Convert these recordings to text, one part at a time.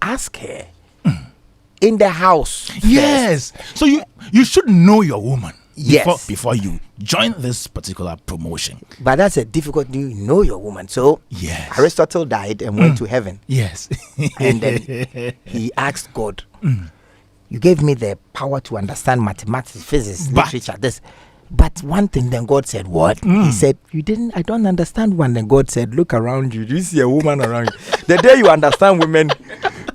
ask her in the house. Yes. So you should know your woman. Yes. Before you join this particular promotion. But that's a difficult thing. You know your woman. So yes. Aristotle died and went to heaven. Yes. And then he asked God, you gave me the power to understand mathematics, physics, literature, this. But one thing, then God said, what? He said, I don't understand one. Then God said, look around you. Do you see a woman around you? The day you understand women,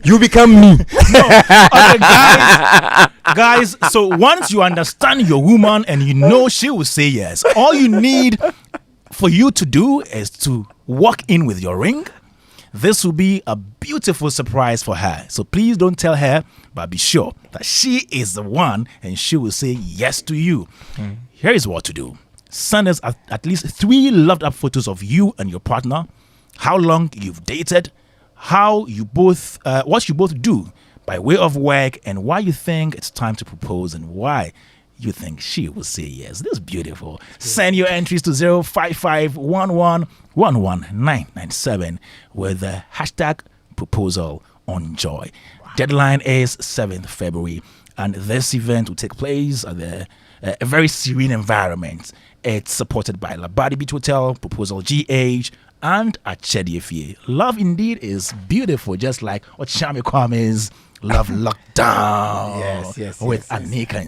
you become me. No. Okay, guys, so once you understand your woman and you know she will say yes, all you need for you to do is to walk in with your ring. This will be a beautiful surprise for her. So please don't tell her, but be sure that she is the one and she will say yes to you. Here is what to do. Send us at least 3 loved up photos of you and your partner, how long you've dated, how you both, what you both do by way of work, and why you think it's time to propose and why you think she will say yes. This is beautiful. Send your entries to 05511119997 with the hashtag proposal on joy. Wow. Deadline is 7th February, and this event will take place at a very serene environment. It's supported by Labadi Beach Hotel, Proposal GH, and Achediefie. Love indeed is beautiful, just like Okyeame Kwame's Love Lockdown. Yes. With Anika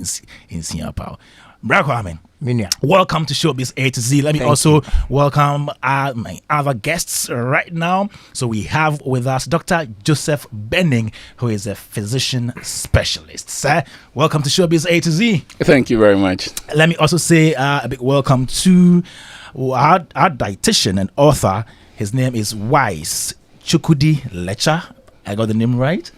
in Singapore. Bra Kwame, Minya. welcome to Showbiz A-to-Z. Let me also welcome my other guests right now. So we have with us Dr. Joseph Bennin, who is a physician specialist. Sir, welcome to Showbiz A-to-Z. Thank you very much. Let me also say a big welcome to our dietitian and author. His name is Wise Chukwudi Letsa. I got the name right?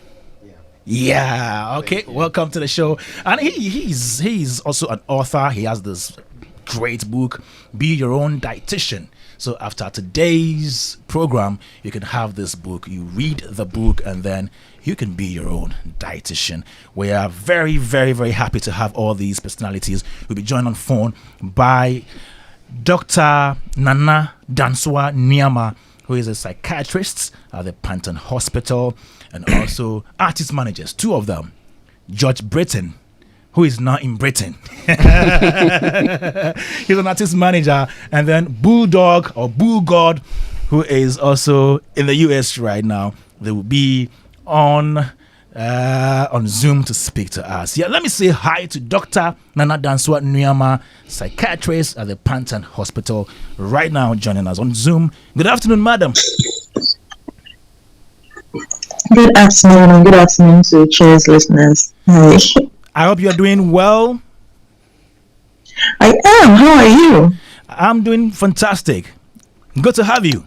Yeah, okay. Welcome to the show. And he's also an author. He has this great book, Be Your Own Dietitian. So after today's program, you can have this book. You read the book and then you can be your own dietitian. We are very, very, very happy to have all these personalities. We'll be joined on phone by Dr. Dansoah Nuamah, who is a psychiatrist at the Panton Hospital, and also artist managers, 2 of them. George Britton, who is now in Britain. He's an artist manager. And then BullDog or BullGod, who is also in the US right now. They will be on Zoom to speak to us. Yeah, let me say hi to Dr. Dansoah Nuamah, psychiatrist at the Panton Hospital, right now joining us on Zoom. Good afternoon, madam. Good afternoon, and good afternoon to Cheers listeners. Hi. I hope you're doing well. I am. How are you? I'm doing fantastic. Good to have you.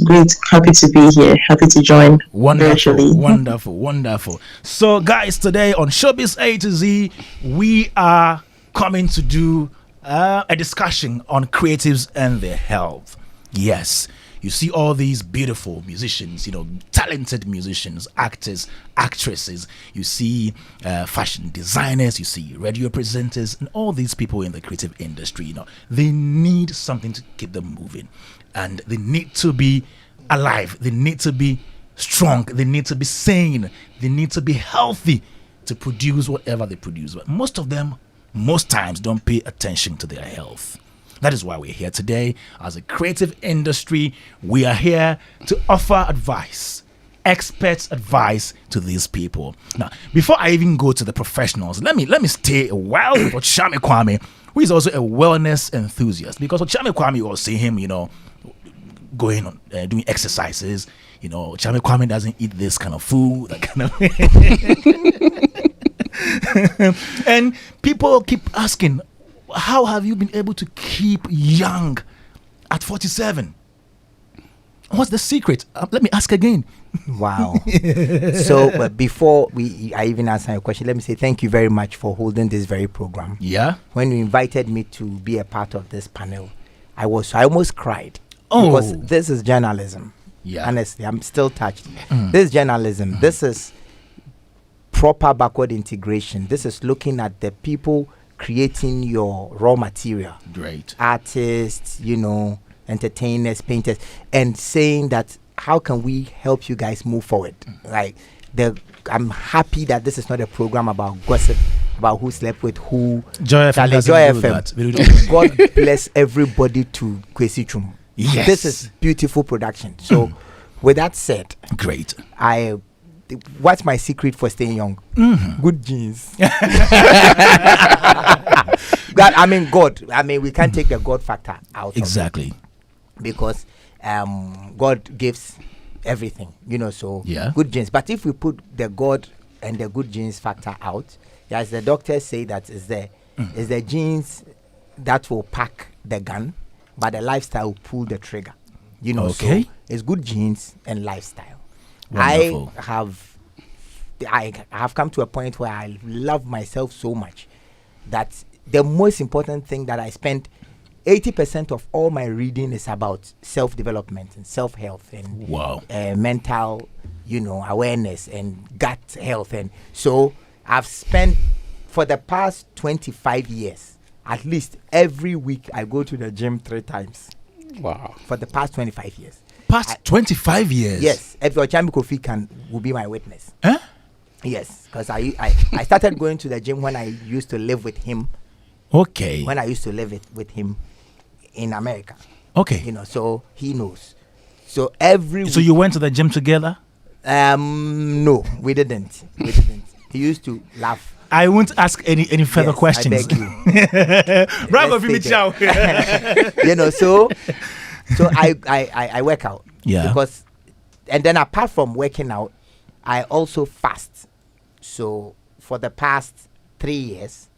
Great. Happy to be here. Happy to join. Wonderful. So, guys, today on Showbiz A-to-Z, we are coming to do a discussion on creatives and their health. Yes. You see all these beautiful musicians, talented musicians, actors, actresses. You see fashion designers, you see radio presenters, and all these people in the creative industry. They need something to keep them moving, and they need to be alive. They need to be strong. They need to be sane. They need to be healthy to produce whatever they produce. But most of them, most times, don't pay attention to their health. That is why we're here today. As a creative industry, we are here to offer advice, expert advice to these people. Now, before I even go to the professionals, let me stay a while with Okyeame Kwame, who is also a wellness enthusiast. Because Okyeame Kwame, you will see him, going on doing exercises. Okyeame Kwame doesn't eat this kind of food, that kind of. And people keep asking, how have you been able to keep young at 47? What's the secret? Let me ask again. Wow. So before I even answer your question, let me say thank you very much for holding this very program. Yeah. When you invited me to be a part of this panel, I almost cried. Oh. Because this is journalism. Yeah. Honestly, I'm still touched. This is journalism. This is proper backward integration. This is looking at the people creating your raw material. Great. Artists, entertainers, painters, and saying that how can we help you guys move forward? Like I'm happy that this is not a program about gossip, about who slept with who. Joy FM. Joy FM. God bless everybody to Kwesi Chum. Yes. This is beautiful production. So with that said, great. What's my secret for staying young? Good genes. God, God. We can't take the God factor out. Exactly. Because God gives everything, so good genes. But if we put the God and the good genes factor out, as the doctors say, that is the genes that will pack the gun, but the lifestyle will pull the trigger. So it's good genes and lifestyle. Wonderful. I have come to a point where I love myself so much that the most important thing that I spend 80% of all my reading is about self-development and self-health and mental, awareness and gut health. And so I've spent, for the past 25 years, at least every week I go to the gym 3 times. Wow. For the past 25 years. 25 years? Yes. If Okyeame Kofi will be my witness. Huh? Yes. Because I started going to the gym when I used to live with him. Okay. When I used to live with him in America. Okay. So he knows. So every week, you went to the gym together? No, we didn't. He used to laugh. I won't ask any further questions. I beg you. Bravo, Fimichao. So I work out. Yeah. Because, and then apart from working out, I also fast. So for the past 3 years,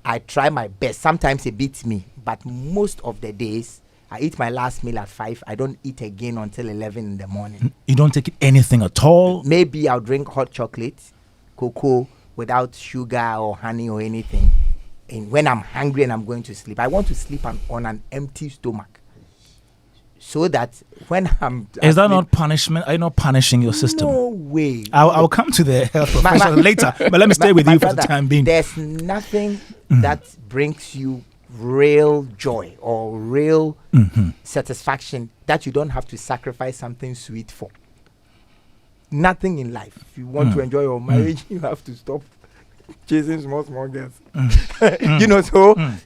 I try my best. Sometimes it beats me, but most of the days I eat my last meal at 5. I don't eat again until 11 in the morning. You don't take anything at all? Maybe I'll drink hot chocolate, cocoa, without sugar or honey or anything. And when I'm hungry and I'm going to sleep, I want to sleep on an empty stomach. So that when I'm... Is that not punishment? Are you not punishing your system? No way. I'll come to the health professional later, but let me stay with you for the time being. There's nothing that brings you real joy or real satisfaction that you don't have to sacrifice something sweet for. Nothing in life. If you want to enjoy your marriage, you have to stop chasing small girls.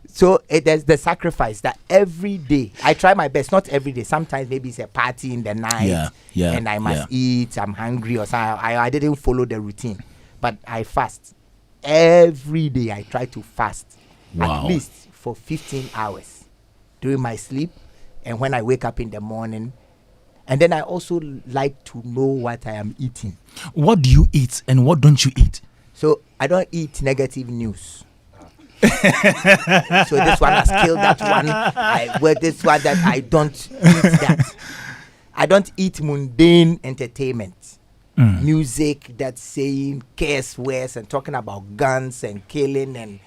So there's the sacrifice that every day I try my best. Not every day. Sometimes maybe it's a party in the night and I must eat. I'm hungry or something. I didn't follow the routine, but I fast every day. I try to fast at least for 15 hours during my sleep and when I wake up in the morning. And then I also like to know what I am eating. What do you eat and what don't you eat? So I don't eat negative news. So this one has killed that one. This one that I don't eat that. I don't eat mundane entertainment. Music that's saying curse words and talking about guns and killing and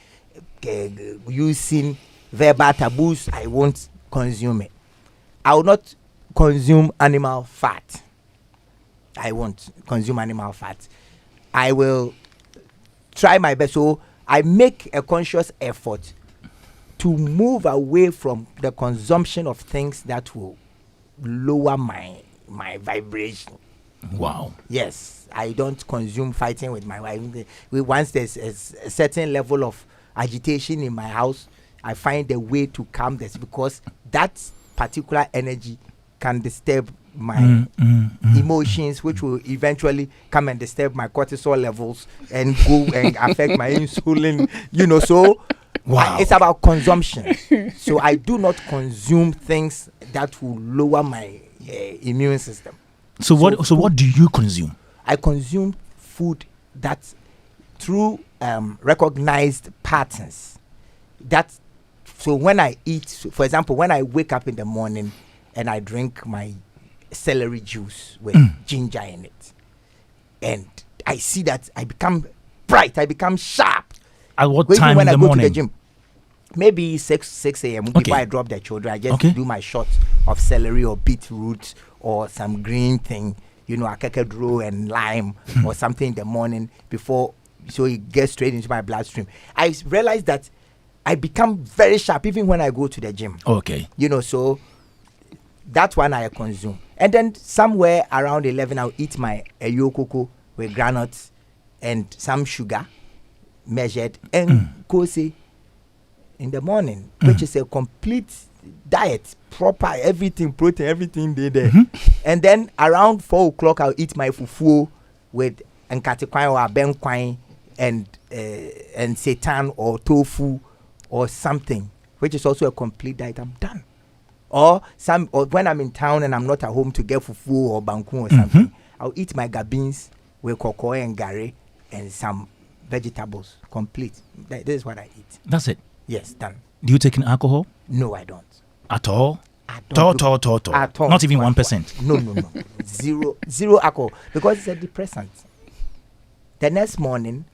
using verbal taboos. I won't consume it. I will not consume animal fat. I won't consume animal fat. I will try my best. So I make a conscious effort to move away from the consumption of things that will lower my vibration. Wow. Yes, I don't consume fighting with my wife. Once there's a certain level of agitation in my house, I find a way to calm this, because that particular energy can disturb my emotions, which will eventually come and disturb my cortisol levels and go and affect my insulin, So it's about consumption. So I do not consume things that will lower my immune system. So what do you consume? I consume food that through recognized patterns. So when I eat, for example, when I wake up in the morning and I drink my celery juice with ginger in it, and I see that I become bright, I become sharp. At what time when in I the go morning? to the gym? Maybe 6 a.m. Before I drop the children, I just do my shot of celery or beetroot or some green thing, akekadro and lime or something in the morning before, so it gets straight into my bloodstream. I realize that I become very sharp even when I go to the gym. Okay. So that one I consume. And then somewhere around 11, I'll eat my yokoko with granuts and some sugar measured and kose in the morning, which is a complete diet, proper, everything, protein, everything there. And then around 4 o'clock, I'll eat my fufu with nkatikwai or abenkwai and seitan or tofu or something, which is also a complete diet. I'm done. Or when I'm in town and I'm not at home to get fufu or banku or something, I'll eat my gabins with cocoa and gari and some vegetables. Complete. This is what I eat. That's it. Yes, done. Do you take in alcohol? No, I don't. At all? At all. At all. Not even 1%. No. Zero alcohol, because it's a depressant. The next morning,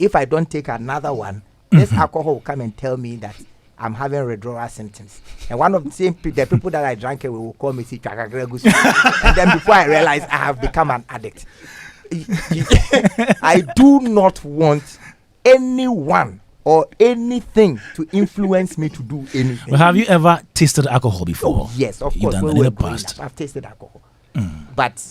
if I don't take another one, this alcohol will come and tell me that I'm having withdrawal symptoms. And one of the people that I drank it with will call me, and then before I realize I have become an addict. I do not want anyone or anything to influence me to do anything. But have you ever tasted alcohol before? Oh, yes, of You've course. done that in the past. I've tasted alcohol, but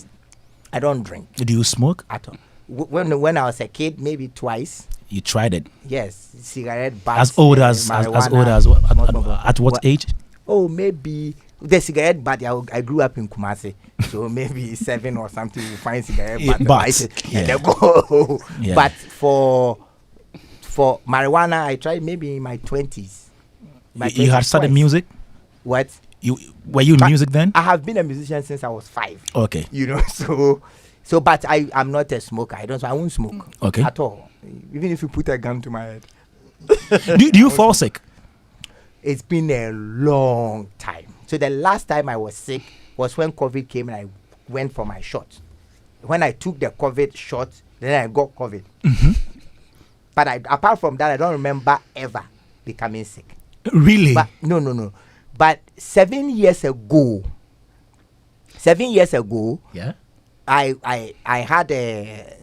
I don't drink. Do you smoke? At all. When I was a kid, maybe twice. You tried it? Yes, cigarette butts. As old as at what age? Oh, maybe the cigarette butt. I grew up in Kumasi, so maybe 7 or something. You find cigarette butts, and then go. Yeah. But for marijuana, I tried maybe in my 20s. You had started music? What? Were you in music then? I have been a musician since I was 5. Okay. You know, so but I'm not a smoker. I won't smoke. Okay. At all. Even if you put a gun to my head. do you fall sick? It's been a long time. So the last time I was sick was when COVID came and I went for my shot. When I took the COVID shot, then I got COVID. But apart from that, I don't remember ever becoming sick. Really? But no. But 7 years ago, yeah, I had a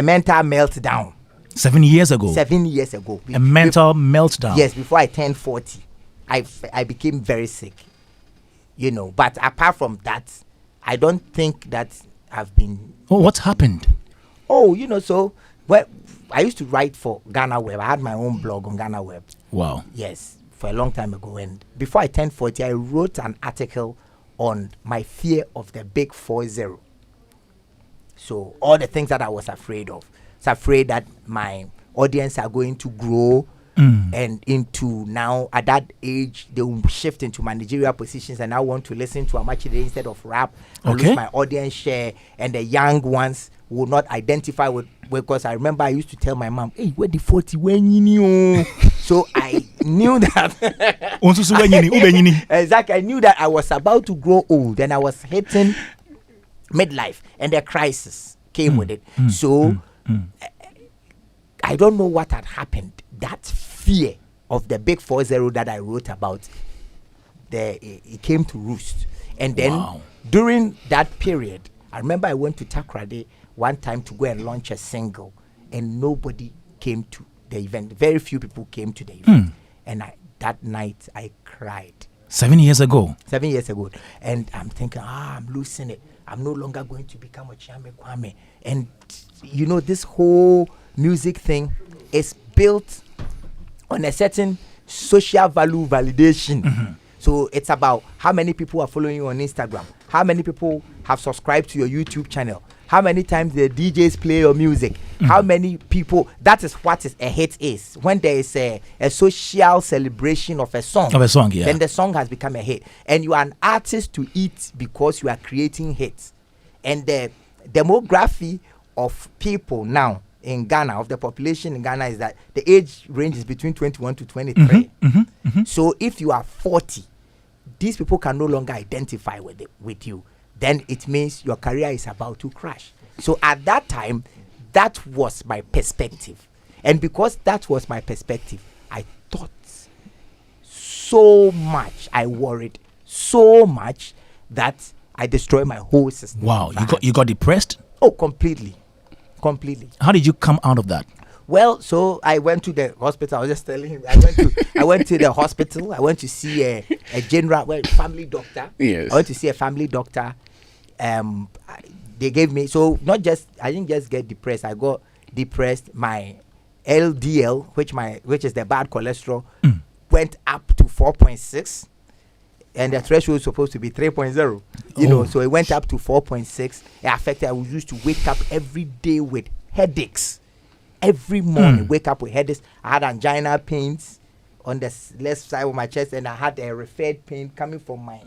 mental meltdown. 7 years ago? 7 years ago. A mental meltdown? Yes, before I turned 40. I became very sick. You know, but apart from that, I don't think that I've been... Oh, what happened? Oh, you know, so... Well, I used to write for Ghana Web. I had my own blog on Ghana Web. Wow. Yes, for a long time ago. And before I turned 40, I wrote an article on my fear of the big 40. So all the things that I was afraid of. I was afraid that my audience are going to grow and into now at that age they will shift into managerial positions and I want to listen to Amachide instead of rap and lose my audience share, and the young ones will not identify with, because I remember I used to tell my mom, hey, where the 40 when you knew? So I knew that exactly, I knew that I was about to grow old and I was hitting midlife and the crisis came with it. So I don't know what had happened. That fear of the big 40 that I wrote about, it came to roost. And then during that period, I remember I went to Takoradi one time to go and launch a single, and nobody came to the event. Very few people came to the event. And that night I cried. 7 years ago? 7 years ago. And I'm thinking, I'm losing it. I'm no longer going to become Okyeame Kwame. And, you know, this whole music thing is built on a certain social value validation. So it's about how many people are following you on Instagram, how many people have subscribed to your YouTube channel, how many times the DJs play your music, how many people. That is what a hit is. When there is a social celebration of a song, yeah, then the song has become a hit. And you are an artist to eat because you are creating hits. And the demography of people now in Ghana, of the population in Ghana, is that the age range is between 21 to 23. So if you are 40, these people can no longer identify with you. Then it means your career is about to crash. So at that time, that was my perspective. And because that was my perspective, I thought so much, I worried so much that I destroyed my whole system. Wow, you got depressed? Oh, completely. How did you come out of that? Well, so I went to the hospital. I was just telling him. I went to the hospital. I went to see a general family doctor. Yes. I went to see a family doctor. They gave me I didn't just get depressed. I got depressed. My LDL, which is the bad cholesterol, went up to 4.6, and the threshold is supposed to be 3.0. You know, so it went up to 4.6. It affected. I used to wake up every day with headaches. Every morning, wake up with headaches. I had angina pains on the left side of my chest, and I had a referred pain coming from my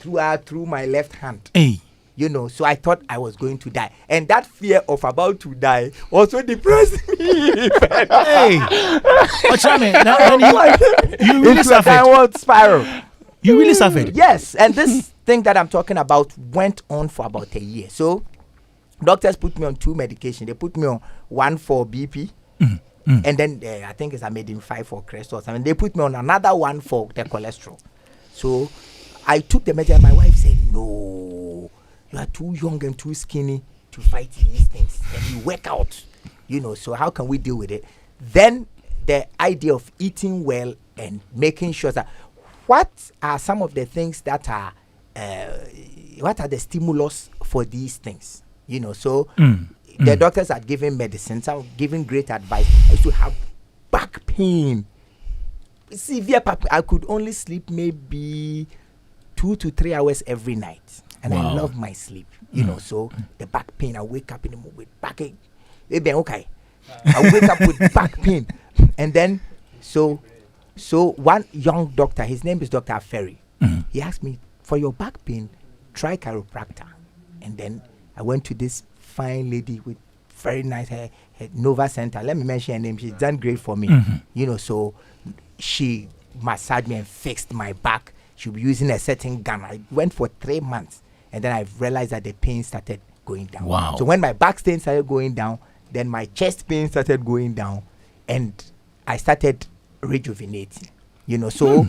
through my left hand. Hey. You know, so I thought I was going to die, and that fear of about to die also depressed me. Hey, you really suffered. Downward spiral. You really suffered. Yes, and this thing that I'm talking about went on for about a year. So doctors put me on 2 medications. They put me on one for BP, and then I think it's amidin 5 for cholesterol or something. They put me on another one for the cholesterol. So I took the medicine. My wife said, "No, you are too young and too skinny to fight these things, and you work out, you know. So how can we deal with it?" Then the idea of eating well and making sure that what are some of the things that are what are the stimulus for these things. You know, so the doctors are giving medicines, are giving great advice. I used to have back pain, severe back pain. I could only sleep maybe 2 to 3 hours every night, and I love my sleep. You know, so the back pain. I wake up in the morning with backache. Okay, I wake up with back pain, and then so one young doctor, his name is Dr. Ferry. He asked me, for your back pain, try chiropractor, and then I went to this fine lady with very nice hair, Nova Center. Let me mention her name. She's done great for me. You know, so she massaged me and fixed my back. She'll be using a certain gun. I went for 3 months, and then I realized that the pain started going down. Wow. So when my back pain started going down, then my chest pain started going down, and I started rejuvenating. You know, so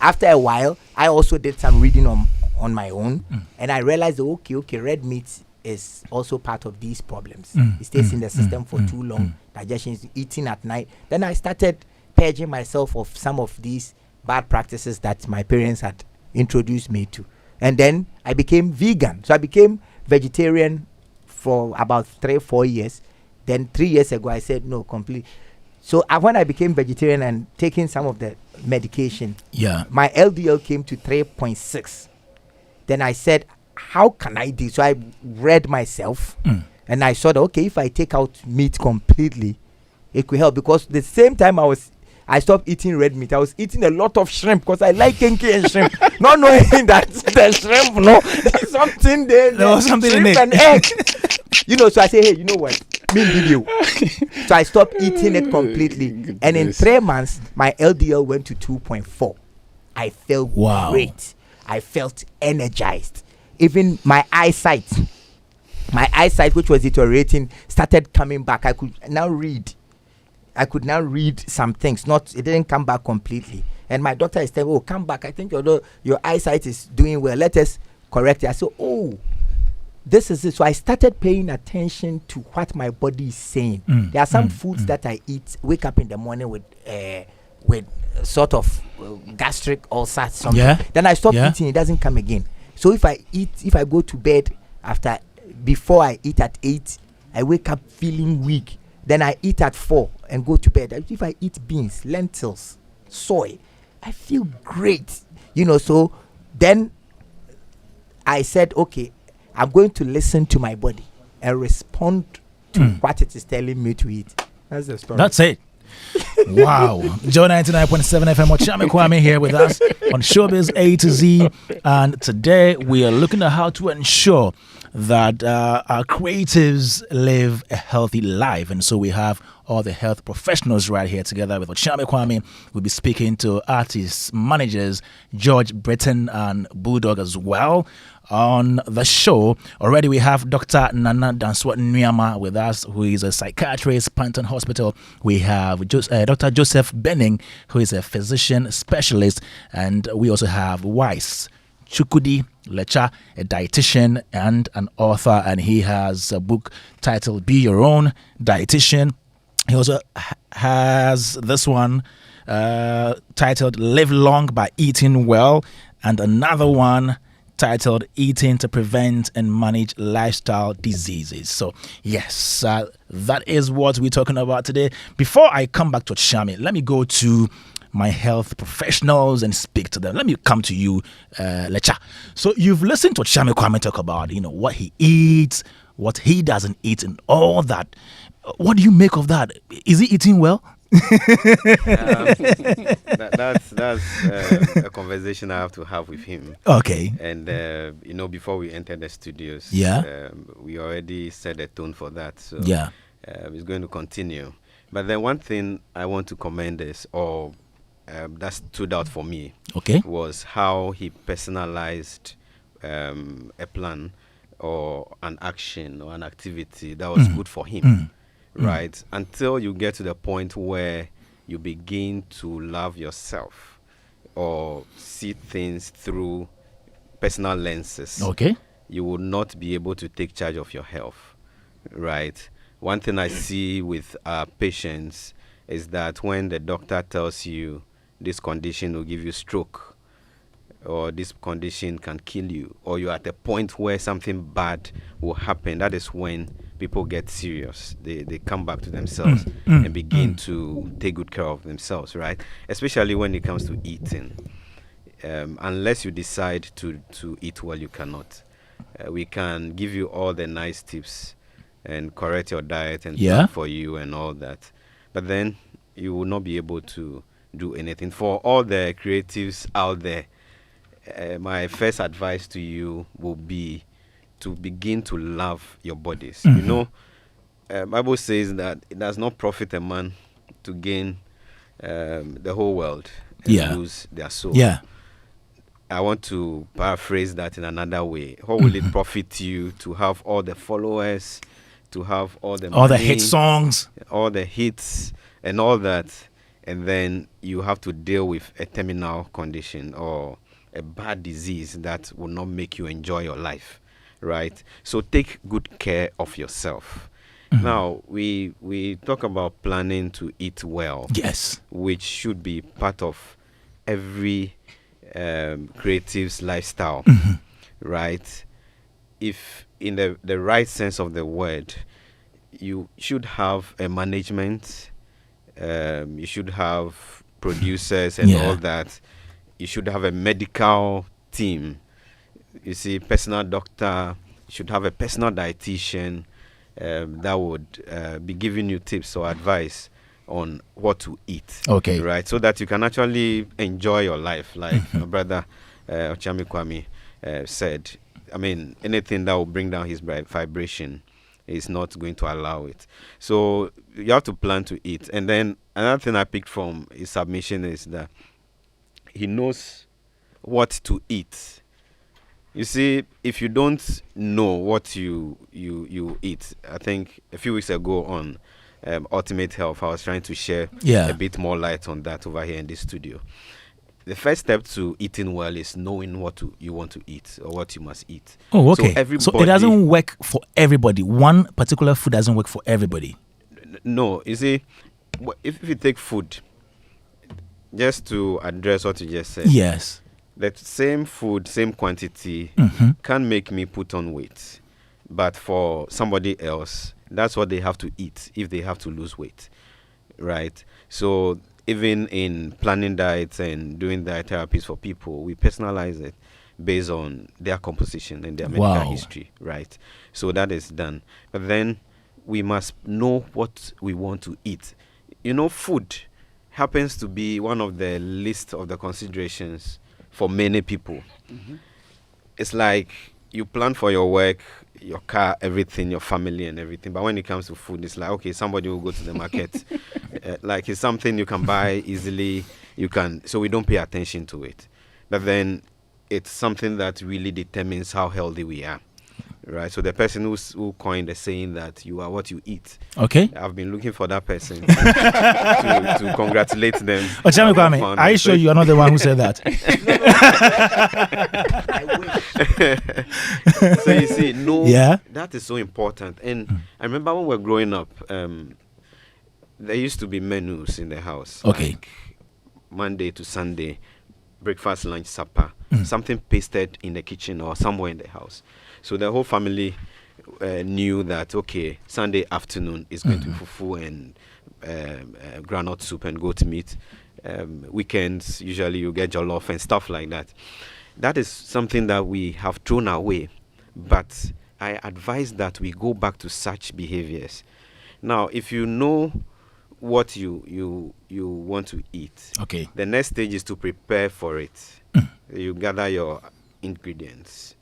after a while, I also did some reading on my own, and I realized okay, red meat is also part of these problems. It stays in the system for too long. Digestion is eating at night. Then I started purging myself of some of these bad practices that my parents had introduced me to, and then I became vegan. So I became vegetarian for about 3-4 years. Then 3 years ago, I said no, completely. So when I became vegetarian and taking some of the medication, my LDL came to 3.6. Then I said, how can I do? So I read myself, and I saw that, okay, if I take out meat completely, it could help. Because the same time I stopped eating red meat, I was eating a lot of shrimp because I like kenke and shrimp. Not knowing that the shrimp, no, there's something there. There was something in shrimp it. And egg. You know, so I say, hey, you know what? Me video. So I stopped eating it completely. And in 3 months, my LDL went to 2.4. I felt great. I felt energized. Even my eyesight, which was deteriorating, started coming back. I could now read some things. It didn't come back completely. And my doctor is telling me, come back. I think your eyesight is doing well. Let us correct it. I said, this is it. So I started paying attention to what my body is saying. There are some foods that I eat, wake up in the morning with sort of gastric ulcer, something. Then I stop eating, it doesn't come again. So if I go to bed before I eat at 8, I wake up feeling weak. Then I eat at 4 and go to bed. If I eat beans, lentils, soy, I feel great. You know, so then I said, okay, I'm going to listen to my body and respond to what it is telling me to eat. That's the story. That's it. Wow. Joe 99.7 FM, Okyeame Kwame here with us on Showbiz A to Z. And today we are looking at how to ensure that our creatives live a healthy life. And so we have all the health professionals right here together with Okyeame Kwame. We'll be speaking to artists, managers, George, Britton, and BullDog as well. On the show, already we have Dr. Dansoah Nuamah with us, who is a psychiatrist, Bennin Hospital. We have Dr. Joseph Bennin, who is a physician specialist, and we also have Wise Chukwudi Letsa, a dietitian and an author, and he has a book titled Be Your Own Dietitian. He also has this one titled Live Long by Eating Well, and another one titled Eating to Prevent and Manage Lifestyle Diseases. So yes, that is what we're talking about today. Before I come back to Okyeame, let me go to my health professionals and speak to them. Let me come to you, Letsa. So you've listened to Okyeame Kwame talk about, what he eats, what he doesn't eat, and all that. What do you make of that? Is he eating well? That's a conversation I have to have with him. Okay. And before we enter the studios, we already set a tone for that. So it's going to continue. But then one thing I want to commend is, that stood out for me, was how he personalized a plan or an action or an activity that was good for him. Right, until you get to the point where you begin to love yourself or see things through personal lenses, you will not be able to take charge of your health. Right. One thing I see with patients is that when the doctor tells you this condition will give you stroke, or this condition can kill you, or you're at a point where something bad will happen, that is when people get serious. They come back to themselves and begin to take good care of themselves, right? Especially when it comes to eating. Unless you decide to eat well, you cannot. We can give you all the nice tips and correct your diet and plan for you and all that. But then you will not be able to do anything. For all the creatives out there, my first advice to you will be to begin to love your bodies. Bible says that it does not profit a man to gain the whole world and lose their soul. I want to paraphrase that in another way. How will it profit you to have all the followers, to have all the money, the hit songs, all the hits and all that, and then you have to deal with a terminal condition or a bad disease that will not make you enjoy your life, right? So take good care of yourself. Now, we talk about planning to eat well, which should be part of every creative's lifestyle, right? If in the right sense of the word, you should have a management, you should have producers and all that. You should have a medical team. You see, personal doctor. You should have a personal dietitian that would be giving you tips or advice on what to eat. Right, so that you can actually enjoy your life, like my brother Okyeame Kwame said. I mean, anything that will bring down his vibration is not going to allow it. So you have to plan to eat. And then another thing I picked from his submission is that he knows what to eat. You see, if you don't know what you eat, I think a few weeks ago on Ultimate Health, I was trying to share a bit more light on that over here in this studio. The first step to eating well is knowing what you want to eat or what you must eat. So it doesn't work for everybody. One particular food doesn't work for everybody. No, you see, if you take food, just to address what you just said. The same food, same quantity can make me put on weight. But for somebody else, that's what they have to eat if they have to lose weight, right? So even in planning diets and doing diet therapies for people, we personalize it based on their composition and their medical history, right? So that is done. But then we must know what we want to eat. Food happens to be one of the list of the considerations for many people. It's like you plan for your work, your car, everything, your family and everything. But when it comes to food, it's like, okay, somebody will go to the market. Like it's something you can buy easily. So we don't pay attention to it. But then it's something that really determines how healthy we are, right? So the person who coined the saying that you are what you eat. Okay. I've been looking for that person to congratulate them. Okyeame Kwame, are you sure you are not the one who said that? So you see, that is so important. And I remember when we were growing up, there used to be menus in the house. Okay. Like Monday to Sunday, breakfast, lunch, supper, something pasted in the kitchen or somewhere in the house. So the whole family knew that, okay, Sunday afternoon is going to be fufu and groundnut soup and goat meat. Weekends, usually you get jollof and stuff like that. That is something that we have thrown away. But I advise that we go back to such behaviors. Now, if you know what you want to eat, okay, the next stage is to prepare for it. You gather your ingredients.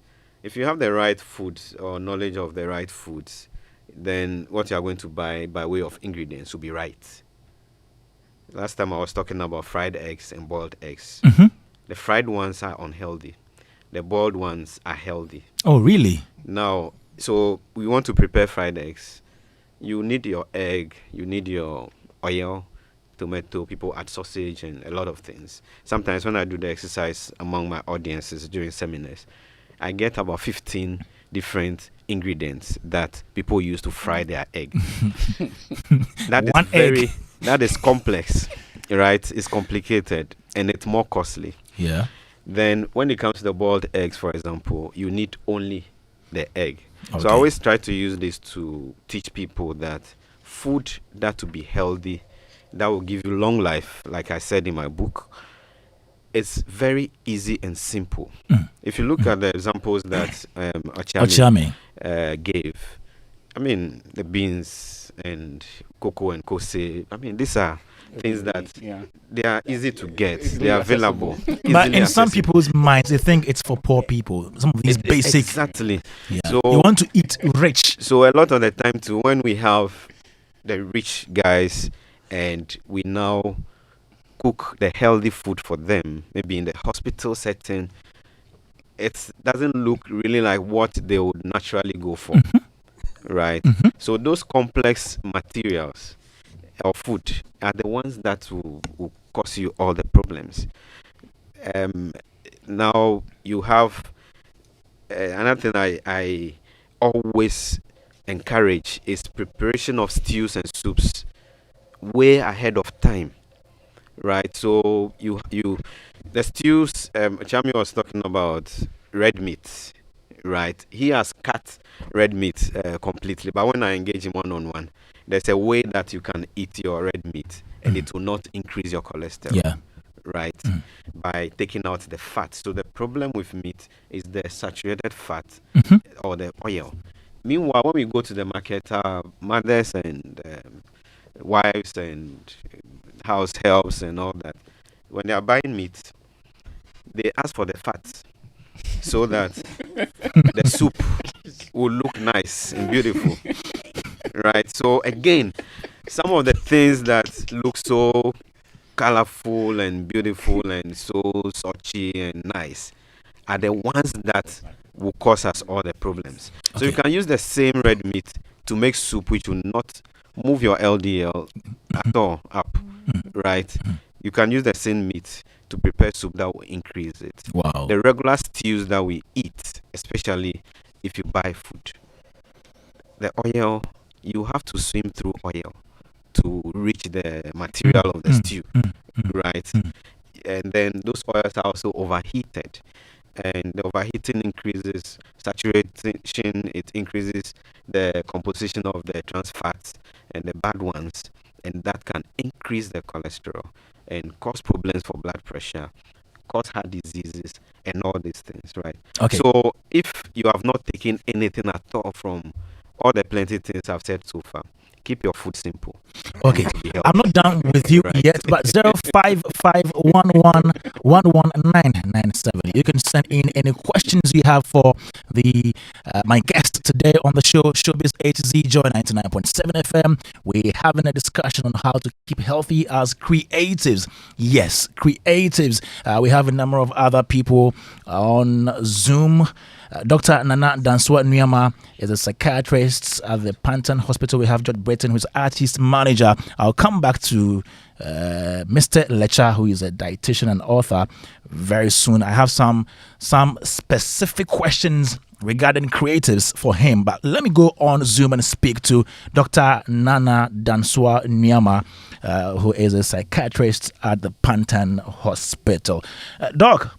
If you have the right foods or knowledge of the right foods, then what you are going to buy by way of ingredients will be right. Last time I was talking about fried eggs and boiled eggs. The fried ones are unhealthy. The boiled ones are healthy. Oh, really? Now, so we want to prepare fried eggs. You need your egg, you need your oil, tomato, people add sausage and a lot of things. Sometimes when I do the exercise among my audiences during seminars, I get about 15 different ingredients that people use to fry their egg. That is complex, right? It's complicated and it's more costly. Yeah. Then when it comes to the boiled eggs, for example, you need only the egg. Okay. So I always try to use this to teach people that food that will be healthy, that will give you long life, like I said in my book, it's very easy and simple. If you look at the examples that Okyeame gave, I mean, the beans and cocoa and kose, I mean, these are things that they are easy to get, they are available. But in some people's minds, they think it's for poor people. Some of these basic. Exactly. Yeah. So you want to eat rich. So a lot of the time too, when we have the rich guys and we now cook the healthy food for them, maybe in the hospital setting, it doesn't look really like what they would naturally go for, right? So those complex materials or food are the ones that will cause you all the problems. Now you have another thing I always encourage is preparation of stews and soups way ahead of time, right? So the stews, Chami was talking about red meat, right? He has cut red meat completely, but when I engage him one-on-one, there's a way that you can eat your red meat and it will not increase your cholesterol, right? By taking out the fat. So the problem with meat is the saturated fat or the oil. Meanwhile, when we go to the market, mothers and wives and house helps and all that, when they are buying meat, they ask for the fat so that the soup will look nice and beautiful, right? So again, some of the things that look so colorful and beautiful and so sochi and nice are the ones that will cause us all the problems. So you can use the same red meat to make soup which will not move your LDL at all up, right? You can use the same meat to prepare soup that will increase it. Wow. The regular stews that we eat, especially if you buy food, the oil, you have to swim through oil to reach the material of the stew, right? And then those oils are also overheated. And the overheating increases saturation, it increases the composition of the trans fats and the bad ones, and that can increase the cholesterol and cause problems for blood pressure, cause heart diseases, and all these things, right? Okay. So if you have not taken anything at all from all the plenty things I've said so far, keep your food simple. Okay, I'm not done with you yet, but 0551111997. You can send in any questions you have for the my guest today on the show, Showbiz A2Z, Joy 99.7 FM. We're having a discussion on how to keep healthy as creatives. Yes, creatives. We have a number of other people on Zoom. Dr. Nana Dansoah Nuamah is a psychiatrist at the Pantan Hospital. We have George Britton, who's artist manager. I'll come back to Mr. Letsa, who is a dietitian and author, very soon. I have some specific questions regarding creatives for him, but let me go on Zoom and speak to Dr. Nana Dansoah Nuamah, who is a psychiatrist at the Pantan Hospital. Doc.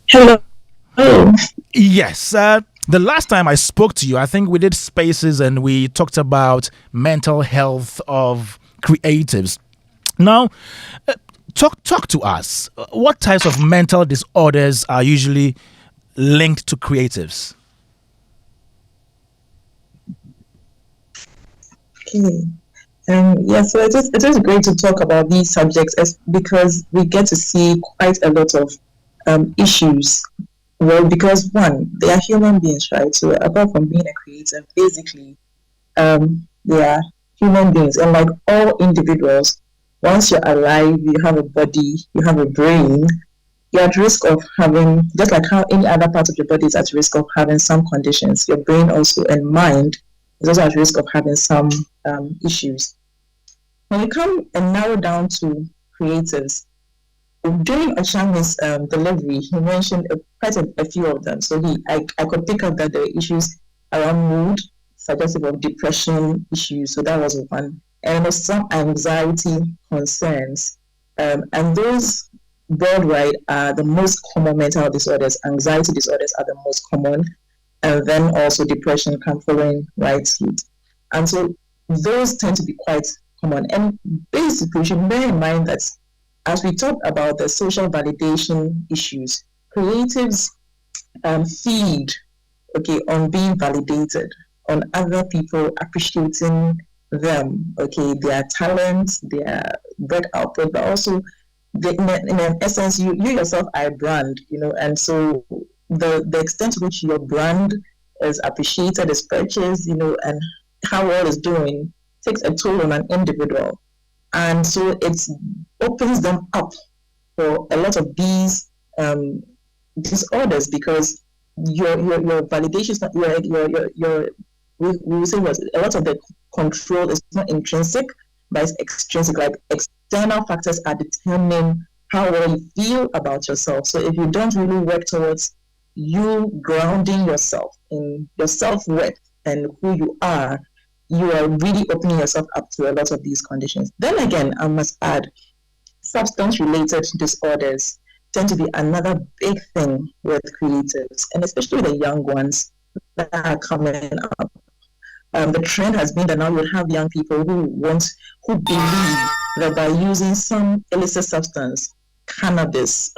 Hello. Yes. The last time I spoke to you, I think we did spaces and we talked about mental health of creatives. Now, talk to us. What types of mental disorders are usually linked to creatives? Okay. So it is great to talk about these subjects because we get to see quite a lot of issues. Well, because one, they are human beings, right? So apart from being a creative, basically, they are human beings, and like all individuals, once you're alive, you have a body, you have a brain, you're at risk of having, just like how any other part of your body is at risk of having some conditions, your brain also and mind is also at risk of having some issues. When you come and narrow down to creatives, during Okyeame's delivery, he mentioned quite a few of them. So I could pick up that there were issues around mood, suggestive of depression issues. So that was one. And there was some anxiety concerns. And those worldwide are the most common mental disorders. Anxiety disorders are the most common. And then also depression come following right suit. And so those tend to be quite common. And basically, you should bear in mind that as we talk about the social validation issues, creatives feed on being validated, on other people appreciating them, their talents, their work output, but also in an essence, you yourself are a brand, and so the extent to which your brand is appreciated, is purchased, and how well it's doing takes a toll on an individual. And so it opens them up for a lot of these disorders because your validation is not we will say what a lot of the control is not intrinsic, but it's extrinsic. Like external factors are determining how well you feel about yourself. So if you don't really work towards you grounding yourself in your self-worth and who you are really opening yourself up to a lot of these conditions. Then again, I must add, substance-related disorders tend to be another big thing with creatives, and especially the young ones that are coming up. The trend has been that now you'll have young people who believe that by using some illicit substance, cannabis,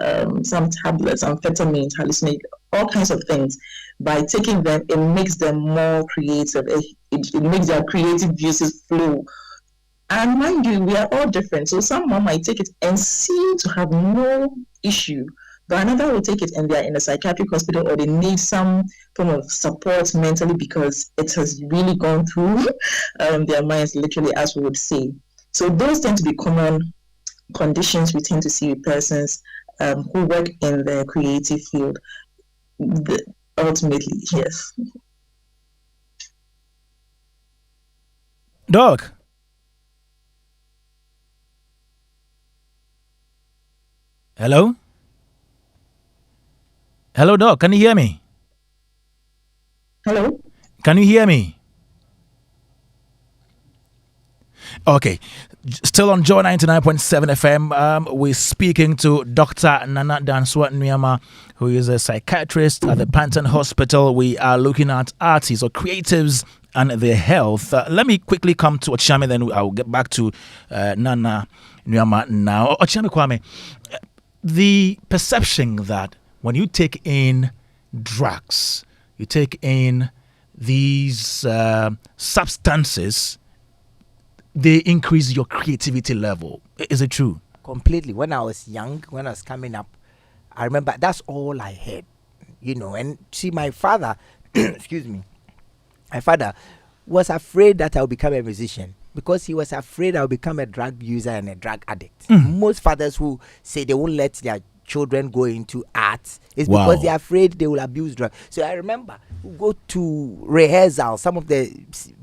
some tablets, amphetamines, hallucinate, all kinds of things, by taking them, it makes them more creative. It makes their creative juices flow. And mind you, we are all different. So someone might take it and seem to have no issue, but another will take it and they're in a psychiatric hospital or they need some form of support mentally because it has really gone through their minds, literally, as we would say. So those tend to be common conditions we tend to see with persons who work in the creative field. Ultimately, yes. Doc. Hello? Hello, Doc. Can you hear me? Hello? Can you hear me? Okay. Still on Joy 99.7 FM, we're speaking to Dr. Nana Dansoah Nuamah, who is a psychiatrist at the Pantan Hospital. We are looking at artists or creatives and their health. Let me quickly come to Okyeame, then I'll get back to Nana Nuamah now. Okyeame Kwame, the perception that when you take in drugs, you take in these substances, they increase your creativity level. Is it true? Completely. When I was young, when I was coming up, I remember that's all I had, and see, my father, excuse me, my father was afraid that I would become a musician because he was afraid I would become a drug user and a drug addict. Most fathers who say they won't let their children go into arts is because they're afraid they will abuse drugs. So I remember we go to rehearsal. Some of the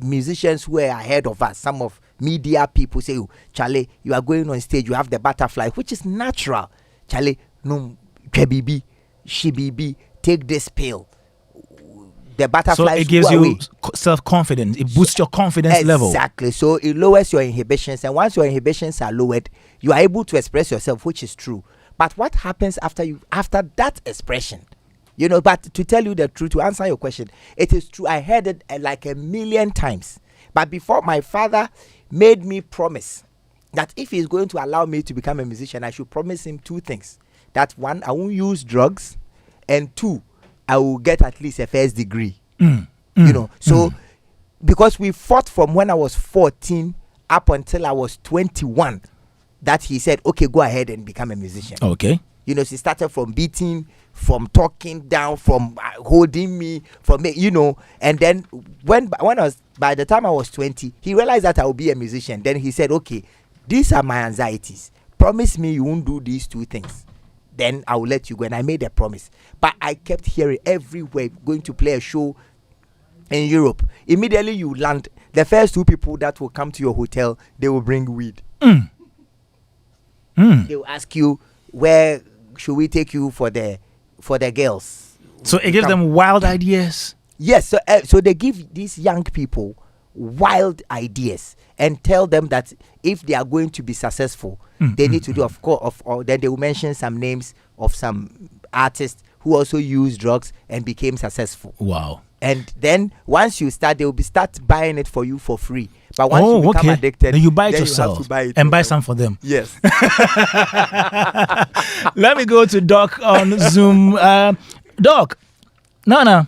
musicians who were ahead of us, some of media people say, oh, Charlie, you are going on stage, you have the butterfly, which is natural. Charlie, no, Kebibi, Shibibi, take this pill. The butterfly. So it gives you self-confidence. It boosts your confidence level. Exactly. So it lowers your inhibitions. And once your inhibitions are lowered, you are able to express yourself, which is true. But what happens after that expression? But to tell you the truth, to answer your question, it is true. I heard it like a million times. But before, my father made me promise that if he's going to allow me to become a musician, I should promise him two things. That one, I won't use drugs. And two, I will get at least a first degree. So because we fought from when I was 14 up until I was 21, that he said, okay, go ahead and become a musician. Okay. She started from beating, from talking down, from holding me, and then by the time I was 20, he realized that I would be a musician. Then he said, okay, these are my anxieties. Promise me you won't do these two things. Then I will let you go. And I made a promise. But I kept hearing everywhere, going to play a show in Europe. Immediately you land, the first two people that will come to your hotel, they will bring weed. They will ask you, where should we take you for the girls? So it gives them wild ideas. Yes. So they give these young people wild ideas and tell them that if they are going to be successful, they need to do, of course, then they will mention some names of some artists who also used drugs and became successful. Wow. And then once you start, they will start buying it for you for free. But once you become addicted, then you buy it then yourself you have to buy it and buy some for them. Yes. Let me go to Doc on Zoom. Doc, Nana.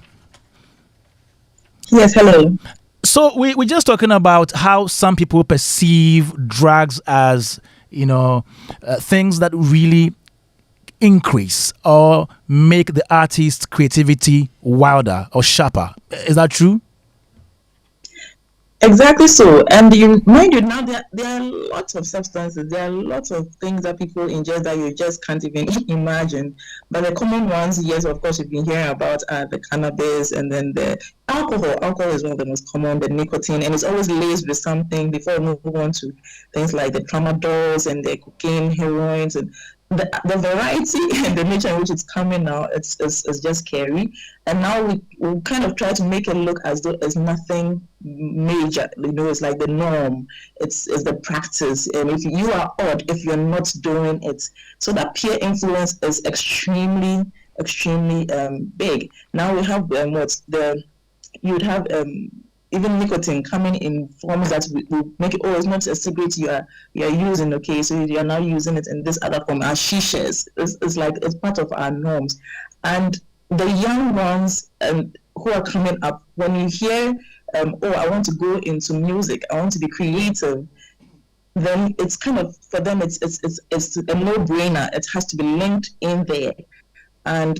Yes, hello. So we're just talking about how some people perceive drugs as, things that really increase or make the artist's creativity wilder or sharper. Is that true? Exactly so. And mind you, now there are lots of substances. There are lots of things that people ingest that you just can't even imagine. But the common ones, yes, of course, you've been hearing about the cannabis and then the alcohol. Alcohol is one of the most common, the nicotine, and it's always laced with something before we move on to things like the tramadols and the cocaine, heroines, and the variety and the nature in which it's coming now, it's just scary. And now we kind of try to make it look as though it's nothing major. It's like the norm. It's the practice. And if you are odd, if you're not doing it, so that peer influence is extremely, extremely big. Now we have you'd have even nicotine coming in forms that will make it, it's not a cigarette you are using, okay, so you are now using it in this other form, as shishas. It's like it's part of our norms. And the young ones who are coming up, when you hear, I want to go into music, I want to be creative, then it's kind of, for them, it's a no-brainer. It has to be linked in there. And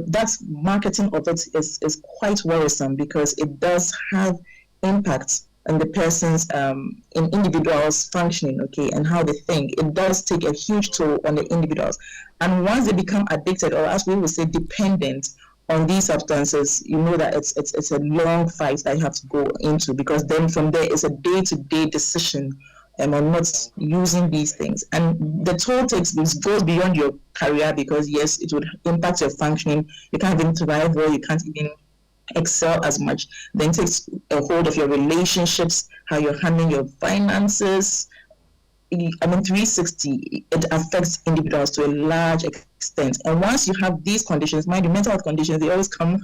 that's marketing of it is quite worrisome, because it does have impact on the person's in individuals' functioning, okay, and how they think. It does take a huge toll on the individuals. And once they become addicted, or as we would say, dependent on these substances, that it's a long fight that you have to go into, because then from there it's a day-to-day decision on not using these things. And the toll goes beyond your career, because yes, it would impact your functioning. You can't even thrive well, you can't even excel as much. Then it takes a hold of your relationships, how you're handling your finances. 360, it affects individuals to a large extent. And once you have these conditions, mind you, mental health conditions, they always come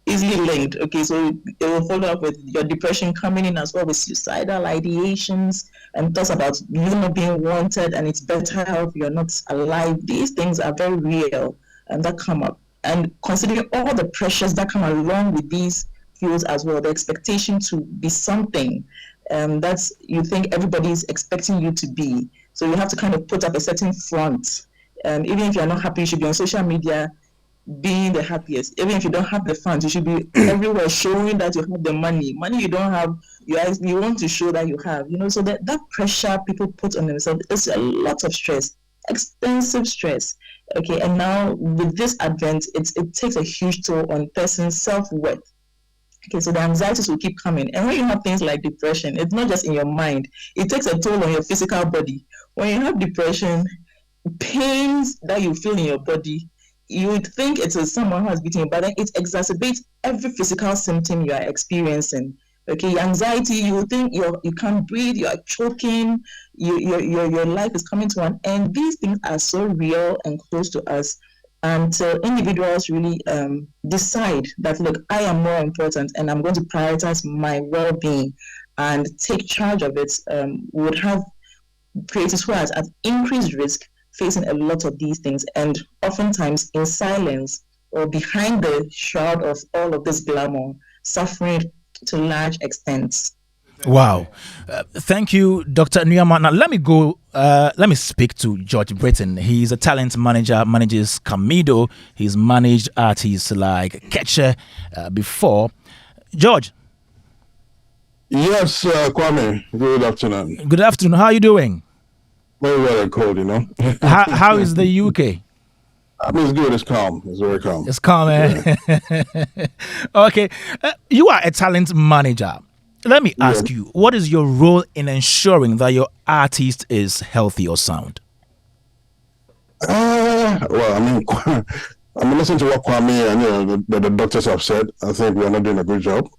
easily linked. Okay, so it will follow up with your depression coming in as well, with suicidal ideations and thoughts about you not being wanted and it's better if you're not alive. These things are very real and that come up. And considering all the pressures that come along with these fields as well, the expectation to be something that's you think everybody's expecting you to be. So you have to kind of put up a certain front. Even if you're not happy, you should be on social media being the happiest. Even if you don't have the funds, you should be everywhere showing that you have the money. Money you don't have, you want to show that you have. So that pressure people put on themselves is a lot of stress. extensive stress. Okay, and now with this advent, it takes a huge toll on person's self-worth. Okay, so the anxieties will keep coming. And when you have things like depression, it's not just in your mind, it takes a toll on your physical body. When you have depression, pains that you feel in your body, you would think it's someone who has beaten you, but then it exacerbates every physical symptom you are experiencing. Okay, anxiety, you will think you can't breathe, you are choking, your life is coming to an end. These things are so real and close to us until individuals really decide that, look, I am more important and I'm going to prioritize my well-being and take charge of it. Would have creators who are at increased risk facing a lot of these things, and oftentimes in silence or behind the shroud of all of this glamour, suffering to large extents. Wow. Thank you, Dr. Nuamah. Now, let me speak to George Britton. He's a talent manager, manages Camido. He's managed artists like Ketcher before. George. Yes, Kwame. Good afternoon. Good afternoon. How are you doing? Very well and cold, you know. how is the UK? I mean, it's good. It's calm. It's very calm. It's calm, eh? Yeah. Okay. You are a talent manager. Let me ask you, what is your role in ensuring that your artist is healthy or sound? Well, I mean, listen to what Kwame and the doctors have said. I think we are not doing a good job.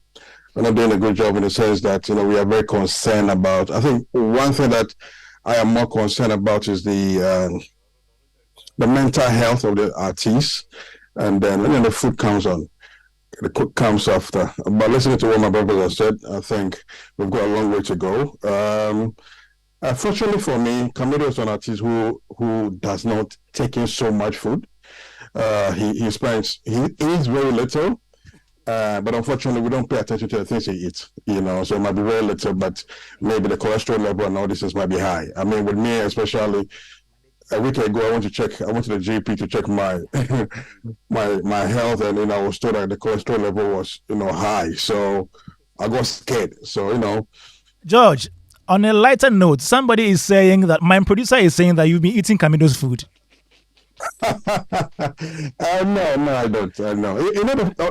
We're not doing a good job in the sense that, we are very concerned about. I think one thing that I am more concerned about is the mental health of the artists, and then the food comes on. The cook comes after. But listening to what my brother has said, I think we've got a long way to go. Fortunately for me, Camido is an artist who does not take in so much food. He eats very little, but unfortunately we don't pay attention to the things he eats. So it might be very little, but maybe the cholesterol level and all these things might be high. I mean, with me especially, a week ago, I went to the GP to check my my health, and I was told that the cholesterol level was high. So I got scared. So George, on a lighter note, somebody is saying that my producer is saying that you've been eating Camido's food. No, I don't. No,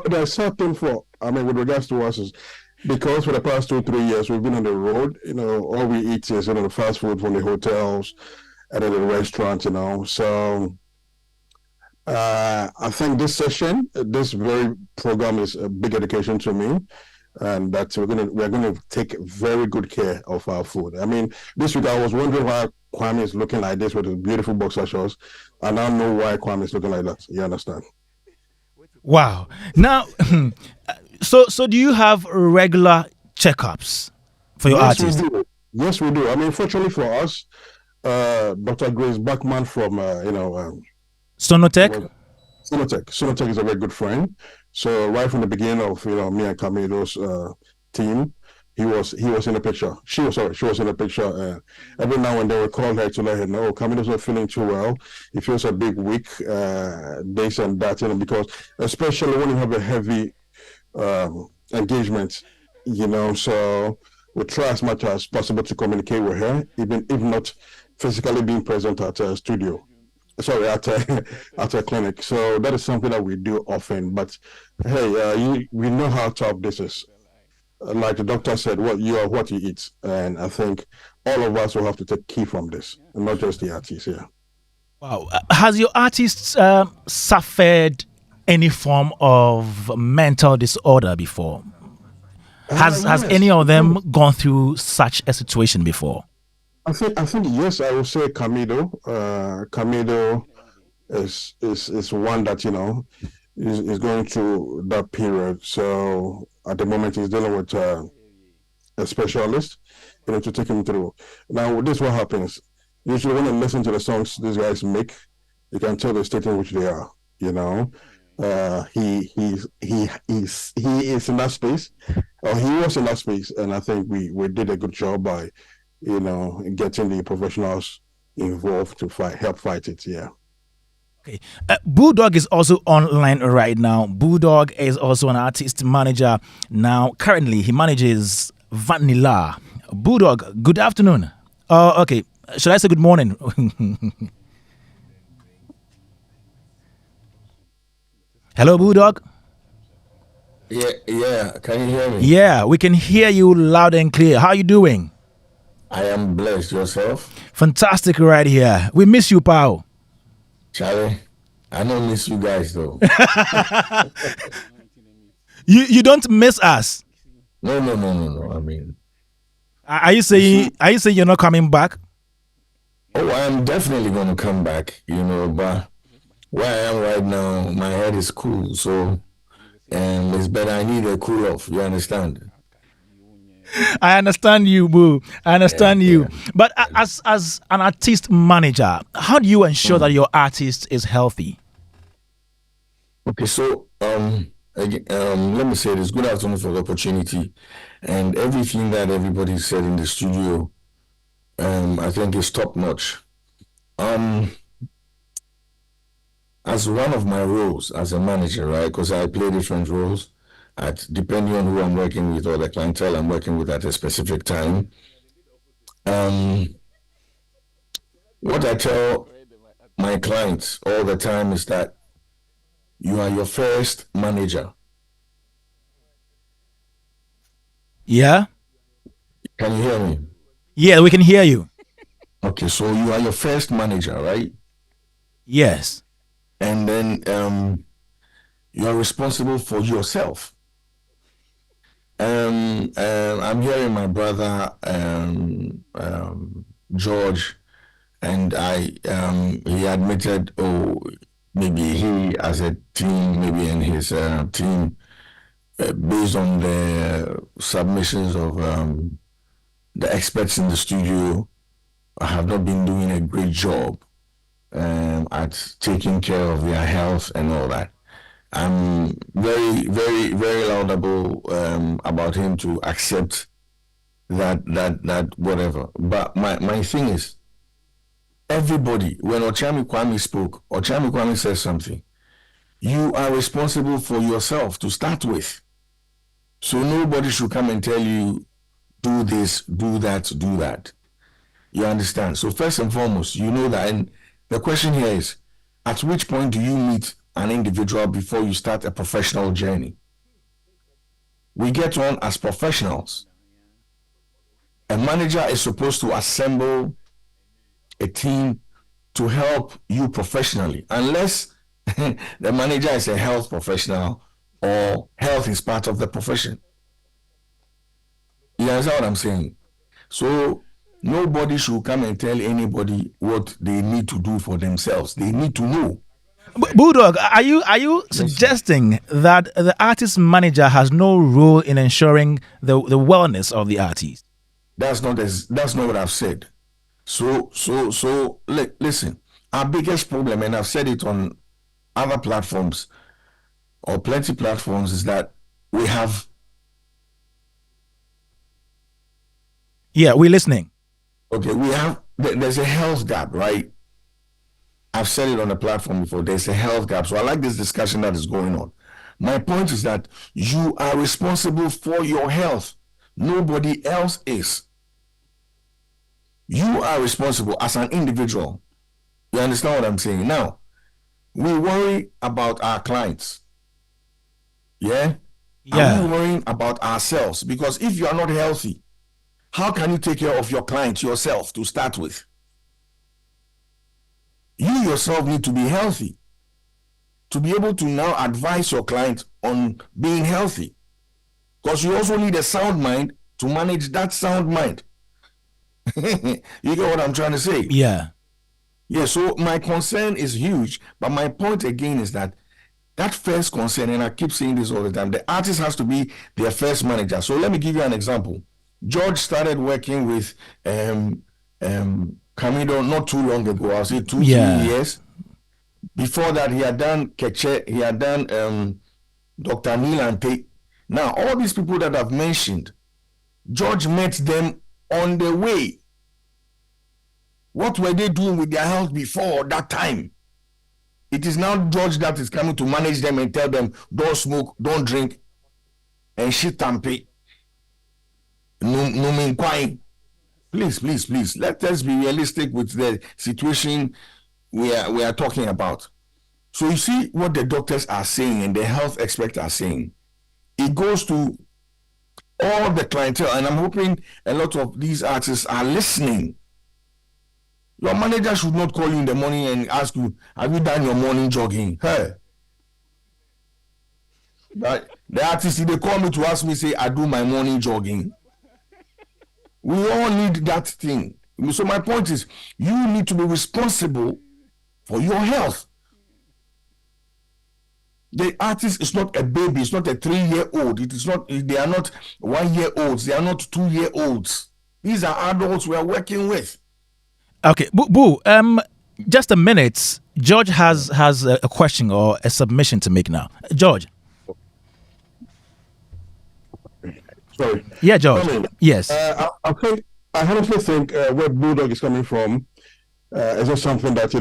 there's something with regards to us is because for the past 2-3 years we've been on the road. All we eat is the fast food from the hotels and at the restaurant, So I think this very program is a big education to me, and that we're gonna take very good care of our food. I mean, this week I was wondering why Kwame is looking like this with his beautiful boxer shorts. I now know why Kwame is looking like that. You understand? Wow. Now, so do you have regular checkups for your artists? Yes, we do. I mean, fortunately for us, Dr. Grace Bachman from Sonotech is a very good friend. So right from the beginning of me and Camido's team, he was in the picture. She was in the picture. Every now and then we call her to let her know Camido's not feeling too well. He feels a big weak, this and that. Because especially when you have a heavy engagement, So we try as much as possible to communicate with her, even if not physically being present at a studio. Sorry, at a clinic. So that is something that we do often. But hey, we know how tough this is. Like the doctor said, you are what you eat, and I think all of us will have to take key from this, and not just the artists. Yeah. Wow. Has your artist suffered any form of mental disorder before? Has any of them gone through such a situation before? I think yes. I would say Camido. Camido is one that is going through that period. So at the moment he's dealing with a specialist, to take him through. Now this is what happens. Usually when you listen to the songs these guys make, you can tell the state in which they are. He is in that space, or he was in that space, and I think we did a good job by getting the professionals involved to help fight it. Yeah. Okay. BullDog is also online right now. BullDog is also an artist manager now. Currently, he manages Vanilla. BullDog, good afternoon. Okay. Should I say good morning? Hello, BullDog. Yeah. Can you hear me? Yeah, we can hear you loud and clear. How are you doing? I am blessed. Yourself? Fantastic right here. We miss you, pal. Charlie, I don't miss you guys though. You don't miss us. No. I mean, are you saying you're not coming back? Oh, I am definitely going to come back. But where I am right now, my head is cool, so it's better. I need a cool off. You understand? I understand you, Boo. I understand you. Yeah. But as an artist manager, how do you ensure that your artist is healthy? Okay, so let me say this. Good afternoon for the opportunity, and everything that everybody said in the studio, I think is top notch. As one of my roles as a manager, right? Because I play different roles. Depending on who I'm working with or the clientele I'm working with at a specific time. What I tell my clients all the time is that you are your first manager. Yeah? Can you hear me? Yeah, we can hear you. Okay, so you are your first manager, right? Yes. And then you are responsible for yourself. I'm hearing my brother George, and he admitted, maybe he as a team, maybe in his team, based on the submissions of the experts in the studio, have not been doing a great job at taking care of their health and all that. I'm very, very, very laudable about him to accept that whatever. But my thing is, everybody, when Okyeame Kwame spoke, Okyeame Kwame said something. You are responsible for yourself to start with. So nobody should come and tell you, do this, do that, do that. You understand? So first and foremost, you know that. And the question here is, at which point do you meet an individual before you start a professional journey? We get on as professionals. A manager is supposed to assemble a team to help you professionally, unless the manager is a health professional or health is part of the profession. You understand what I'm saying? So nobody should come and tell anybody what they need to do for themselves. They need to know. BullDog, are you suggesting that the artist manager has no role in ensuring the wellness of the artist? That's not what I've said. So listen, our biggest problem, and I've said it on other platforms or plenty platforms, is that we have. Yeah, we're listening. Okay, there's a health gap, right? I've said it on the platform before. There's a health gap. So I like this discussion that is going on. My point is that you are responsible for your health. Nobody else is. You are responsible as an individual. You understand what I'm saying? Now, we worry about our clients. Yeah? Yeah. Are we worrying about ourselves? Because if you are not healthy, how can you take care of your clients yourself to start with? You yourself need to be healthy to be able to now advise your client on being healthy. Because you also need a sound mind to manage that sound mind. You get what I'm trying to say? Yeah. Yeah, so my concern is huge, but my point again is that first concern, and I keep saying this all the time, the artist has to be their first manager. So let me give you an example. George started working with Kwame not too long ago. I'll say 2-3 years. Before that, he had done Keche, he had done Dr. Nilante. Now, all these people that I've mentioned, George met them on the way. What were they doing with their health before that time? It is now George that is coming to manage them and tell them, don't smoke, don't drink, and shit tampe. No mean quiet. Please. Let us be realistic with the situation we are talking about. So you see what the doctors are saying and the health experts are saying. It goes to all the clientele, and I'm hoping a lot of these artists are listening. Your manager should not call you in the morning and ask you, have you done your morning jogging? Hey. The artists, they call me to ask me, say, I do my morning jogging. We all need that thing. So my point is, you need to be responsible for your health. The artist is not a baby, it's not a 3-year-old. It is not, they are not 1-year-olds, they are not 2-year-olds. These are adults we are working with. Okay, Boo, just a minute. George has a question or a submission to make now. George. Sorry. Yeah, George. Yes. I honestly think where BullDog is coming from is not something that,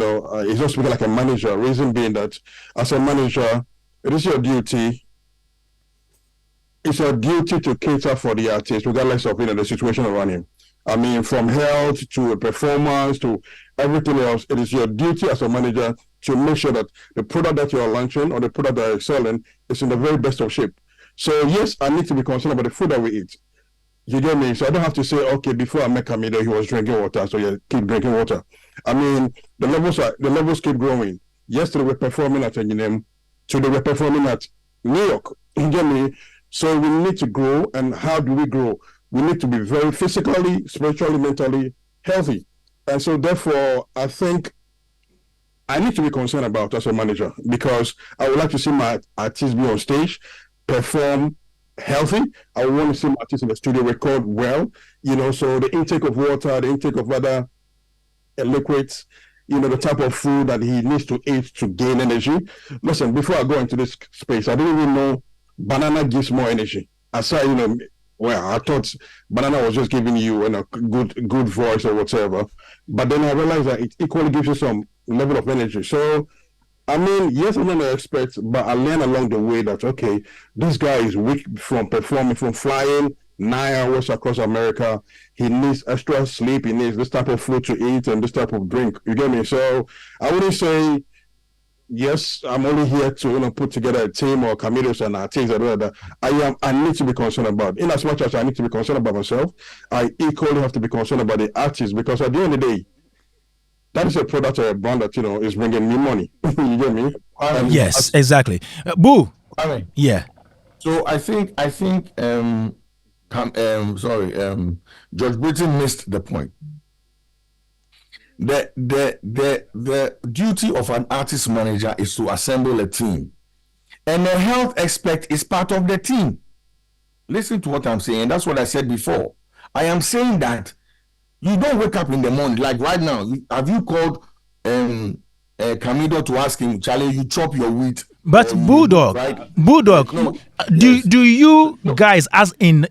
he's not speaking like a manager. Reason being that as a manager, it is your duty. It's your duty to cater for the artist, regardless of the situation around him. I mean, from health to a performance to everything else, it is your duty as a manager to make sure that the product that you are launching or the product that you're selling is in the very best of shape. So yes, I need to be concerned about the food that we eat. You get me? So I don't have to say, okay, before I met Kwame, he was drinking water, so yeah, keep drinking water. I mean, the levels keep growing. Yesterday we're performing at Okyeame, today we're performing at New York. You get me? So we need to grow, and how do we grow? We need to be very physically, spiritually, mentally healthy. And so therefore, I think I need to be concerned about as a manager, because I would like to see my artists be on stage, perform healthy. I want to see my artists in the studio record well, so the intake of water, the intake of other liquids, the type of food that he needs to eat to gain energy. Listen, before I go into this space, I didn't even know banana gives more energy. I thought banana was just giving you a good voice or whatever. But then I realized that it equally gives you some level of energy. So, I mean, yes, I'm not an expert, but I learned along the way that, okay, this guy is weak from performing, from flying 9 hours across America. He needs extra sleep. He needs this type of food to eat and this type of drink. You get me? So I wouldn't say, yes, I'm only here to put together a team or committees and artists. I need to be concerned about. In as much as I need to be concerned about myself, I equally have to be concerned about the artists, because at the end of the day, that is a product or a brand that is bringing me money. You get me? Yes, exactly. Boo. Yeah. So I think George Britton missed the point. The duty of an artist manager is to assemble a team, and a health expert is part of the team. Listen to what I'm saying. That's what I said before. I am saying that you don't wake up in the morning like right now. Have you called Camido to ask him, Charlie, you chop your wheat? But BullDog, right? BullDog, No, do you guys, as in,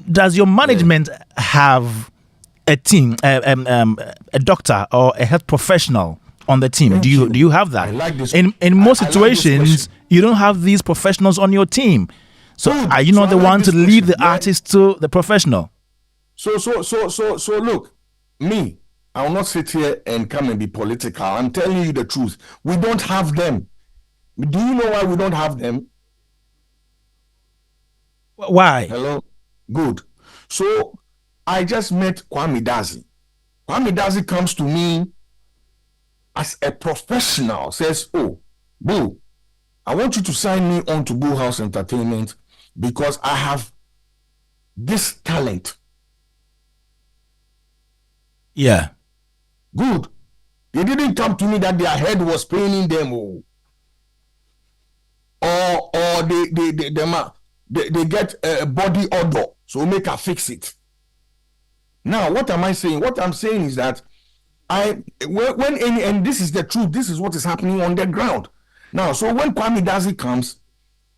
does your management have a team, a doctor or a health professional on the team? Do you have that? I like this. In most situations, you don't have these professionals on your team. So are you not the one to lead the artist to the professional? So look, me, I will not sit here and come and be political. I'm telling you the truth. We don't have them. Do you know why we don't have them? Why? Hello? Good. So I just met Kwame Dadzie. Kwame Dadzie comes to me as a professional, says, oh, Bull, I want you to sign me on to Bull House Entertainment because I have this talent. Yeah. Good. They didn't come to me that their head was paining them, or they get a body odor, so make her fix it. Now, what am I saying? What I'm saying is that and this is the truth, this is what is happening on the ground. Now, so when Kwame Dadzie comes,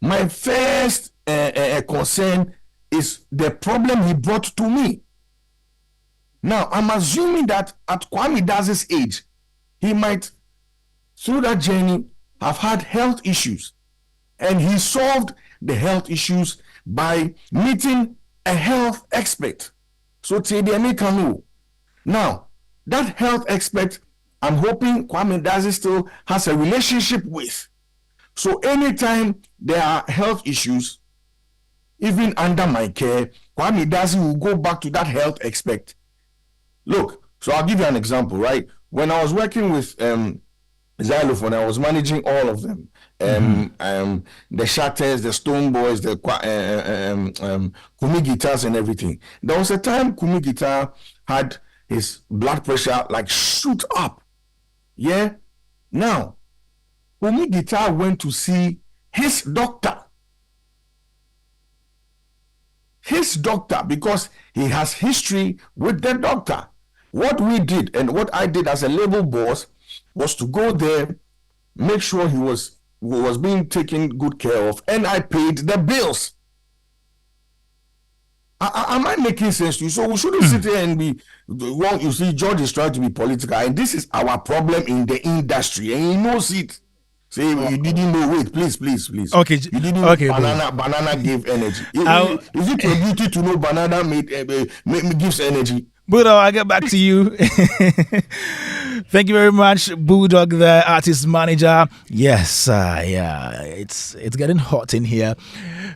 my first concern is the problem he brought to me. Now, I'm assuming that at Kwame Dadzie's age, he might, through that journey, have had health issues. And he solved the health issues by meeting a health expert. So, now, that health expert, I'm hoping Kwame Dadzie still has a relationship with. So anytime there are health issues, even under my care, Kwame Dadzie will go back to that health expert. Look, so I'll give you an example, right? When I was working with Xylophone, I was managing all of them. The Shatters, the Stone Boys, the Kumi Guitars and everything. There was a time Kumi Guitar had his blood pressure like shoot up. Yeah? Now, Kumi Guitar went to see his doctor. His doctor, because he has history with the doctor. What we did and what I did as a label boss was to go there, make sure he was being taken good care of, and I paid the bills. Am I making sense to you? So we shouldn't sit here and be, well, you see, George is trying to be political, and this is our problem in the industry, and he knows it. Say, you didn't know, wait, please. Okay. You didn't know banana gave energy. Is it your duty to know banana gives energy? BullDog, I'll get back to you. Thank you very much, BullDog, the artist manager. Yes, it's getting hot in here.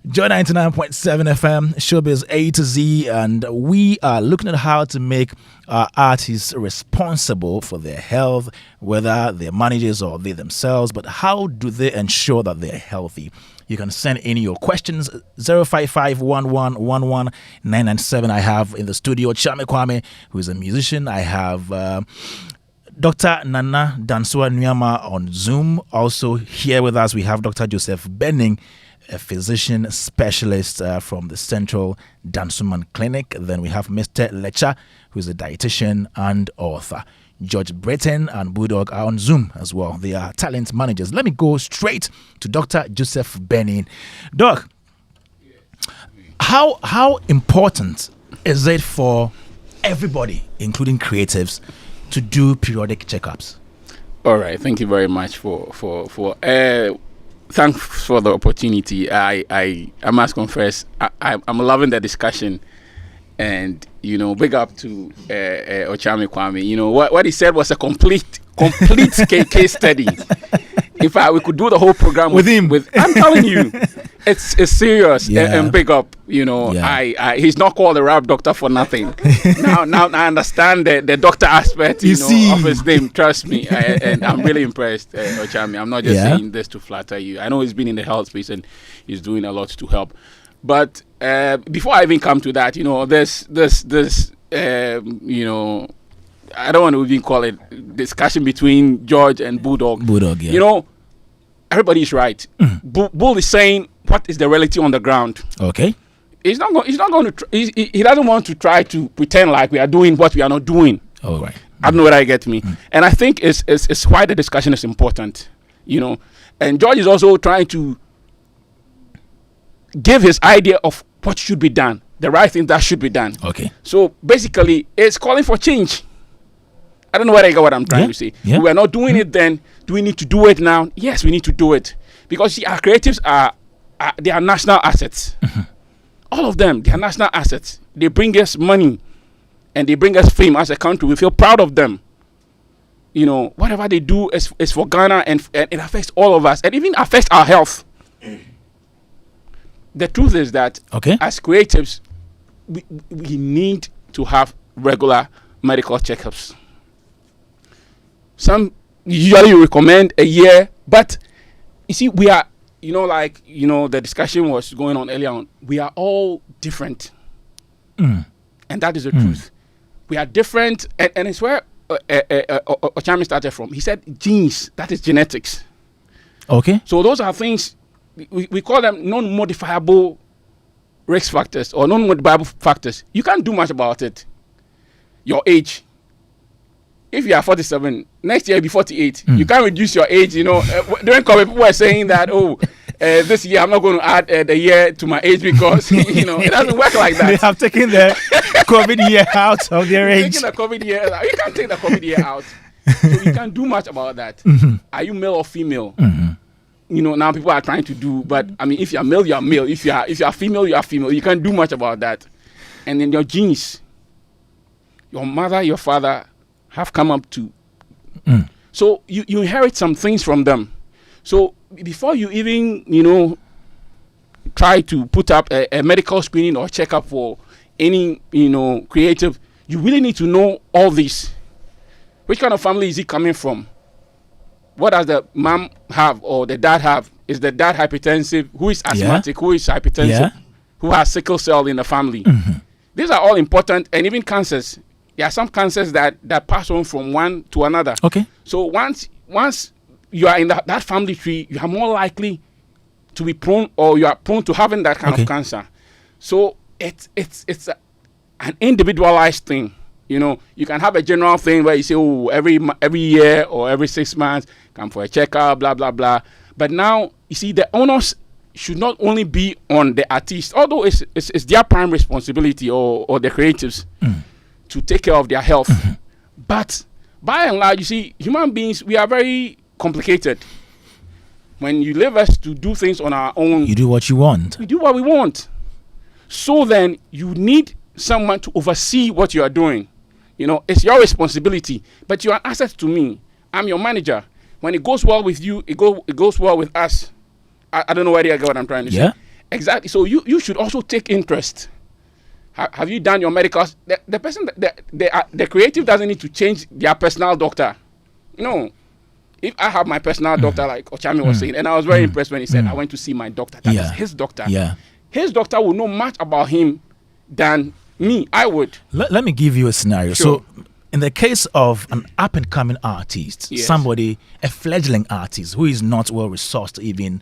Joy 99.7 FM, Showbiz A to Z, and we are looking at how to make our artists responsible for their health, whether they're managers or they themselves, but how do they ensure that they're healthy? You can send in your questions, 055-1111-997. I have in the studio Okyeame Kwame, who is a musician. I have Dr. Nana Dansoah Nuamah on Zoom. Also here with us, we have Dr. Joseph Bennin, a physician specialist from the Central Dansoah Clinic. Then we have Mr. Letsa, who is a dietitian and author. George Britton and BullDog are on Zoom as well. They are talent managers. Let me go straight to Dr. Joseph Bennin. Doc, how important is it for everybody, including creatives, to do periodic checkups? All right. Thank you very much for thanks for the opportunity. I must confess, I'm loving the discussion. And, big up to Okyeame Kwame. What he said was a complete case study. In fact, we could do the whole program with him. I'm telling you, it's serious. And big up. He's not called a rap doctor for nothing. now I understand the doctor aspect. Of his name. Trust me, and I'm really impressed, Okyeame. I'm not just saying this to flatter you. I know he's been in the health space and he's doing a lot to help. But before I even come to that, this I don't want to even call it discussion between George and BullDog. BullDog, yeah. Everybody is right. Bull is saying what is the reality on the ground. Okay. He's not going to. He doesn't want to try to pretend like we are doing what we are not doing. Oh, right. I don't know whether you get me. And I think it's why the discussion is important. And George is also trying to give his idea of what should be done, the right thing that should be done. Okay. So basically, it's calling for change. I don't know whether you get what I'm trying to say. Yeah. We are not doing it then. Do we need to do it now? Yes, we need to do it. Because our creatives they are national assets. All of them, they are national assets. They bring us money and they bring us fame as a country. We feel proud of them. Whatever they do is for Ghana and it affects all of us and even affects our health. The truth is that as creatives, we need to have regular medical checkups. Some usually recommend a year, but you see, we are, the discussion was going on earlier on. We are all different. And that is the truth. We are different, and it's where Okyeame started from. He said genes, that is genetics. Okay. So those are things, we call them non-modifiable risk factors or non-modifiable factors. You can't do much about it. Your age. If you are 47, next year you'll be 48. You can't reduce your age. During COVID, people were saying that, this year I'm not going to add the year to my age because, it doesn't work like that. They have taken the COVID year out of their age. Taking the COVID year out. You can't take the COVID year out. So you can't do much about that. Are you male or female? Now people are trying to do, but I mean, if you're male, you're male. If you're female, you are female. You can't do much about that. And then your genes, your mother, your father have come up to. So you inherit some things from them. So before you even, try to put up a medical screening or checkup for any, creative, you really need to know all this. Which kind of family is he coming from? What does the mom have or the dad have? Is the dad hypertensive? Who is asthmatic? Who is hypertensive? Who has sickle cell in the family? These are all important, and even cancers. There are some cancers that pass on from one to another. Okay. So once you are in that family tree, you are more likely to be prone, or you are prone to having that kind of cancer. So it's an individualized thing. You can have a general thing where you say, oh, every year or every 6 months, come for a checkup, blah, blah, blah. But now, you see, the onus should not only be on the artist, although it's their prime responsibility or the creatives to take care of their health. But by and large, you see, human beings, we are very complicated. When you leave us to do things on our own, you do what you want. We do what we want. So then you need someone to oversee what you are doing. It's your responsibility, but you are an asset to me. I'm your manager. When it goes well with you, it goes well with us. I don't know whether I get what I'm trying to say. Exactly. So you should also take interest. Have you done your medicals? The person, the creative doesn't need to change their personal doctor. No. If I have my personal doctor, like Okyeame was saying, and I was very impressed when he said, I went to see my doctor. That is his doctor. His doctor will know much about him than me. I would. Let me give you a scenario. Sure. So, in the case of an up-and-coming artist, somebody, a fledgling artist who is not well-resourced to even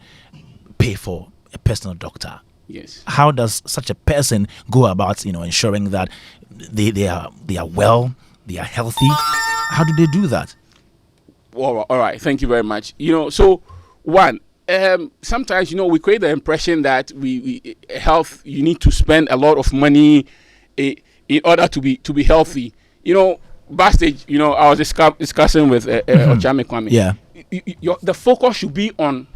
pay for a personal doctor, how does such a person go about, ensuring that they are well, they are healthy? How do they do that? All right. Thank you very much. So one, sometimes we create the impression that we health, you need to spend a lot of money in order to be healthy. Backstage, I was discussing with Okyeame Kwame. The focus should be on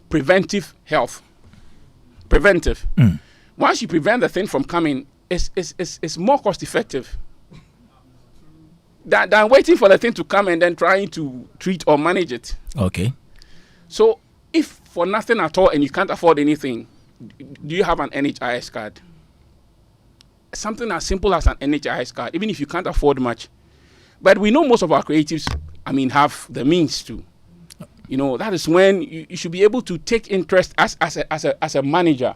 preventive health. Preventive. Once you prevent the thing from coming, it's more cost effective than waiting for the thing to come and then trying to treat or manage it. Okay. So if for nothing at all and you can't afford anything, do you have an NHIS card? Something as simple as an NHIS card, even if you can't afford much. But we know most of our creatives, have the means to. That is when you should be able to take interest as a manager.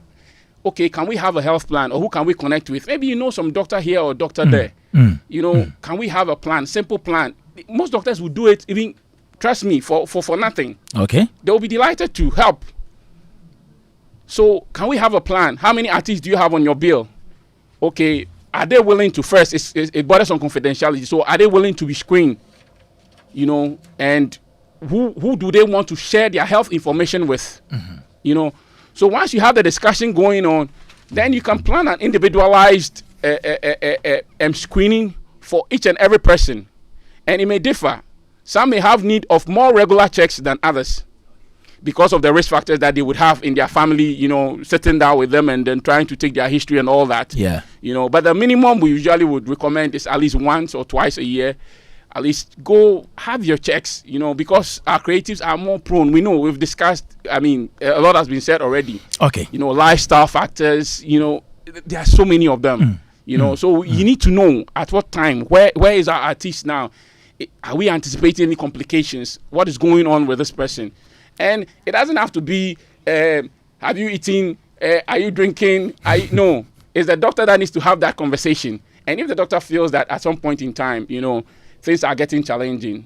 Okay, can we have a health plan, or who can we connect with? Maybe some doctor here or doctor there. Can we have a plan, simple plan? Most doctors will do it, even, trust me, for nothing. Okay. They will be delighted to help. So can we have a plan? How many artists do you have on your bill? Okay, are they willing to first? It borders on confidentiality. So are they willing to be screened? And who do they want to share their health information with? So once you have the discussion going on, then you can plan an individualized screening for each and every person. And it may differ. Some may have need of more regular checks than others because of the risk factors that they would have in their family, sitting down with them and then trying to take their history and all that. But the minimum we usually would recommend is at least once or twice a year. At least go have your checks, because our creatives are more prone. We know, we've discussed, a lot has been said already. Okay. Lifestyle factors, there are so many of them, so you need to know at what time, where is our artist now? Are we anticipating any complications? What is going on with this person? And it doesn't have to be, have you eaten? Are you drinking? No, it's the doctor that needs to have that conversation. And if the doctor feels that at some point in time, things are getting challenging,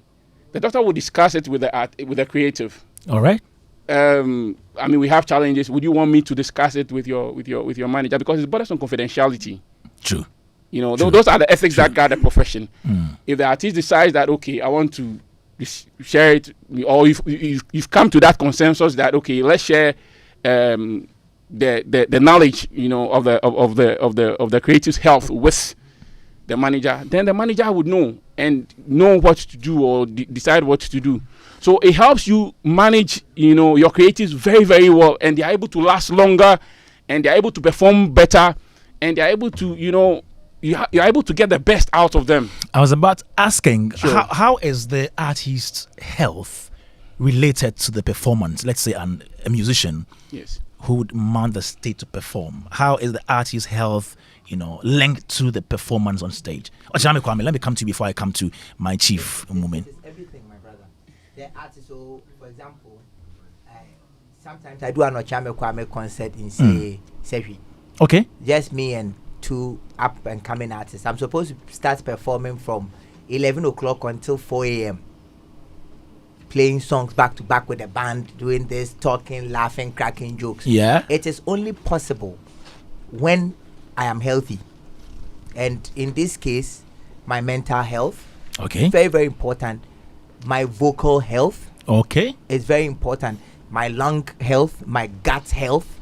the doctor will discuss it with the creative. All right. We have challenges. Would you want me to discuss it with your manager? Because it's borders on confidentiality. True. Those are the ethics that guide the profession. If the artist decides that, okay, I want to share it, or you've come to that consensus that, okay, let's share the knowledge, of the creative's health with the manager, then the manager would know what to do or decide what to do. So it helps you manage, your creatives very, very well, and they're able to last longer, and they're able to perform better, and they're able to, you're able to get the best out of them. I was about asking, how is the artist's health related to the performance? Let's say a musician, yes, who would mount the stage to perform. How is the artist's health, linked to the performance on stage? Okyeame Kwame, let me come to you before I come to my chief moment. Everything, my brother. The artist, so for example, sometimes I do an Okyeame Kwame concert in say Sefi. Okay. Just me and 2 up and coming artists. I'm supposed to start performing from 11 o'clock until 4 a.m. Playing songs back to back with the band, doing this, talking, laughing, cracking jokes. Yeah. It is only possible when I am healthy. And in this case, my mental health. Okay. Very, very important. My vocal health. Okay. It's very important. My lung health, my gut health.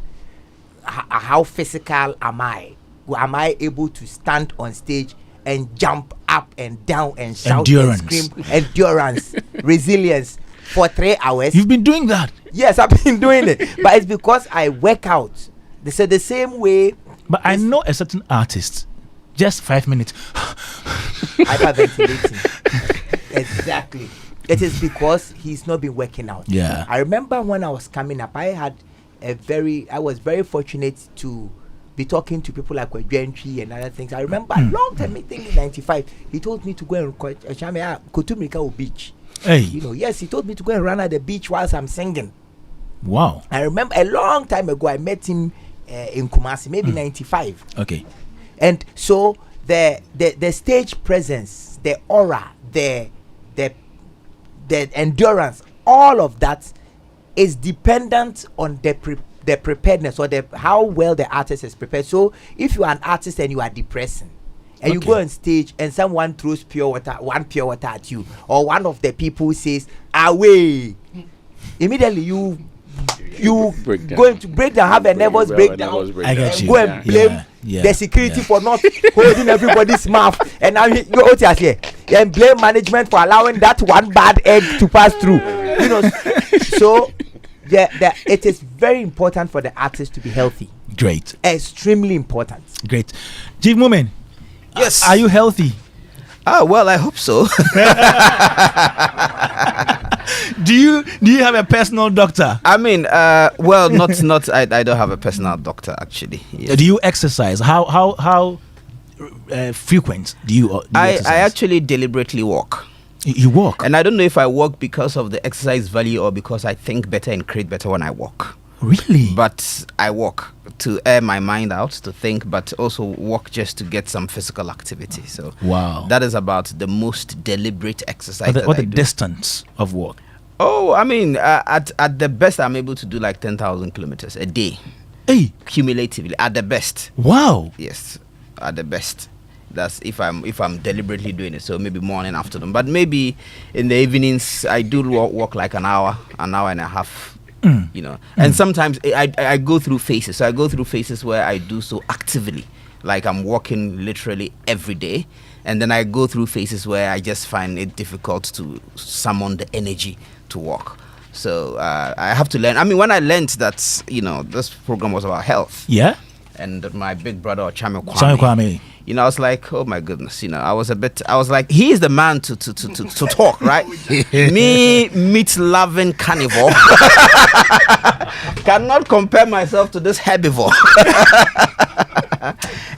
How physical am I? Am I able to stand on stage and jump up and down and shout Endurance. and scream? Endurance, resilience for 3 hours. You've been doing that? Yes, I've been doing it. But it's because I work out. They say the same way. But I know a certain artist, just 5 minutes. Hyperventilating. Exactly. It is because he's not been working out. Yeah. I remember when I was coming up, I was very fortunate to be talking to people like Gentry and other things. I remember a long time, I think in 95, he told me to go and go to Mirika beach. Hey. Yes, he told me to go and run at the beach whilst I'm singing. Wow. I remember a long time ago, I met him in Kumasi, maybe 95. Okay. And so the stage presence, the aura, the endurance, all of that is dependent on the preparedness or how well the artist is prepared. So if you are an artist and you are depressing and you go on stage and someone throws pure water at you, or one of the people says away, immediately you going to break down, have a nervous breakdown. I get you. Go and blame the security for not holding everybody's mouth, and now you go out here and blame management for allowing that one bad egg to pass through. So it is very important for the artist to be healthy. Great. Extremely important. Great. Chief Moment. Yes. Are you healthy? Well, I hope so. Do you have a personal doctor? I mean, well, not. I don't have a personal doctor actually. Yes. Do you exercise? How frequent do you exercise? I actually deliberately walk. You walk? And I don't know if I walk because of the exercise value or because I think better and create better when I walk. Really? But I walk to air my mind out, to think, but also walk just to get some physical activity. So wow, that is about the most deliberate exercise. What the distance of walk? Oh, I mean, at the best, I'm able to do like 10,000 kilometers a day. Hey, cumulatively, at the best. Wow. Yes, at the best. That's if I'm deliberately doing it. So maybe morning, afternoon, but maybe in the evenings I do walk like an hour and a half. And sometimes I go through phases. So I go through phases where I do so actively, like I'm walking literally every day, and then I go through phases where I just find it difficult to summon the energy to walk. So I have to learn. I mean, when I learned that this program was about health, yeah, and my big brother Okyeame Kwame, I was like, oh my goodness, I was like, he is the man to talk, right? Me, meat-loving carnivore, cannot compare myself to this herbivore.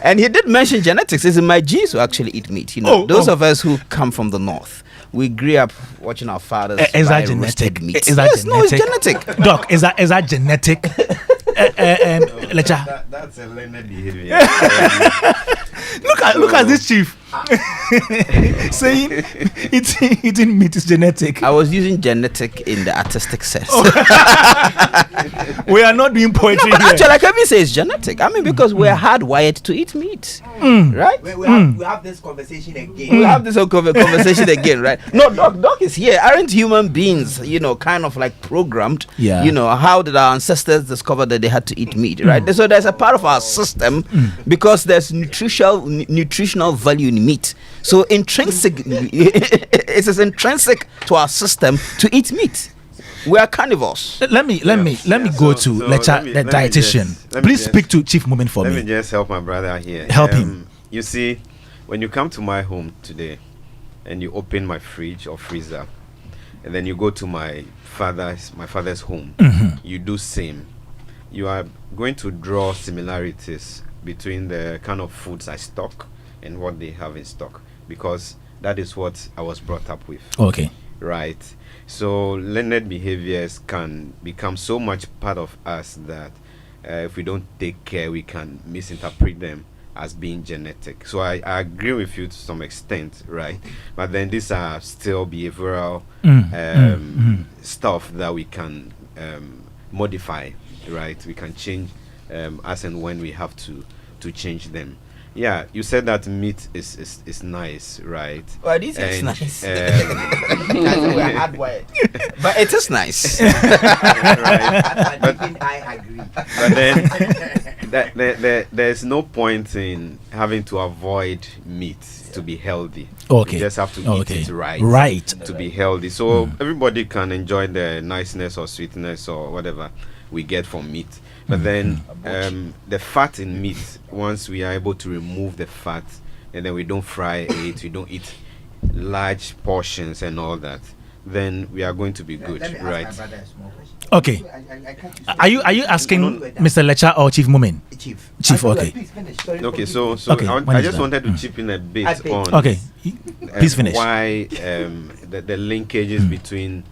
And he did mention genetics. It's in my genes to actually eat meat. Those of us who come from the north, we grew up watching our fathers buy roasted meat. Is that genetic? No, it's genetic. Doc, is that genetic? That's a learned behavior. Look at this chief saying eating meat is genetic. I was using genetic in the artistic sense. We are not doing poetry here. Actually, I can even say it's genetic. I mean, because we're hardwired to eat meat, right? We have this conversation again. We have this whole conversation again, right? No, Doc is here. Aren't human beings, kind of like programmed? Yeah. How did our ancestors discover that they had to eat meat, right? So there's a part of our system because there's nutritional value in meat. So intrinsic, it is intrinsic to our system to eat meat. We are carnivores. Let me go to Letsa, the dietitian. Please speak to Chief Moment for me. Let me just help my brother here. Help him. You see, when you come to my home today and you open my fridge or freezer, and then you go to my father's home, you do same. You are going to draw similarities between the kind of foods I stock and what they have in stock, because that is what I was brought up with. Okay. Right. So learned behaviors can become so much part of us that if we don't take care, we can misinterpret them as being genetic. So I agree with you to some extent, right? But then these are still behavioral stuff that we can modify, right? We can change as and when we have to change them. Yeah, you said that meat is nice, right? Well, this is nice. We're hardwired. But it is nice. Right. But I agree. But then there's no point in having to avoid meat to be healthy. Okay. You just have to eat it right to be healthy. So everybody can enjoy the niceness or sweetness or whatever we get from meat. But then the fat in meat, once we are able to remove the fat, and then we don't fry it, we don't eat large portions and all that, then we are going to be good, right? Okay. Are you asking Mr. Letsa or Chief Mumin? Chief, okay. Okay, so okay, I just wanted to chip in a bit on okay. Please finish. Why the linkages between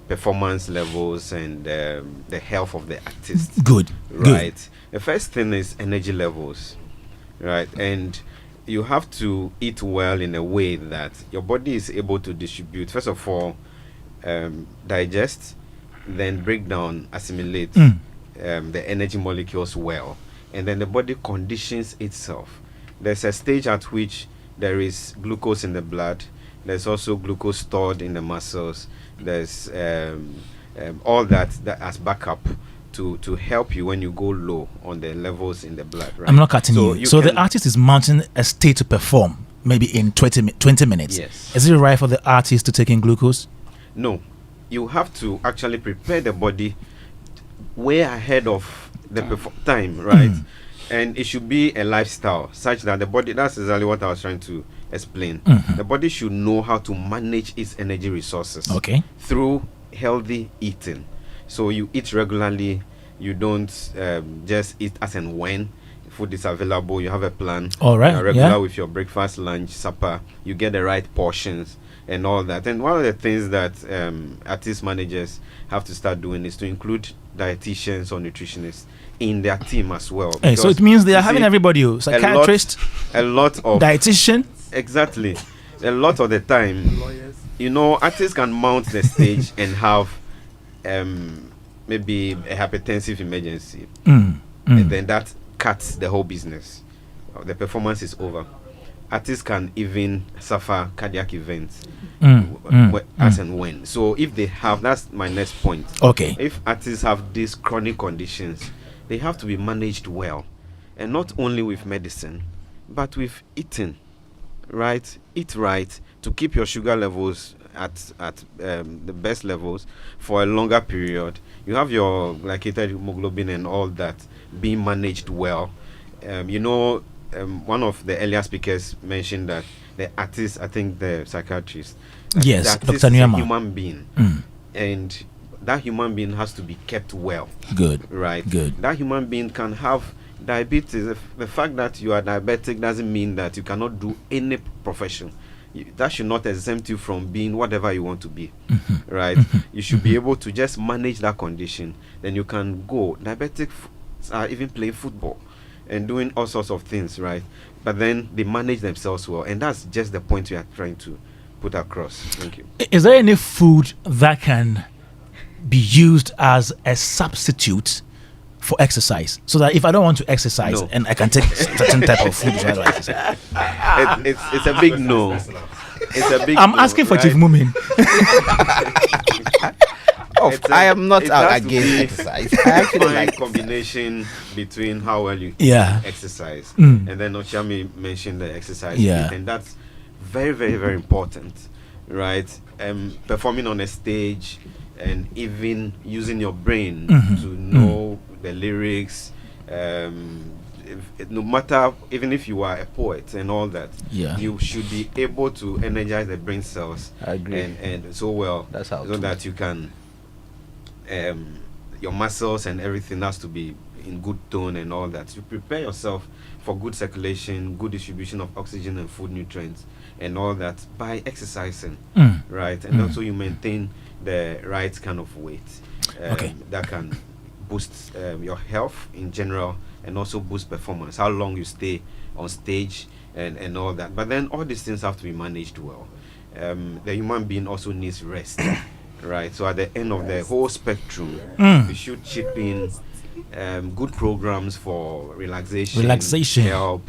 performance levels and the health of the artist. Good. Right. Good. The first thing is energy levels, right? And you have to eat well in a way that your body is able to distribute, first of all, digest, then break down, assimilate the energy molecules well, and then the body conditions itself. There's a stage at which there is glucose in the blood. There's also glucose stored in the muscles. There's all that as backup to help you when you go low on the levels in the blood. Right? I'm not cutting you. So the artist is mounting a state to perform, maybe in 20 minutes. Yes. Is it right for the artist to take in glucose? No. You have to actually prepare the body way ahead of the time, right? And it should be a lifestyle such that the body, that's exactly what I was trying to explain. The body should know how to manage its energy resources through healthy eating. So you eat regularly, you don't just eat as and when food is available. You have a plan. All right. You're regular with your breakfast, lunch, supper. You get the right portions and all that. And one of the things that artist managers have to start doing is to include dietitians or nutritionists in their team as well. Hey, so it means they are having everybody, psychiatrist, a lot of dietitian. Exactly. A lot of the time, you know, artists can mount the stage and have maybe a hypertensive emergency, and then that cuts the whole business. The performance is over. Artists can even suffer cardiac events as and when. So if they have, that's my next point. Okay. If artists have these chronic conditions, they have to be managed well, and not only with medicine, but with eating. Right, eat right to keep your sugar levels at the best levels for a longer period. You have your glycated hemoglobin and all that being managed well. You know, one of the earlier speakers mentioned that the artist, I think the psychiatrist, yes, Dr. Nuamah, is a human being, and that human being has to be kept well. Good, right? Good. That human being can have diabetes. The fact that you are diabetic doesn't mean that you cannot do any profession. That should not exempt you from being whatever you want to be, right? You should be able to just manage that condition. Then you can go. Diabetics are even playing football and doing all sorts of things, right? But then they manage themselves well, and that's just the point we are trying to put across. Thank you. Is there any food that can be used as a substitute for exercise, so that if I don't want to exercise and I can take certain type of food to exercise? It's a big no. It's a big I'm asking for Chief Mumin. I am not against exercise. I actually like combination between how well you exercise, and then Okyeame mentioned the exercise, and that's very, very, very important, right? Performing on a stage and even using your brain to know the lyrics, no matter, even if you are a poet and all that, you should be able to energize the brain cells. I agree. And so well, that's how so that you can, your muscles and everything has to be in good tone and all that. You prepare yourself for good circulation, good distribution of oxygen and food nutrients and all that by exercising, right? And also you maintain the right kind of weight that can boost your health in general and also boost performance, how long you stay on stage and all that. But then all these things have to be managed well. The human being also needs rest, right? So at the end of the whole spectrum, we should chip in good programs for relaxation, help,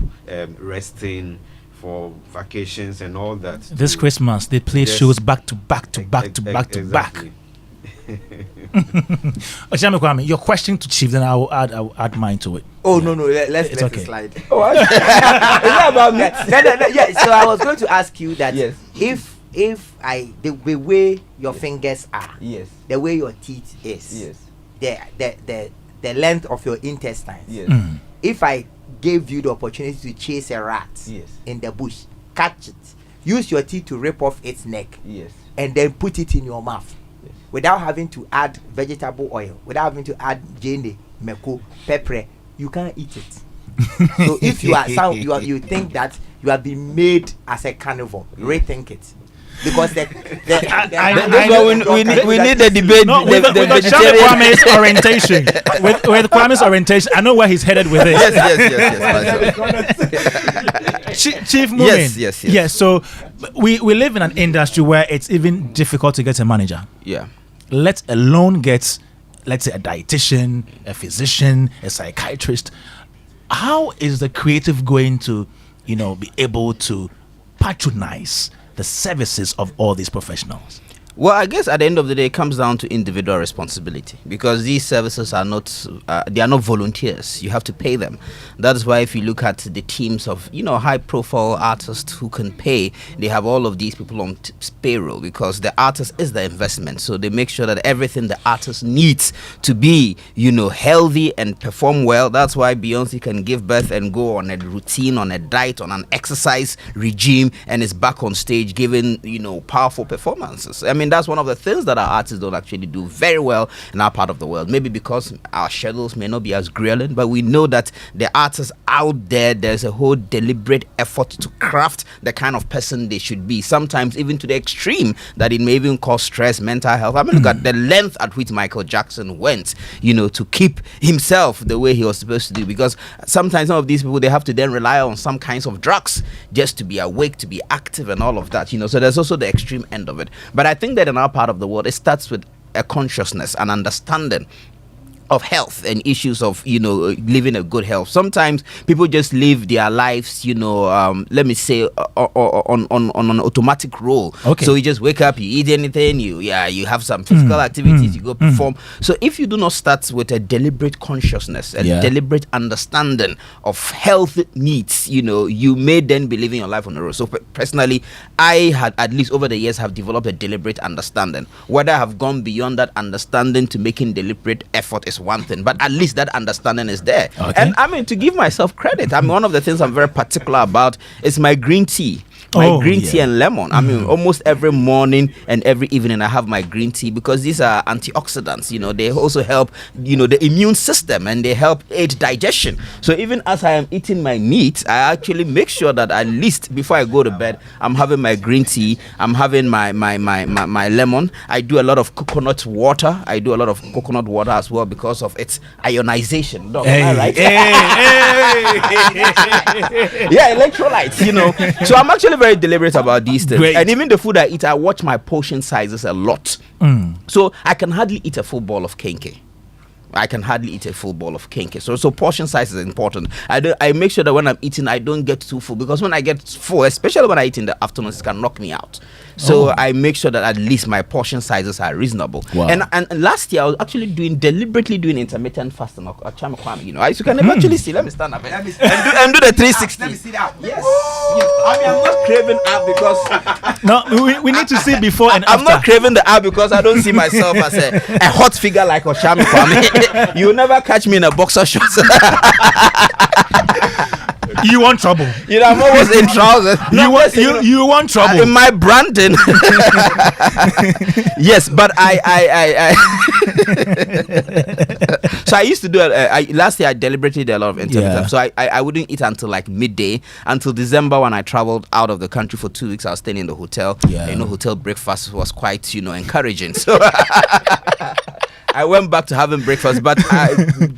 resting, for vacations and all that. This Christmas they played shows back to back to back to back to back. Okyeame Kwame, your question to Chief, then I'll add mine to it. Oh no, let's let okay. it slide. Oh, it's not about me. No. Yeah, so I was going to ask you that if the way your fingers are, the way your teeth is, the length of your intestines, if I gave you the opportunity to chase a rat in the bush, catch it, use your teeth to rip off its neck, and then put it in your mouth, without having to add vegetable oil, without having to add jene, meko, pepper, you can't eat it. So if you you think that you have been made as a carnivore, rethink it. Because we need the debate. No, with Kwame's orientation, with Kwame's orientation, I know where he's headed with it. Yes. Chief Mumin. Yes. So we live in an industry where it's even difficult to get a manager. Yeah. Let alone get, let's say, a dietitian, a physician, a psychiatrist. How is the creative going to, be able to patronize the services of all these professionals? Well, I guess at the end of the day, it comes down to individual responsibility, because these services are not volunteers. You have to pay them. That is why if you look at the teams of high-profile artists who can pay, they have all of these people on payroll, because the artist is the investment. So they make sure that everything the artist needs to be healthy and perform well. That's why Beyonce can give birth and go on a routine, on a diet, on an exercise regime, and is back on stage giving powerful performances. I mean, that's one of the things that our artists don't actually do very well in our part of the world. Maybe because our schedules may not be as grueling, but we know that the artists out there's a whole deliberate effort to craft the kind of person they should be, sometimes even to the extreme that it may even cause stress, mental health. I mean, look at the length at which Michael Jackson went, to keep himself the way he was supposed to do, because sometimes some of these people, they have to then rely on some kinds of drugs just to be awake, to be active and all of that, so there's also the extreme end of it. But I think that in our part of the world, it starts with a consciousness, an understanding of health and issues of living a good health. Sometimes people just live their lives let me say on an automatic role. So you just wake up, you eat anything, you have some physical activities, you go perform. So if you do not start with a deliberate consciousness and deliberate understanding of health needs, you may then be living your life on the road. So personally, I had, at least over the years, have developed a deliberate understanding. Whether I have gone beyond that understanding to making deliberate effort is one thing, but at least that understanding is there. And I mean, to give myself credit, one of the things I'm very particular about is my green tea. Green tea and lemon. I mean, almost every morning and every evening I have my green tea, because these are antioxidants. They also help, the immune system, and they help aid digestion. So even as I am eating my meat, I actually make sure that at least before I go to bed, I'm having my green tea, I'm having my lemon. I do a lot of coconut water. As well, because of its ionization. Dog, am I right? Yeah, electrolytes, So I'm actually very deliberate about these things. And even the food I eat, I watch my portion sizes a lot. So I can hardly eat a full bowl of kenke. So portion size is important. I make sure that when I'm eating, I don't get too full, because when I get full, especially when I eat in the afternoons, it can knock me out. So I make sure that at least my portion sizes are reasonable. Wow. And last year I was actually deliberately doing intermittent fasting. Okyeame Kwame, as you can actually see. Let me stand up and do the 360. Let me sit down. Yes. I mean, I'm not craving ab because no, we need to see before and after. I'm not craving the ab because I don't see myself as a hot figure like Okyeame Kwame. You'll never catch me in a boxer shorts. you want trouble. You know, I'm always in trousers. You want trouble in my branding. Yes, but I so I used to do last year I deliberately did a lot of intermittent. So I wouldn't eat until like midday, until December when I traveled out of the country for 2 weeks. I was staying in the hotel. You know, hotel breakfast was quite, you know, encouraging. So I went back to having breakfast, but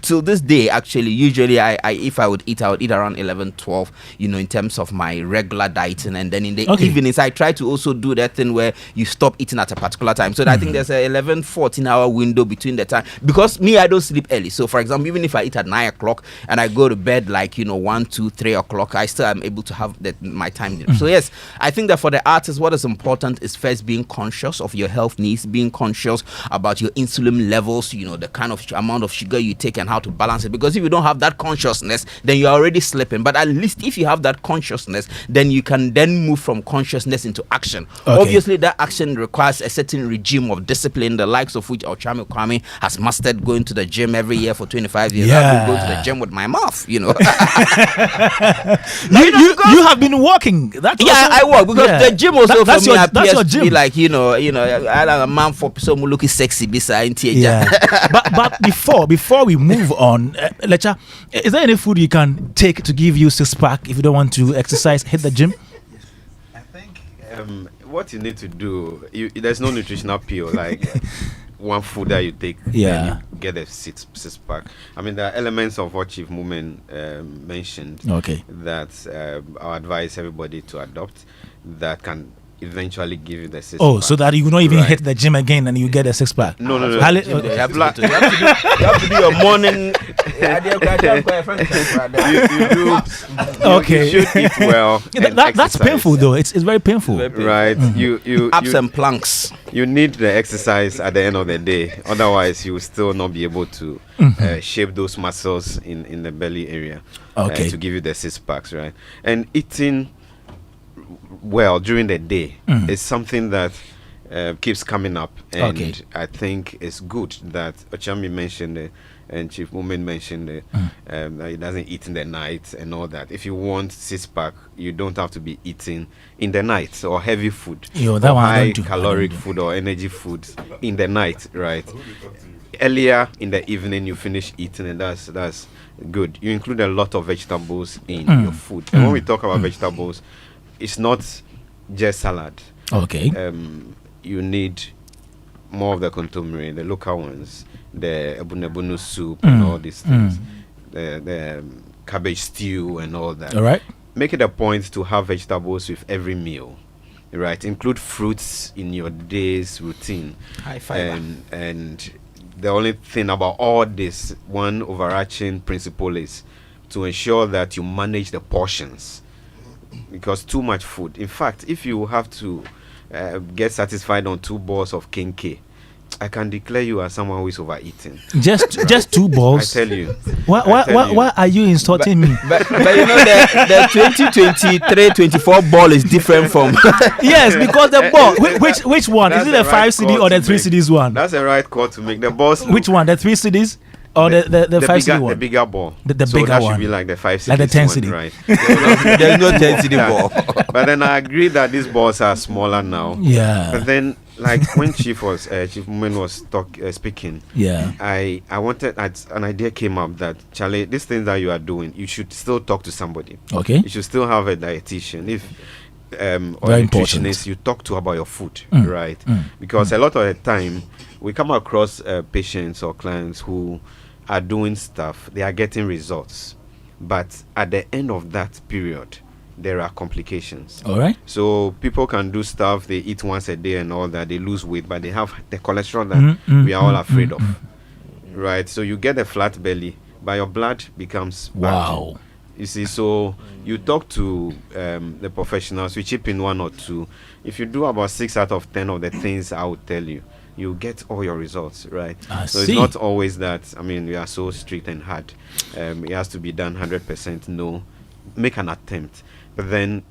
till this day, actually, usually if I would eat around 11, 12, you know, in terms of my regular dieting. And then in the evenings, I try to also do that thing where you stop eating at a particular time. So I think there's a 11, 14-hour window between the time. Because me, I don't sleep early. So, for example, even if I eat at 9 o'clock and I go to bed like, you know, 1, 2, 3 o'clock, I still am able to have my time. So, yes, I think that for the artist, what is important is first being conscious of your health needs, being conscious about your insulin level, you know, the kind of amount of sugar you take and how to balance it. Because if you don't have that consciousness, then you're already slipping. But at least if you have that consciousness, then you can then move from consciousness into action. Obviously, that action requires a certain regime of discipline, the likes of which Okyeame Kwame has mastered, going to the gym every year for 25 years. I've been going to the gym with my mouth, you know. you have been walking. I walk because the gym also for me appears to be like, you know, I am a man for someone looking sexy beside but before we move on, Letsa, is there any food you can take to give you six-pack if you don't want to exercise, hit the gym? I think what you need to do, there's no nutritional pill like one food that you take, you get a six-pack. I mean, there are elements of what Chief Mumen mentioned that I advise everybody to adopt that can eventually give you the six-pack. So that you will not even hit the gym again and you get a six-pack. No. You have to do your morning. You should eat well. That's painful though. It's very painful. Right. You ups and planks. You need the exercise at the end of the day. Otherwise, you will still not be able to shape those muscles in the belly area to give you the six-packs, right? And eating well during the day is something that keeps coming up, and I think it's good that Okyeame mentioned it and Chief Mumen mentioned it, that he doesn't eat in the night and all that. If you want six-pack, you don't have to be eating in the night or heavy food, high caloric food or energy food in the night, right? Earlier in the evening you finish eating, and that's good. You include a lot of vegetables in your food, and when we talk about vegetables, it's not just salad. You need more of the contumely, the local ones, the ebunebunu soup and all these things, the cabbage stew and all that. All right. Make it a point to have vegetables with every meal, right? Include fruits in your day's routine. High fiber. And the only thing about all this, one overarching principle is to ensure that you manage the portions. Because too much food. In fact, if you have to get satisfied on 2 balls of kenke, I can declare you as someone who is overeating. Just 2 balls. I tell you. Why are you insulting me? But you know the 2023-24 ball is different from. Yes, because the ball. Which one? Is it the 5 CD or the 3 CDs one? That's the right call to make. The balls. Which one? The 3 CDs? Or the 5 CD one? The bigger ball. The so bigger that one. should be like the 5 CD. Like the 10 CD. Right. There's no 10 CD ball. But then I agree that these balls are smaller now. Yeah. But then, like when Chief Mumen was speaking, I wanted, an idea came up that, Charlie, these things that you are doing, you should still talk to somebody. You should still have a dietitian. If or a nutritionist you talk to about your food, right? Because a lot of the time we come across patients or clients who are doing stuff, they are getting results, but at the end of that period there are complications. All right. So people can do stuff, they eat once a day and all that, they lose weight, but they have the cholesterol that we are all afraid of, right? So you get a flat belly, but your blood becomes bad. You see, so you talk to the professionals, we chip in 1 or 2. If you do about 6 out of 10 of the things I would tell you, you get all your results, right? So it's not always that, I mean, we are so strict and hard. It has to be done 100%. No, make an attempt. But then,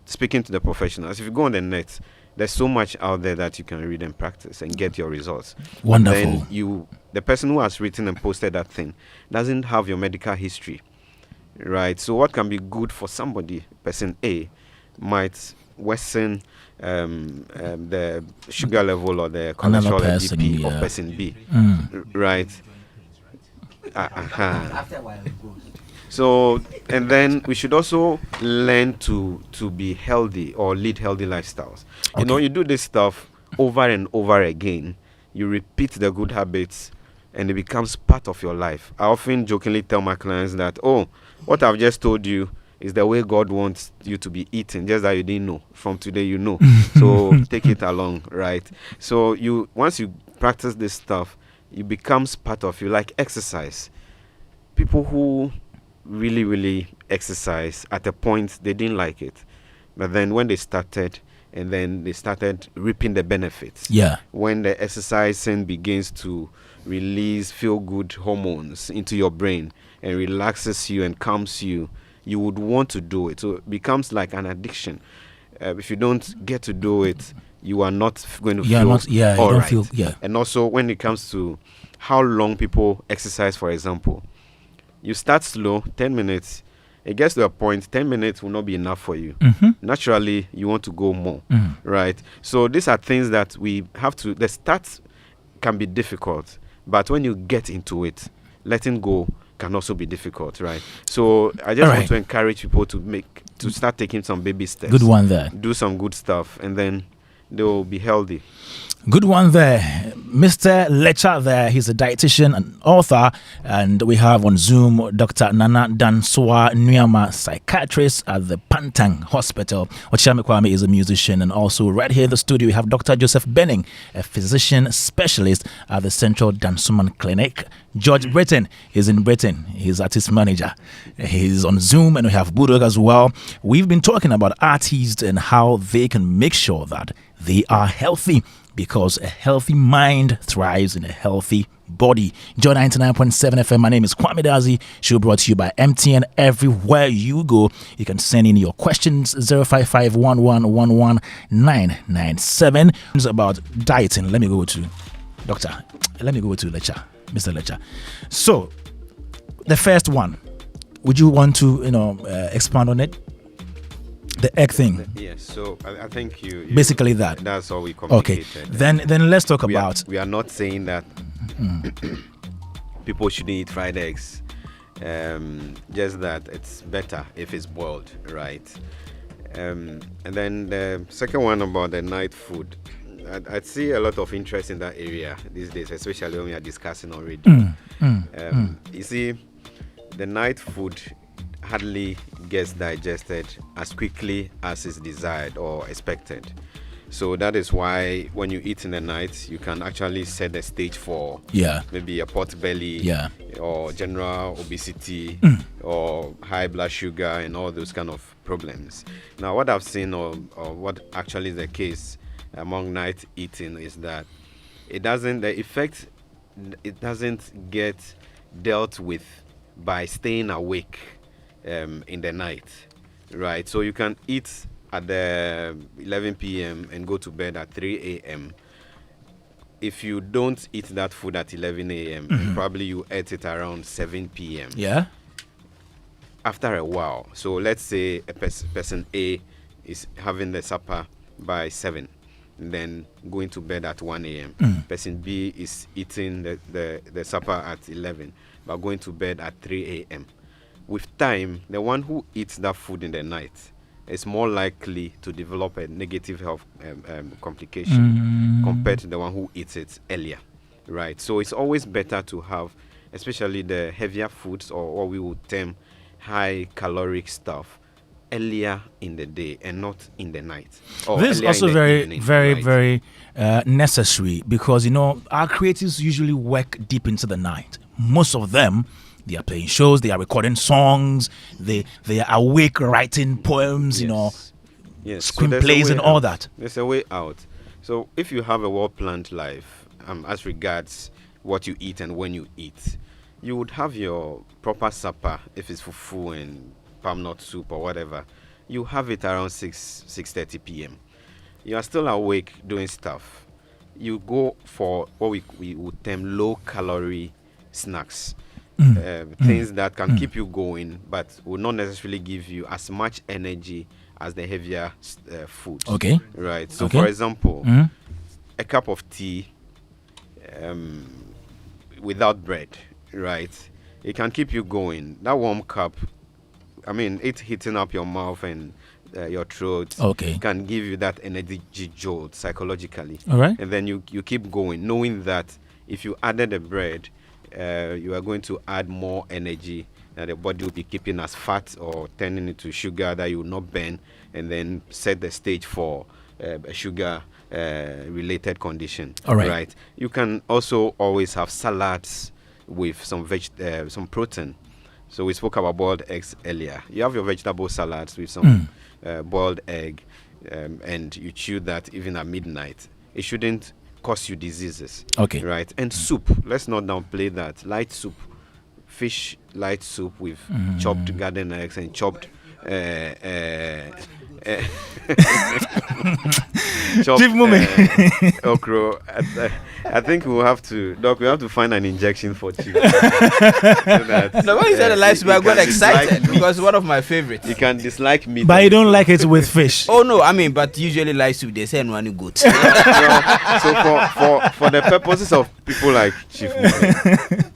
speaking to the professionals, if you go on the net, there's so much out there that you can read and practice and get your results. Wonderful. Then the person who has written and posted that thing doesn't have your medical history, right? So what can be good for somebody, person A, might worsen the sugar level or the cholesterol BP of person B, right? So, and then we should also learn to be healthy or lead healthy lifestyles. You know, you do this stuff over and over again. You repeat the good habits, and it becomes part of your life. I often jokingly tell my clients that, oh, what I've just told you is the way God wants you to be eating, just that you didn't know. From today, you know. So take it along, right? So once you practice this stuff, it becomes part of you, like exercise. People who really, really exercise, at a point, they didn't like it. But then when they started, and then they started reaping the benefits. Yeah. When the exercising begins to release feel-good hormones into your brain and relaxes you and calms you, you would want to do it. So it becomes like an addiction. If you don't get to do it, you are not going to feel all right. And also when it comes to how long people exercise, for example, you start slow, 10 minutes. It gets to a point, 10 minutes will not be enough for you. Naturally, you want to go more, right? So these are things that we have to, the start can be difficult, but when you get into it, letting go can also be difficult, right? So I just want to encourage people to start taking some baby steps. Good one there. Do some good stuff, and then they will be healthy. Good one there. Mr. Letsa there, he's a dietitian and author, and we have on Zoom Dr. Nana Dansoah Nuamah, psychiatrist at the Pantang Hospital. Okyeame Kwame is a musician, and also right here in the studio we have Dr. Joseph Bennin, a physician specialist at the Central Dansoman Clinic. George Britton is in Britton. He's artist manager. He's on Zoom, and we have BullDog as well. We've been talking about artists and how they can make sure that they are healthy, because a healthy mind thrives in a healthy body. Joy 99.7 FM. My name is Kwame Dadzie. Show brought to you by MTN. Everywhere you go, you can send in your questions. 055-1111-997. It's about dieting. Let me go to Doctor. Let me go to Letsa, Mr. Letsa. So, the first one. Would you want to, expand on it? The egg thing. Yes, so I think you basically that. That's all we communicated. Okay, then let's talk about. We are not saying that people shouldn't eat fried eggs. Just that it's better if it's boiled, right? And then the second one about the night food. I see a lot of interest in that area these days, especially when we are discussing already. You see, the night food hardly gets digested as quickly as is desired or expected. So that is why when you eat in the night, you can actually set the stage for maybe a pot belly or general obesity or high blood sugar and all those kind of problems. Now, what I've seen or what actually is the case among night eating is that the effect doesn't get dealt with by staying awake in the night, right? So you can eat at the 11 p.m. and go to bed at 3 a.m. If you don't eat that food at 11 a.m., probably you ate it around 7 p.m. Yeah. After a while, so let's say a person A is having the supper by 7, and then going to bed at 1 a.m. Person B is eating the supper at 11, but going to bed at 3 a.m. With time, the one who eats that food in the night is more likely to develop a negative health complication compared to the one who eats it earlier, right? So it's always better to have, especially the heavier foods or what we would term high caloric stuff, earlier in the day and not in the night. This is also very necessary, because our creatives usually work deep into the night. Most of them, they are playing shows, they are recording songs, they are awake writing poems, screenplays and all that. There's a way out. So if you have a well-planned life, as regards what you eat and when you eat, you would have your proper supper. If it's fufu and palm nut soup or whatever, you have it around 6:30 p.m. You are still awake doing stuff. You go for what we would term low-calorie snacks. things that can keep you going, but will not necessarily give you as much energy as the heavier food. Okay. Right. So, for example, a cup of tea without bread, right? It can keep you going. That warm cup, I mean, it's hitting up your mouth and your throat. Can give you that energy jolt psychologically. All right. And then you keep going, knowing that if you added the bread, you are going to add more energy that the body will be keeping as fat or turning into sugar that you will not burn, and then set the stage for a sugar related condition. All right. Right. You can also always have salads with some some protein. So we spoke about boiled eggs earlier. You have your vegetable salads with some boiled egg, and you chew that even at midnight. It shouldn't cause you diseases. Okay. Right. And soup. Let's not downplay that. Light soup, fish light soup with chopped garden eggs and chopped okra. I think we'll have to, Doc. We have to find an injection for Chief. So no, when you said the light soup, I got excited because it's one of my favorites. You can dislike meat, but you don't like it with fish. Oh no, I mean, but usually light soup they say no good. So for the purposes of people like Chief,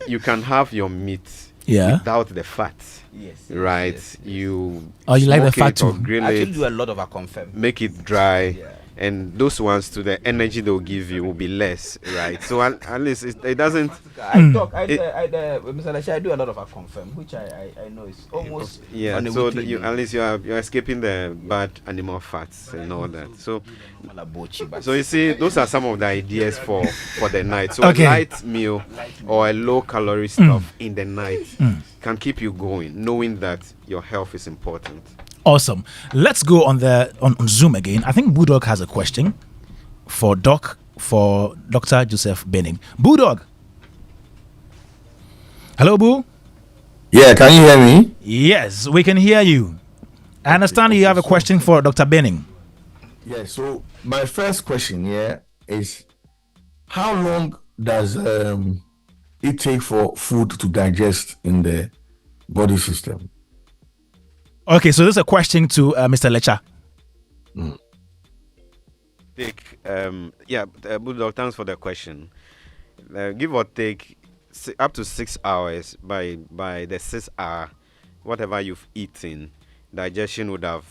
you can have your meat without the fat. Yes. Right. Yes. You like the fat too. I actually do a lot of a confirm. Make it dry. Yeah. And those ones, to the energy they'll give you will be less, right? So at least it doesn't. I do a lot of a confirm, which I know is almost on a so weekly at least you're escaping the bad animal fats and all that. So you see, those are some of the ideas for the night. So a light meal or a low calorie stuff in the night can keep you going, knowing that your health is important. Awesome. Let's go on Zoom again. I think BullDog has a question for Dr. Joseph Bennin. BullDog. Hello, Bull. Yeah, can you hear me? Yes, we can hear you. I understand you have a question for Dr. Bennin. Yeah, so my first question here is, how long does it take for food to digest in the body system? Okay, so this is a question to Mr. Letsa. BullDog, thanks for the question. Give or take up to 6 hours. By the 6 hour, whatever you've eaten, digestion would have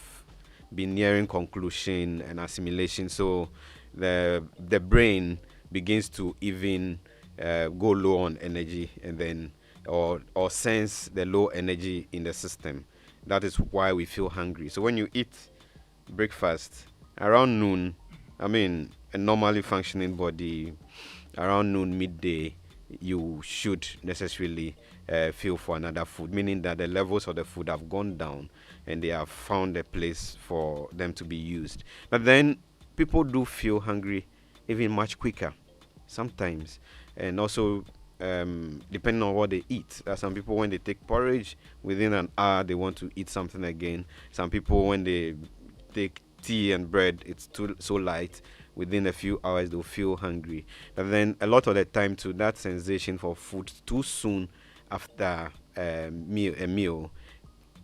been nearing conclusion and assimilation. So the brain begins to even go low on energy, and then or sense the low energy in the system. That is why we feel hungry. So when you eat breakfast around noon, I mean, a normally functioning body, around noon, midday, you should necessarily feel for another food, meaning that the levels of the food have gone down and they have found a place for them to be used. But then people do feel hungry even much quicker sometimes. And also, depending on what they eat. Some people, when they take porridge, within an hour they want to eat something again. Some people, when they take tea and bread, it's so light, within a few hours they'll feel hungry. But then a lot of the time too, that sensation for food too soon after a meal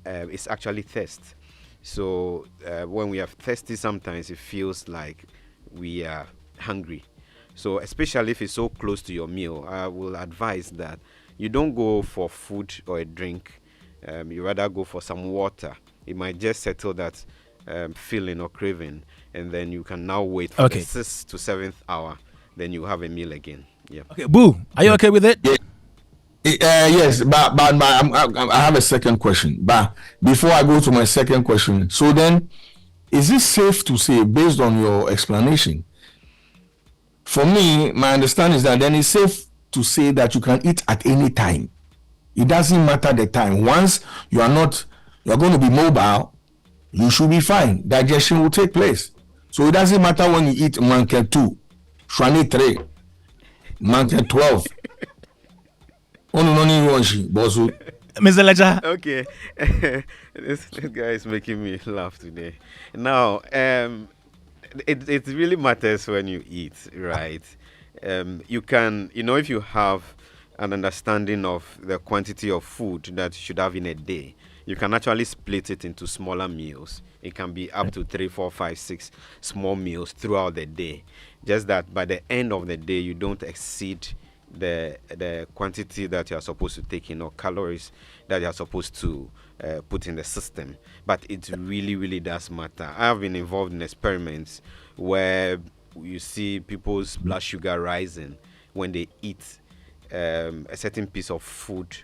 is actually thirst. So when we are thirsty, sometimes it feels like we are hungry. So especially if it's so close to your meal, I will advise that you don't go for food or a drink. You rather go for some water. It might just settle that feeling or craving, and then you can now wait for the 6th to 7th hour. Then you have a meal again. Yeah. Okay, Boo, are you okay with it? Yes, but I have a second question. But before I go to my second question, so then, is it safe to say, based on your explanation? For me, my understanding is that then it's safe to say that you can eat at any time. It doesn't matter the time. Once you're going to be mobile, you should be fine. Digestion will take place. So it doesn't matter when you eat manke 2, shwani 3, manke 12. Mr. Letsa. Okay. This guy is making me laugh today. Now, it really matters when you eat, right? You can, if you have an understanding of the quantity of food that you should have in a day, you can actually split it into smaller meals. It can be up to 3, 4, 5, 6 small meals throughout the day. Just that by the end of the day, you don't exceed the quantity that you are supposed to take in, or calories that you are supposed to put in the system. But it really, really does matter. I have been involved in experiments where you see people's blood sugar rising when they eat a certain piece of food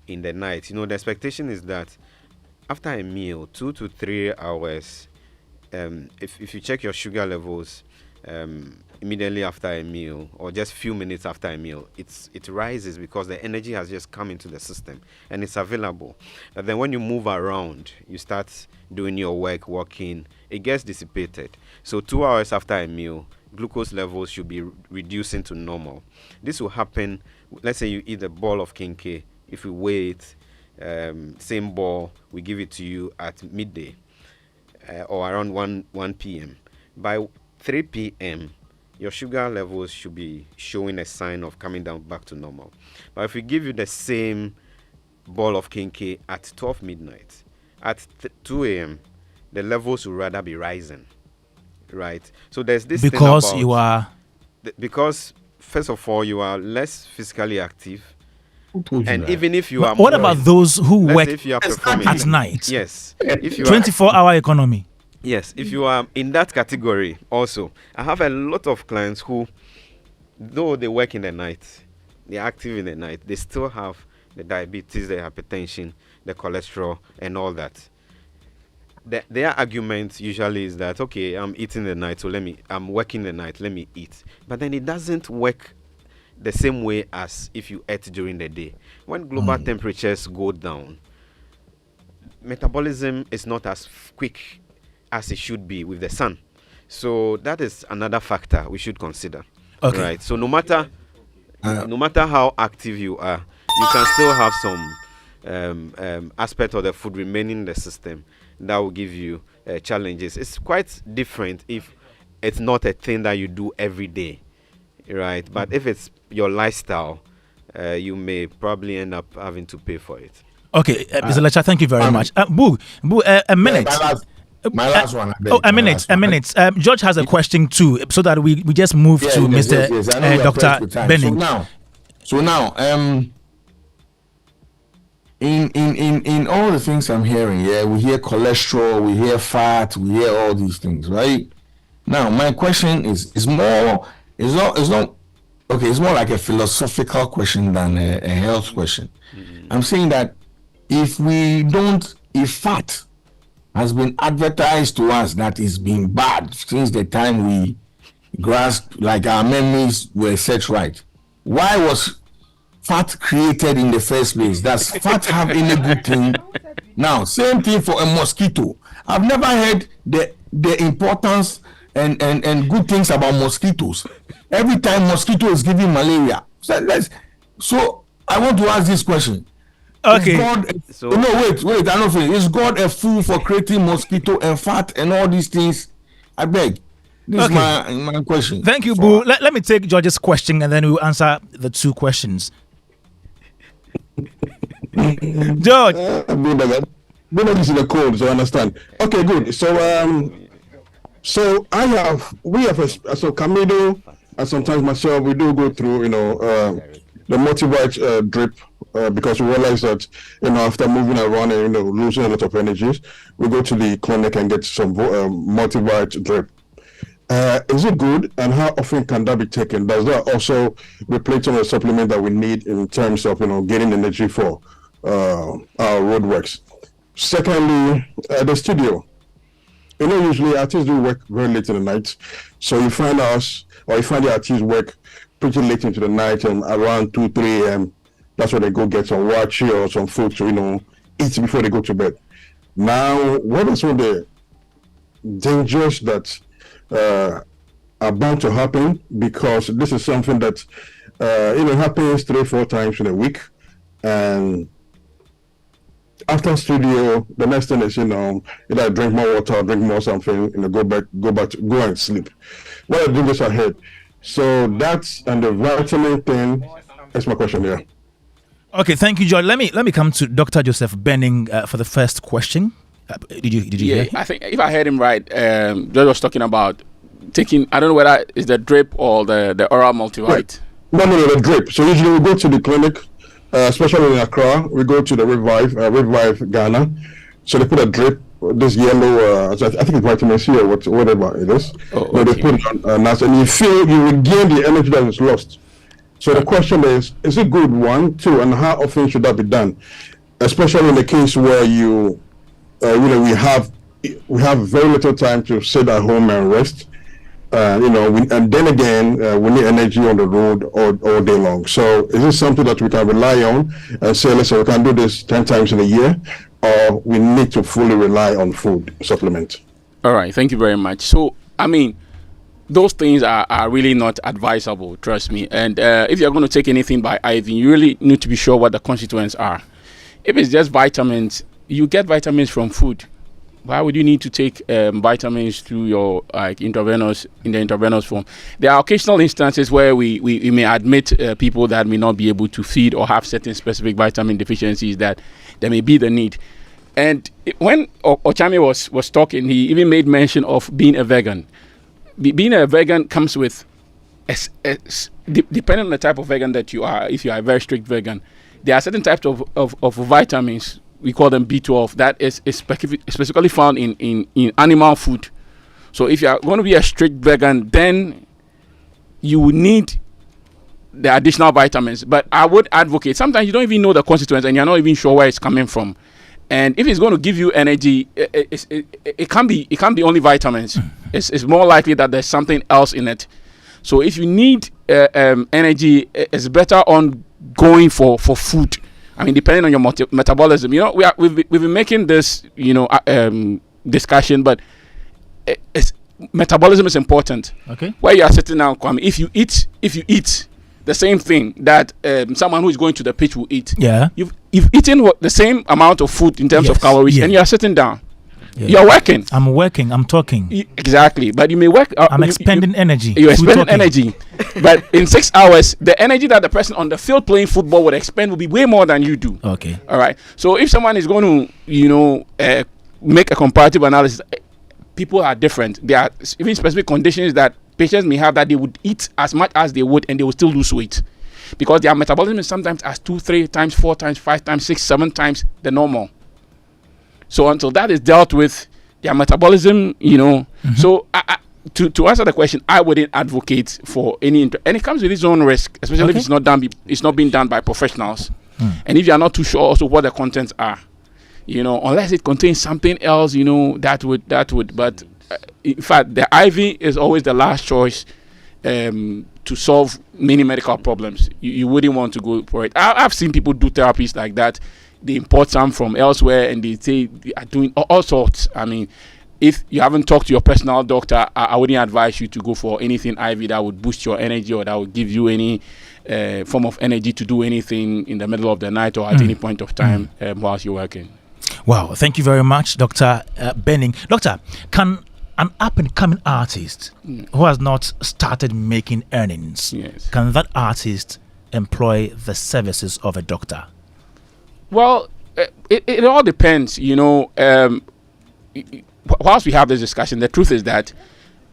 in the night. You know, the expectation is that after a meal, 2 to 3 hours, if you check your sugar levels immediately after a meal, or just few minutes after a meal, it rises because the energy has just come into the system and it's available. But then when you move around, you start doing your work, walking, it gets dissipated. So 2 hours after a meal, glucose levels should be reducing to normal. This will happen, let's say you eat a ball of kinke. If you weigh it, same ball, we give it to you at midday or around 1 p.m. By 3 p.m., your sugar levels should be showing a sign of coming down back to normal. But if we give you the same ball of kinke at 12 midnight, at 2 a.m., the levels will rather be rising, right? So there's this because thing about, you are... because, first of all, you are less physically active. And even if you are... What about those who work if you are performing at night? Yes. If you 24-hour economy. Yes. If you are in that category also, I have a lot of clients who, though they work in the night, they're active in the night, they still have the diabetes, the hypertension, the cholesterol, and all that. Their argument usually is that, okay, I'm eating the night, so I'm working the night, let me eat. But then it doesn't work the same way as if you ate during the day. When global temperatures go down, metabolism is not as quick as it should be with the sun. So that is another factor we should consider. Okay. Right. So no matter how active you are, you can still have some aspect of the food remaining in the system that will give you challenges. It's quite different if it's not a thing that you do every day. Right, but if it's your lifestyle, you may probably end up having to pay for it. Okay, Mr. Letsa, thank you very much. Boo, a minute. My last one. A minute. George has a question too, so that we just move to Mr. Dr. Bennin. So now, in all the things I'm hearing, we hear cholesterol, we hear fat, we hear all these things, right? Now, my question is more. It's not okay. It's more like a philosophical question than a health question. I'm saying that if fat has been advertised to us that it's been bad since the time we grasped, like our memories were set right, why was fat created in the first place? Does fat have any good thing? Now, same thing for a mosquito. I've never heard the importance and good things about mosquitoes. Every time mosquito is giving malaria. So I want to ask this question. Okay. Wait, I don't feel. Is God a fool for creating mosquito and fat and all these things? I beg. This is my question. Thank you, Boo. Let me take George's question and then we'll answer the two questions. George. BullDog is in the code, so I understand. Okay, good. So Kamido and sometimes myself, we do go through, the multivite drip because we realize that, after moving around and, losing a lot of energies, we go to the clinic and get some multivite drip. Is it good, and how often can that be taken? Does that also replace some of the supplement that we need in terms of, getting energy for our roadworks? Secondly, the studio. Usually artists do work very late in the night. So you find the artists work pretty late into the night, and around 2, 3 a.m., that's where they go get some wachi or some food to, eat before they go to bed. Now, what are some of the dangers that are bound to happen? Because this is something that, happens 3-4 times in a week. And after studio, the next thing is, either drink more water, drink more something, go and sleep. What are the dangers ahead? So that's, and the vitamin thing, that's my question here. Okay, thank you, George. Let me come to Dr. Joseph Bennin for the first question. Did you hear him? I think if I heard him right, George was talking about taking, I don't know whether it's the drip or the oral multivite. Right. No, the drip. So usually we go to the clinic, especially in Accra, we go to the Revive Ghana. So they put a drip, this yellow, I think it's vitamin C or whatever it is. But they put it on us, and you regain the energy that is lost. So the question is it good, 1, 2, and how often should that be done? Especially in the case where we have very little time to sit at home and rest. And then again, we need energy on the road all day long. So is this something that we can rely on and say, listen, we can do this 10 times in a year, or we need to fully rely on food supplement? All right, thank you very much. So, I mean, those things are really not advisable, trust me. And if you're going to take anything by IV, you really need to be sure what the constituents are. If it's just vitamins, you get vitamins from food. Why would you need to take vitamins through your intravenous form? There are occasional instances where we may admit people that may not be able to feed or have certain specific vitamin deficiencies that there may be the need. And when Okyeame was talking, he even made mention of being a vegan. Being a vegan comes with, depending on the type of vegan that you are, if you are a very strict vegan, there are certain types of vitamins, we call them B12, that is specifically found in animal food. So if you are going to be a strict vegan, then you will need the additional vitamins. But I would advocate, sometimes you don't even know the constituents and you're not even sure where it's coming from. And if it's going to give you energy, it can't be only vitamins. It's more likely that there's something else in it. So if you need energy, it's better on going for food. I mean, depending on your metabolism. We've been making this discussion, but metabolism is important. Okay. Where you are sitting now, Kwame, if you eat the same thing that someone who is going to the pitch will eat. Yeah. You've eaten the same amount of food in terms of calories, and you are sitting down. Yeah. You're working. I'm working. I'm talking. Exactly. But you may work. I'm expending energy. You're expending energy. But in 6 hours, the energy that the person on the field playing football would expend will be way more than you do. Okay. All right. So if someone is going to, make a comparative analysis, people are different. There are even specific conditions that patients may have that they would eat as much as they would and they will still lose weight, because their metabolism is sometimes as 2, 3 times, 4 times, 5 times, 6, 7 times the normal. So until that is dealt with, their metabolism, So to answer the question, I wouldn't advocate for any, and it comes with its own risk, especially if it's not being done by professionals, and if you are not too sure also what the contents are, unless it contains something else, that would. But in fact, the IV is always the last choice to solve many medical problems. You wouldn't want to go for it. I've seen people do therapies like that. They import some from elsewhere and they say they are doing all sorts. I mean, if you haven't talked to your personal doctor, I wouldn't advise you to go for anything IV that would boost your energy or that would give you any form of energy to do anything in the middle of the night or at any point of time whilst you're working. Wow, thank you very much, Dr. Bennin. Doctor, can an up-and-coming artist who has not started making earnings, can that artist employ the services of a doctor? Well, it all depends, whilst we have this discussion, the truth is that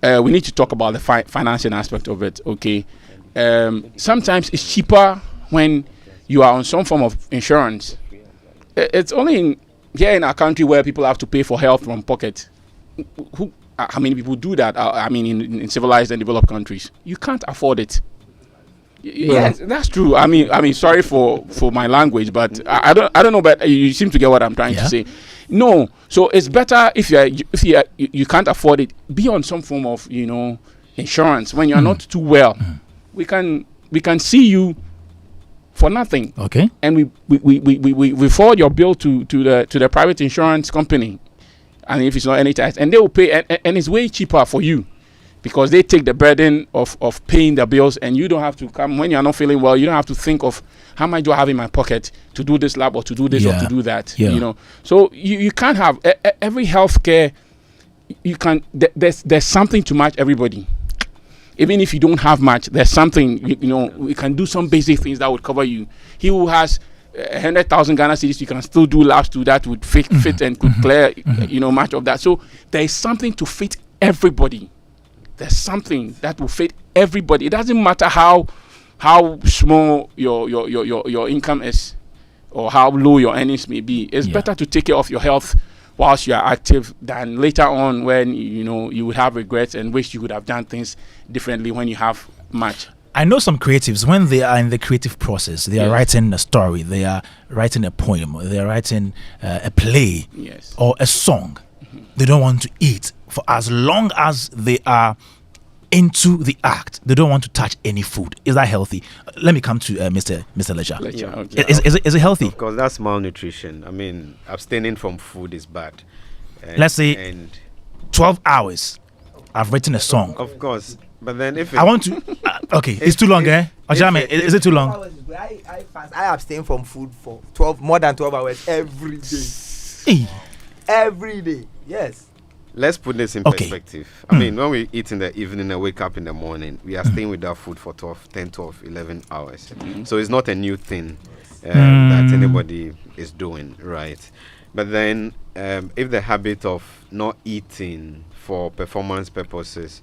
we need to talk about the financial aspect of it, okay? Sometimes it's cheaper when you are on some form of insurance. It's only here in our country where people have to pay for health from pocket. How many people do that? In civilized and developed countries, you can't afford it. Yes, that's true. I mean, sorry for my language, but I don't know. But you seem to get what I'm trying to say. No, so it's better if you can't afford it, be on some form of insurance. When you're not too well, we can see you for nothing. Okay. And we forward your bill to the private insurance company, and if it's not NHS, and they will pay, and it's way cheaper for you, because they take the burden of paying the bills, and you don't have to come when you're not feeling well. You don't have to think of how much do I have in my pocket to do this lab or to do this or to do that. So you can't have every healthcare. You can there's something to match everybody. Even if you don't have much, there's something. We can do some basic things that would cover you. He who has 100,000 Ghana cedis, you can still do labs to that would fit and could clear, much of that. So there is something to fit everybody. There's something that will fit everybody. It doesn't matter how small your income is or how low your earnings may be. It's better to take care of your health whilst you are active than later on when you would have regrets and wish you would have done things differently when you have much. I know some creatives, when they are in the creative process, they are writing a story, they are writing a poem, they are writing a play or a song. They don't want to eat for as long as they are into the act. They don't want to touch any food. Is that healthy? Let me come to Mr. Letsa. Okay. Is it healthy? Of course, that's malnutrition. I mean, abstaining from food is bad. Let's say 12 hours. I've written a song. Of course. But then if I want to okay, it's too long, Okyeame, is it too long? I fast. I abstain from food for more than 12 hours every day. Every day. Yes. Let's put this in perspective. I mean, when we eat in the evening and wake up in the morning, we are staying without food for 10, 12, 11 hours. So it's not a new thing that anybody is doing, right? But then if the habit of not eating for performance purposes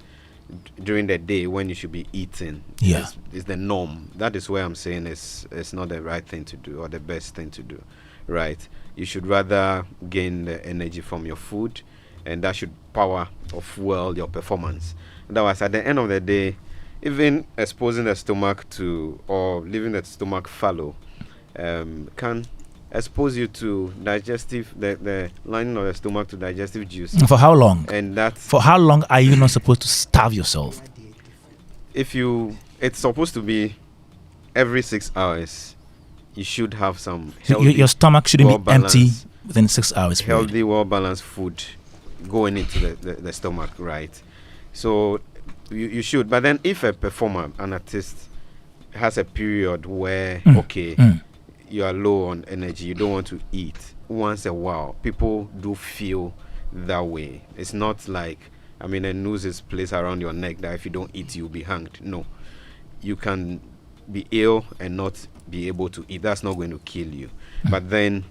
during the day when you should be eating is the norm, that is where I'm saying it's not the right thing to do or the best thing to do, right? You should rather gain the energy from your food, and that should power or fuel your performance. Otherwise, at the end of the day, even exposing the stomach to or leaving the stomach fallow can expose you to the lining of the stomach to digestive juice. For how long? And for how long are you not supposed to starve yourself? It's supposed to be every 6 hours. You should have some healthy, your stomach shouldn't be empty within 6 hours. Healthy, well-balanced food going into the stomach, right? So you should. But then if a performer, an artist, has a period where you are low on energy, you don't want to eat once a while, people do feel that way. It's not like, a noose is placed around your neck that if you don't eat you'll be hanged. No, you can be ill and not be able to eat. That's not going to kill you. But then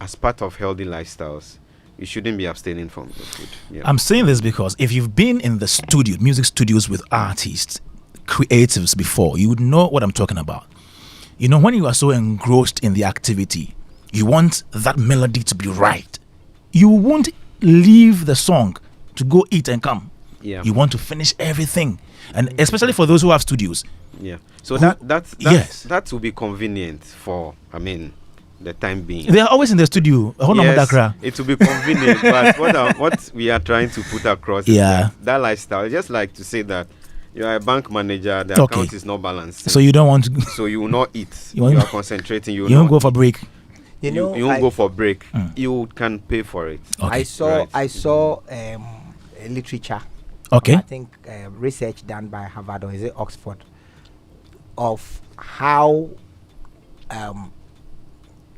as part of healthy lifestyles, you shouldn't be abstaining from the food. I'm saying this because if you've been in the music studios with artists, creatives before, you would know what I'm talking about. When you are so engrossed in the activity, you want that melody to be right. You won't leave the song to go eat and come. You want to finish everything. And especially for those who have studios. So that will be convenient for, the time being. They are always in the studio. Yes, it will be convenient, but what we are trying to put across is that lifestyle. It's just like to say that you are a bank manager, the account is not balanced. So you don't want to so you will not eat. You are concentrating. You won't go for break. You won't go for break. You can pay for it. I saw literature. I think research done by Harvard or is it Oxford of how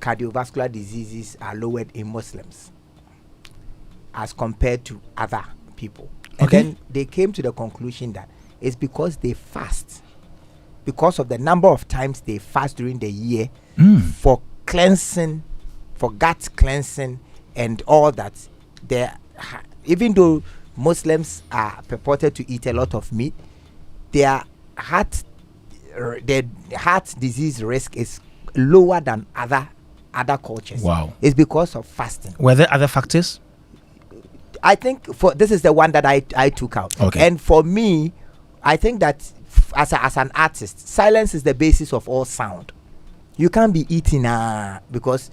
cardiovascular diseases are lowered in Muslims as compared to other people. And then they came to the conclusion that it's because they fast, because of the number of times they fast during the year for cleansing, for gut cleansing and all that. Even though Muslims are purported to eat a lot of meat, their heart disease risk is lower than other cultures. Wow. It's because of fasting. Were there other factors? I think this is the one that I took out. And for me, I think that as an artist, silence is the basis of all sound. You can't be eating because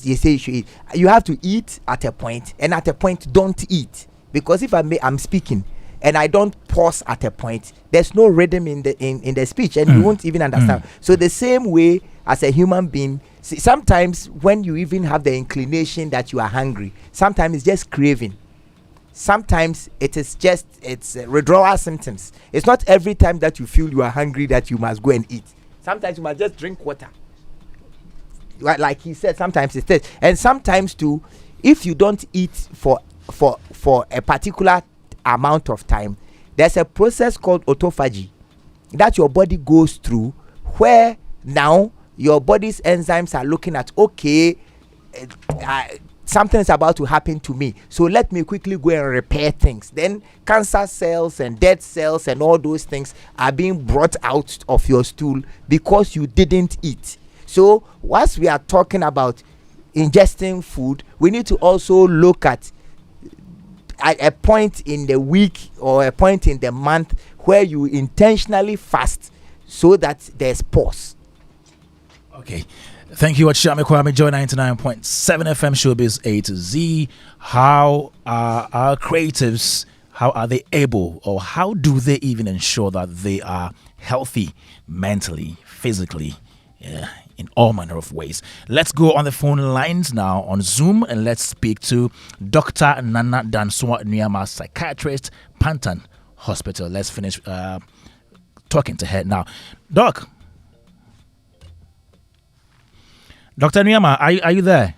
you say you should eat. You have to eat at a point, and at a point don't eat, because if I'm speaking and I don't pause at a point, there's no rhythm in the speech, and you won't even understand. So the same way as a human being, sometimes when you even have the inclination that you are hungry, sometimes it's just craving. Sometimes it's withdrawal symptoms. It's not every time that you feel you are hungry that you must go and eat. Sometimes you must just drink water. Like he said, sometimes it's this. And sometimes too, if you don't eat for a particular amount of time, there's a process called autophagy that your body goes through, where now your body's enzymes are looking at, okay, something is about to happen to me, so let me quickly go and repair things. Then cancer cells and dead cells and all those things are being brought out of your stool because you didn't eat. So whilst we are talking about ingesting food, we need to also look at a point in the week or a point in the month where you intentionally fast so that there's pause. Okay. Thank you, Okyeame Kwame. Joy 99.7 FM Showbiz A to Z. How are our creatives, how are they able, or how do they even ensure that they are healthy mentally, physically, in all manner of ways? Let's go on the phone lines now on Zoom and let's speak to Dr. Nana Dansoah Nuamah, psychiatrist, Pantan Hospital. Let's finish talking to her now. Doc. Dr. Nuamah, are you there?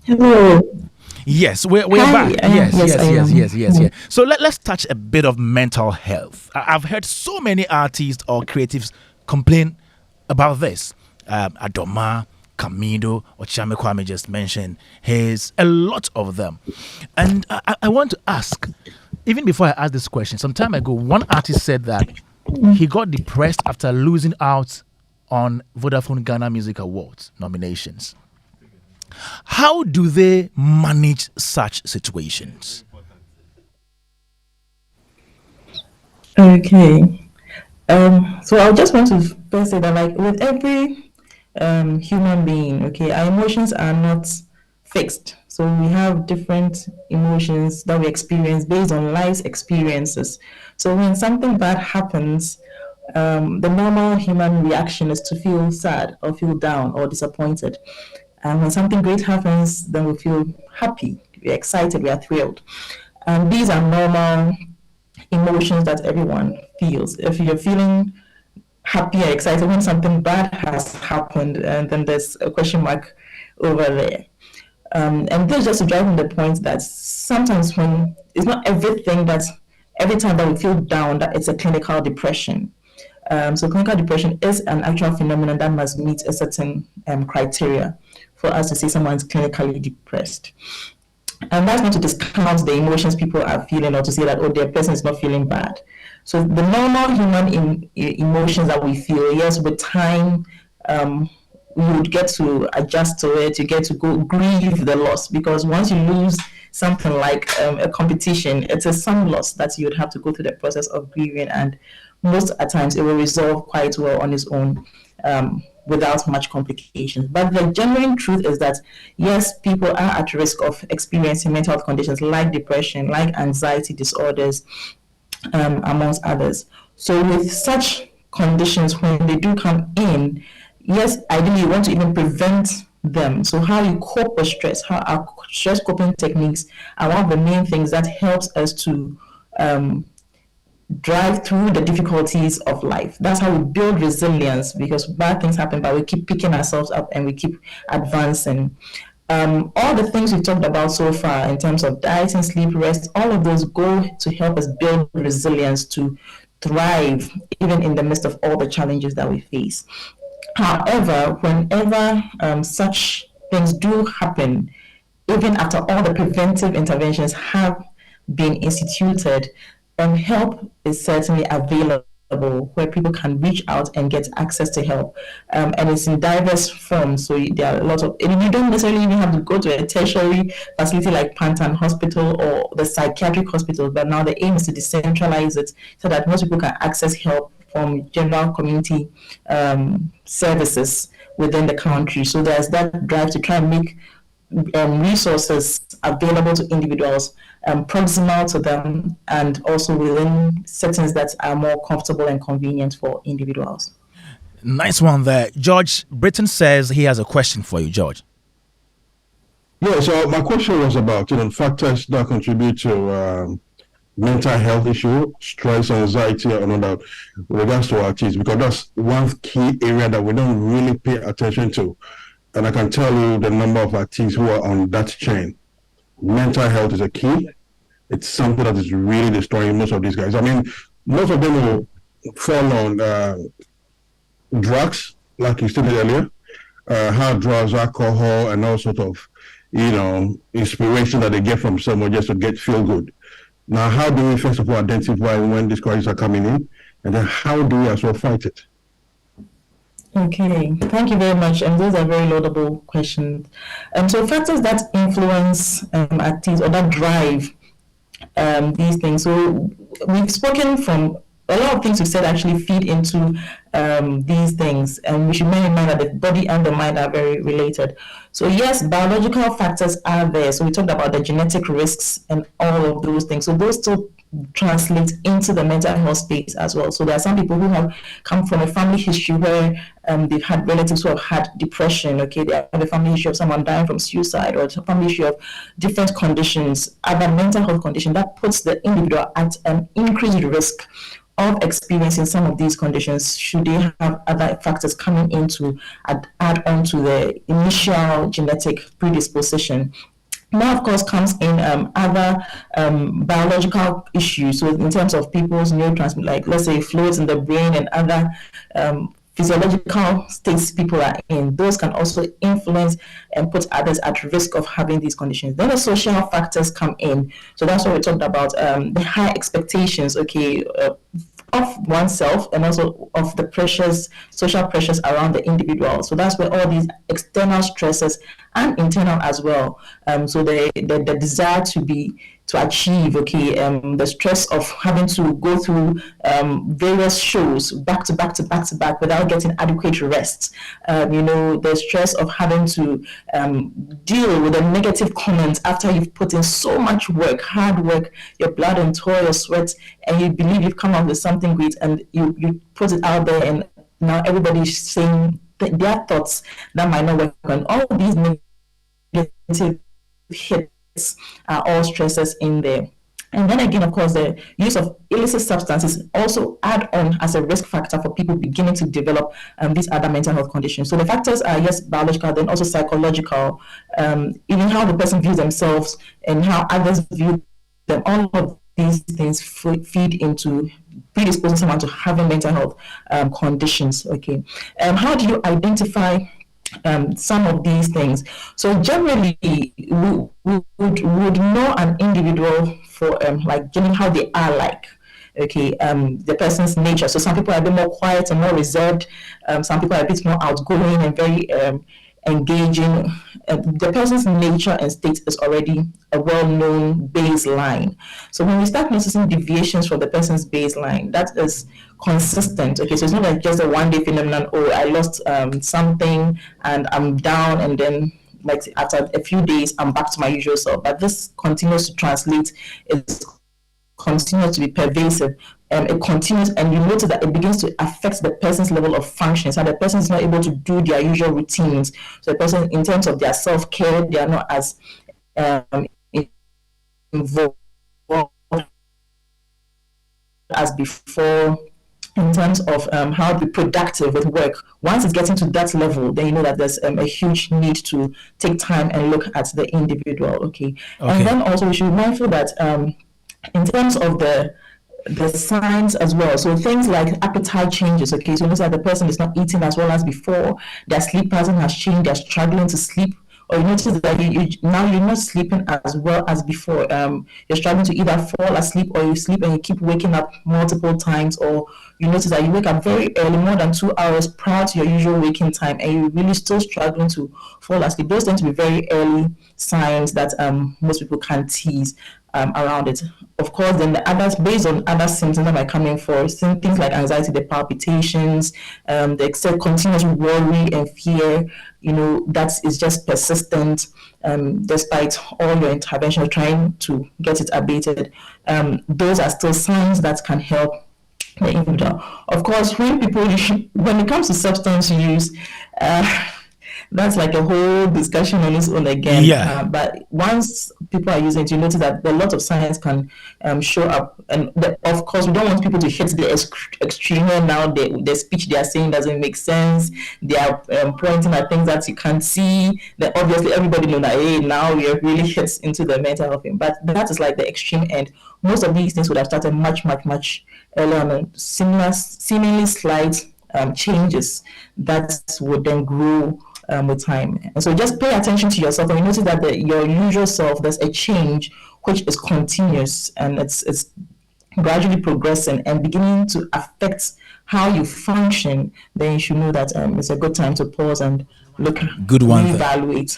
Hello. Yes, we're back. Yes. So let's touch a bit of mental health. I've heard so many artists or creatives complain about this. Adoma, Kamido, Okyeame Kwame just mentioned. There's a lot of them. And I want to ask, even before I ask this question, some time ago, one artist said that he got depressed after losing out on Vodafone Ghana Music Awards nominations. How do they manage such situations? Okay. So I just want to first say that, like, with every human being, okay, our emotions are not fixed. So we have different emotions that we experience based on life's experiences. So when something bad happens, the normal human reaction is to feel sad or feel down or disappointed. And when something great happens, then we feel happy, we're excited, we are thrilled. And these are normal emotions that everyone feels. If you're feeling happy or excited when something bad has happened, and then there's a question mark over there. And this is just to drive home the point that sometimes when it's not everything that every time that we feel down that it's a clinical depression. So clinical depression is an actual phenomenon that must meet a certain criteria for us to say someone's clinically depressed. And that's not to discount the emotions people are feeling or to say that, oh, their person is not feeling bad. So the normal human emotions that we feel, yes, with time, we would get to adjust to it, you get to go grieve the loss, because once you lose something like a competition, it's some loss that you would have to go through the process of grieving, and most at times it will resolve quite well on its own without much complications. But the genuine truth is that, yes, people are at risk of experiencing mental health conditions like depression, like anxiety disorders, amongst others. So with such conditions, when they do come in, yes, ideally you want to even prevent them. So how you cope with stress, how our stress coping techniques are one of the main things that helps us to drive through the difficulties of life. That's how we build resilience, because bad things happen, but we keep picking ourselves up and we keep advancing. All the things we've talked about so far in terms of diet and sleep, rest, all of those go to help us build resilience to thrive even in the midst of all the challenges that we face. However, whenever such things do happen, even after all the preventive interventions have been instituted, help is certainly available where people can reach out and get access to help. And it's in diverse forms. So there are a lot of, and you don't necessarily even have to go to a tertiary facility like Pantan Hospital or the psychiatric hospital, but now the aim is to decentralize it so that most people can access help from general community services within the country. So there's that drive to try and make resources available to individuals, proximal to them, and also within settings that are more comfortable and convenient for individuals. Nice one there. George, Britton says he has a question for you, George. Yeah, so my question was about factors that contribute to mental health issue, stress, anxiety, and all that with regards to artists, because that's one key area that we don't really pay attention to. And I can tell you the number of artists who are on that chain. Mental health is a key. It's something that is really destroying most of these guys. I mean, most of them will fall on drugs, like you stated earlier, hard drugs, alcohol, and all sort of, inspiration that they get from someone just to feel good. Now, how do we first of all identify when these crises are coming in, and then how do we as well fight it? Okay, thank you very much. And those are very laudable questions. So factors that influence activities or that drive these things. So we've spoken from a lot of things we said actually feed into these things, and we should bear in mind that the body and the mind are very related. So yes, biological factors are there. So we talked about the genetic risks and all of those things. So those still translate into the mental health space as well. So there are some people who have come from a family history where they've had relatives who have had depression. Okay, they have a family history of someone dying from suicide, or a family history of different conditions, other mental health condition that puts the individual at an increased risk of experiencing some of these conditions should they have other factors coming in to add on to the initial genetic predisposition. Now, of course, comes in other biological issues. So in terms of people's neurotransmitters, like let's say fluids in the brain and other physiological states people are in, those can also influence and put others at risk of having these conditions. Then the social factors come in. So that's what we talked about, the high expectations, okay, of oneself and also of the pressures, social pressures around the individual. So that's where all these external stresses and internal as well. So the desire to achieve, okay, the stress of having to go through various shows back to back without getting adequate rest. The stress of having to deal with the negative comments after you've put in so much work, hard work, your blood and toil, your sweat, and you believe you've come up with something great, and you put it out there, and now everybody's saying their thoughts that might not work on. All of these negative hits are all stresses in there. And then again, of course, the use of illicit substances also add on as a risk factor for people beginning to develop these other mental health conditions. So the factors are, yes, biological, then also psychological, even how the person views themselves and how others view them. All of these things feed into predisposing someone to having mental health conditions. Okay, how do you identify some of these things? So generally, we would know an individual for like given how they are like. Okay, the person's nature. So some people are a bit more quiet and more reserved. Some people are a bit more outgoing and very engaging. The person's nature and state is already a well-known baseline. So when we start noticing deviations from the person's baseline, that is consistent. Okay, so it's not like just a one-day phenomenon. Oh, I lost something and I'm down, and then like after a few days I'm back to my usual self. But this continues to translate. It continues to be pervasive. It continues, and you notice that it begins to affect the person's level of function. So the person is not able to do their usual routines. So the person, in terms of their self-care, they are not as involved as before. In terms of how to be productive with work, once it's getting to that level, then you know that there's a huge need to take time and look at the individual. Okay. And then also we should be mindful that in terms of the signs as well. So things like appetite changes. Okay, so you notice that the person is not eating as well as before. Their sleep pattern has changed. They're struggling to sleep. Or you notice that now you're not sleeping as well as before. You're struggling to either fall asleep, or you sleep and you keep waking up multiple times, or you notice that you wake up very early, more than 2 hours prior to your usual waking time, and you're really still struggling to fall asleep. Those tend to be very early signs that most people can tease around it. Of course, then the others, based on other symptoms that might come in for things like anxiety, the palpitations, the continuous worry and fear, that is just persistent, despite all your intervention trying to get it abated. Those are still signs that can help the individual. Of course, when it comes to substance use, that's like a whole discussion on its own again. Yeah. But once people are using it, you notice that a lot of signs can show up. And of course, we don't want people to hit the extreme where now the speech they are saying doesn't make sense. They are pointing at things that you can't see. Then obviously everybody knows that, hey, now we are really hits into the mental health thing. But that is like the extreme end. Most of these things would have started much, much, much earlier on. Seemingly slight changes that would then grow with time. And so just pay attention to yourself, and you notice that your usual self, there's a change which is continuous, and it's gradually progressing and beginning to affect how you function. Then you should know that it's a good time to pause and reevaluate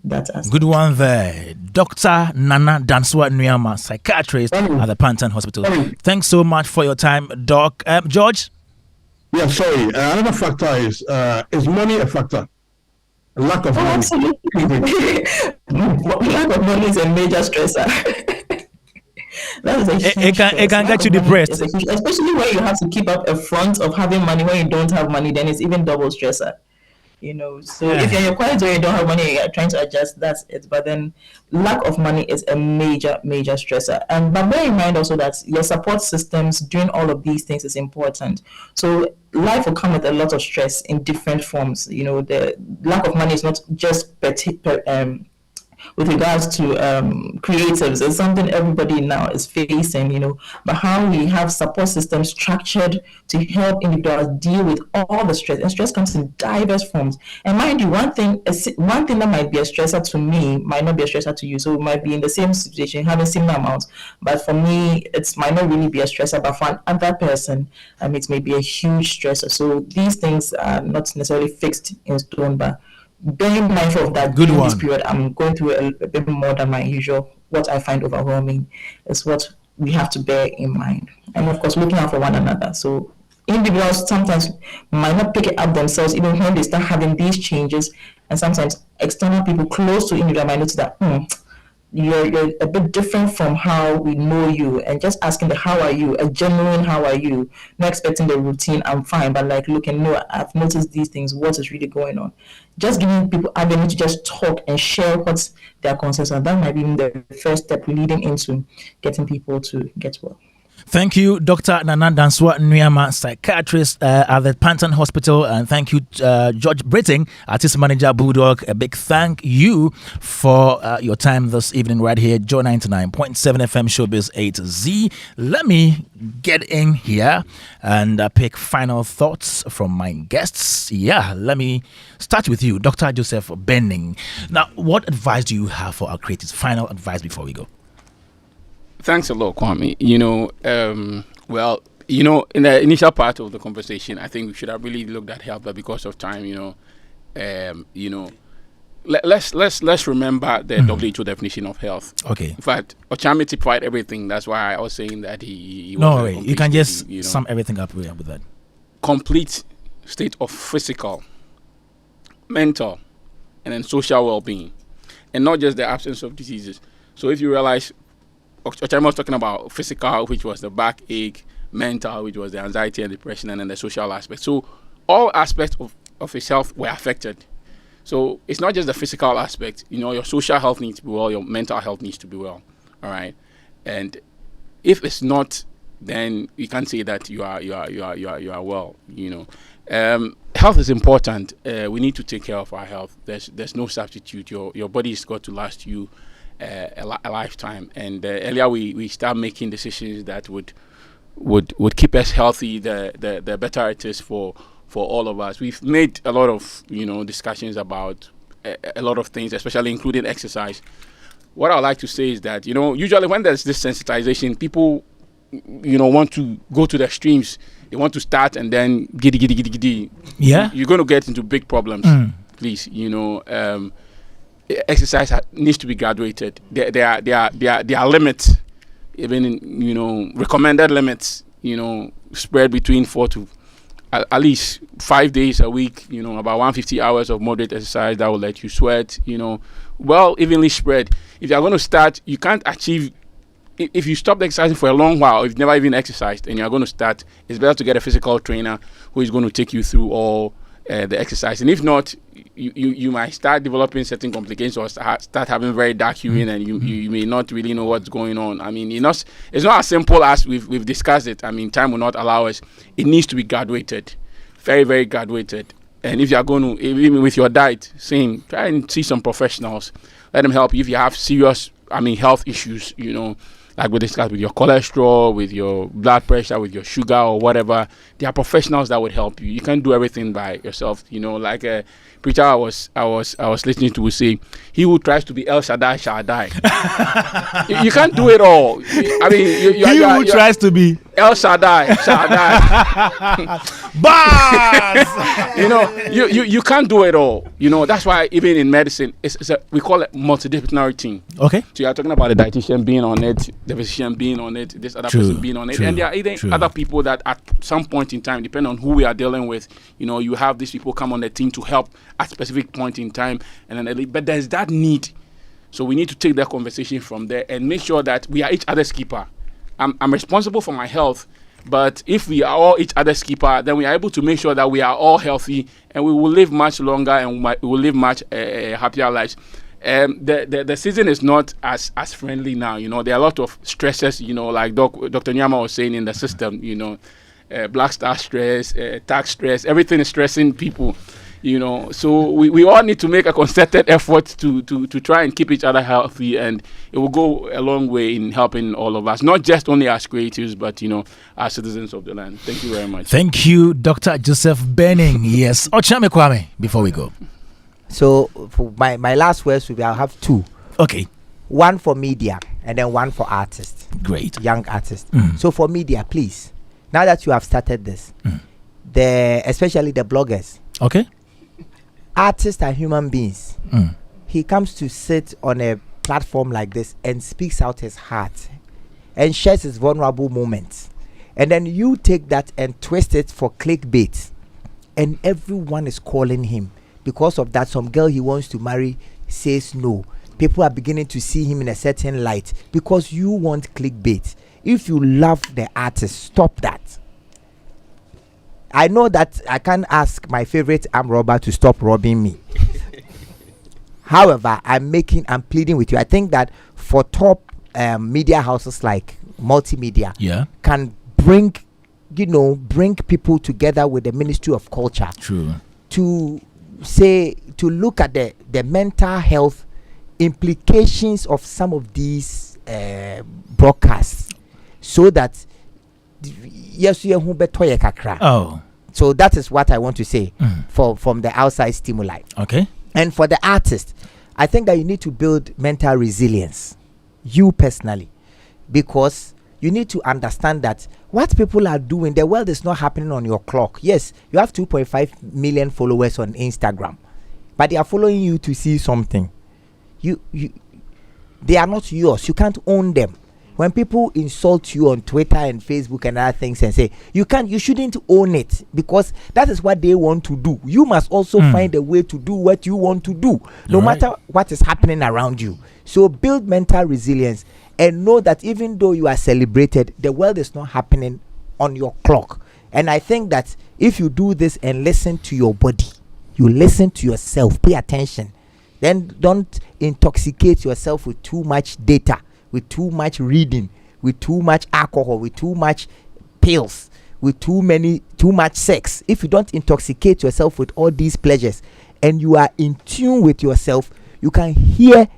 that aspect. Good one there. Dr. Nana Dansoah Nuamah, psychiatrist at the Pantan Hospital. Thanks so much for your time, Doc. George? Yeah, sorry. Another factor is money a factor? Lack of money. Absolutely. Lack of money is a major stressor. That is a huge it can get you depressed. Especially when you have to keep up a front of having money. When you don't have money, then it's even double stressor. So if you're in your quiet zone, you don't have money, you're trying to adjust, that's it. But then lack of money is a major stressor. But bear in mind also that your support systems doing all of these things is important. So life will come with a lot of stress in different forms. The lack of money is not just with regards to creatives. It's something everybody now is facing, but how we have support systems structured to help individuals deal with all the stress. And stress comes in diverse forms. And mind you, one thing that might be a stressor to me might not be a stressor to you. So we might be in the same situation, having similar amounts. But for me, it might not really be a stressor, but for another person, it may be a huge stressor. So these things are not necessarily fixed in stone, but being mindful of that during this period, I'm going through a bit more than my usual. What I find overwhelming is what we have to bear in mind. And of course, looking out for one another. So individuals sometimes might not pick it up themselves, even when they start having these changes. And sometimes external people close to individual might notice that, you're a bit different from how we know you, and just asking how are you, a genuine how are you, not expecting the routine, I'm fine, but I've noticed these things, what is really going on. Just giving people ability to just talk and share what their concerns are. That might be the first step leading into getting people to get well. Thank you, Dr. Nana Dansoah Nuamah, psychiatrist at the Pantan Hospital. And thank you, George Britton, artist manager, BullDog. A big thank you for your time this evening right here, Joy 99.7 FM, Showbiz A-Z. Let me get in here and pick final thoughts from my guests. Yeah, let me start with you, Dr. Joseph Bennin. Now, what advice do you have for our creatives? Final advice before we go. Thanks a lot, Kwame. In the initial part of the conversation, I think we should have really looked at health, but because of time, let's remember the WHO definition of health. Okay. In fact, Okyeame typified everything. That's why I was saying that he no way. You can just sum everything up with that. Complete state of physical, mental, and then social well-being, and not just the absence of diseases. So if you realize, Okyeame was talking about physical, which was the backache, mental, which was the anxiety and depression, and then the social aspect. So all aspects of his health were affected. So it's not just the physical aspect. Your social health needs to be well, your mental health needs to be well. All right. And if it's not, then you can't say that you are well. Health is important. We need to take care of our health. There's no substitute. Your body's got to last you a lifetime, and earlier we start making decisions that would keep us healthy, the better it is for all of us. We've made a lot of discussions about a lot of things, especially including exercise. What I like to say is that usually when there's this sensitization, people want to go to the extremes. They want to start and then giddy. Yeah, you're going to get into big problems. Please, exercise needs to be graduated. There are limits, even recommended limits. Spread between 4 to at least 5 days a week. About 150 hours of moderate exercise that will let you sweat. Well evenly spread. If you're going to start, you can't achieve. If you stop exercising for a long while, if you've never even exercised, and you're going to start, it's better to get a physical trainer who is going to take you through all the exercise. And if not, you might start developing certain complications or start having very dark urine, and you may not really know what's going on. I mean, it's not as simple as we've discussed it. I mean, time will not allow us. It needs to be graduated, very, very graduated. And if you are going to, even with your diet, try and see some professionals. Let them help you if you have serious, health issues. like we discussed, with your cholesterol, with your blood pressure, with your sugar or whatever. There are professionals that would help you. You can't do everything by yourself. Like a preacher I was listening to would say, he who tries to be El Shaddai shall die. You can't do it all. I mean, he who tries to be El Shaddai shall die. Bars! you can't do it all. That's why even in medicine, we call it multidisciplinary team. Okay. So you are talking about the dietitian being on it, the physician being on it, this other person being on it, and there are even other people that at some point in time, depending on who we are dealing with, you have these people come on the team to help at specific point in time, and then but there's that need. So we need to take that conversation from there and make sure that we are each other's keeper. I'm responsible for my health, but if we are all each other's keeper, then we are able to make sure that we are all healthy and we will live much longer and we will live much happier lives. The season is not as friendly now. There are a lot of stresses, like Dr. Nuamah was saying in the system, Black Star stress, tax stress, everything is stressing people. So we all need to make a concerted effort to try and keep each other healthy, and it will go a long way in helping all of us, not just only as creatives, but as citizens of the land. Thank you very much. Thank you, Dr. Joseph Bennin. Yes, Okyeame Kwame. Before we go, so for my last words will be, I'll have two. Okay. One for media and then one for artists. Great. Young artists. So for media, please, now that you have started this, especially the bloggers. Okay. Artists are human beings. He comes to sit on a platform like this and speaks out his heart and shares his vulnerable moments. And then you take that and twist it for clickbait. And everyone is calling him. Because of that, some girl he wants to marry says no. People are beginning to see him in a certain light because you want clickbait. If you love the artist, stop that. I know that I can't ask my favorite arm robber to stop robbing me. However, I'm pleading with you. I think that for top media houses like multimedia, can bring people together with the Ministry of Culture. True. To look at the mental health implications of some of these broadcasts, so that so that is what I want to say from the outside stimuli. Okay. And for the artist, I think that you need to build mental resilience, you personally, because you need to understand that what people are doing, the world is not happening on your clock. Yes, you have 2.5 million followers on Instagram, but they are following you to see something. They are not yours. You can't own them. When people insult you on Twitter and Facebook and other things and say you shouldn't own it, because that is what they want to do. You must also find a way to do what you want to do, no matter what is happening around you. So build mental resilience and know that even though you are celebrated, the world is not happening on your clock. And I think that if you do this and listen to your body, you listen to yourself, pay attention, then don't intoxicate yourself with too much data, with too much reading, with too much alcohol, with too much pills, with too much sex. If you don't intoxicate yourself with all these pleasures and you are in tune with yourself, you can hear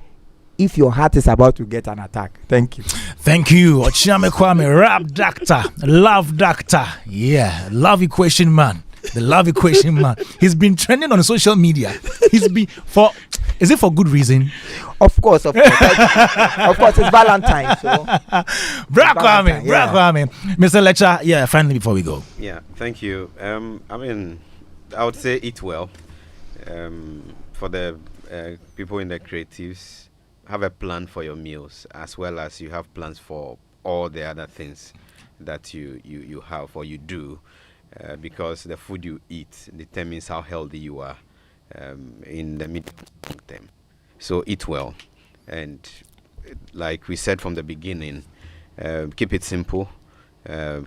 if your heart is about to get an attack. Thank you. Thank you, Okyeame Kwame, rap doctor, love doctor. Yeah, love equation man. The love equation man. He's been trending on social media. Is it for good reason? Of course. Of course, it's Valentine. So. Bra Kwame. Mr. Letsa, finally before we go. Yeah, thank you. I would say eat well. For the people in the creatives, have a plan for your meals, as well as you have plans for all the other things that you have or you do, because the food you eat determines how healthy you are in the mid term. So eat well, and like we said from the beginning, keep it simple,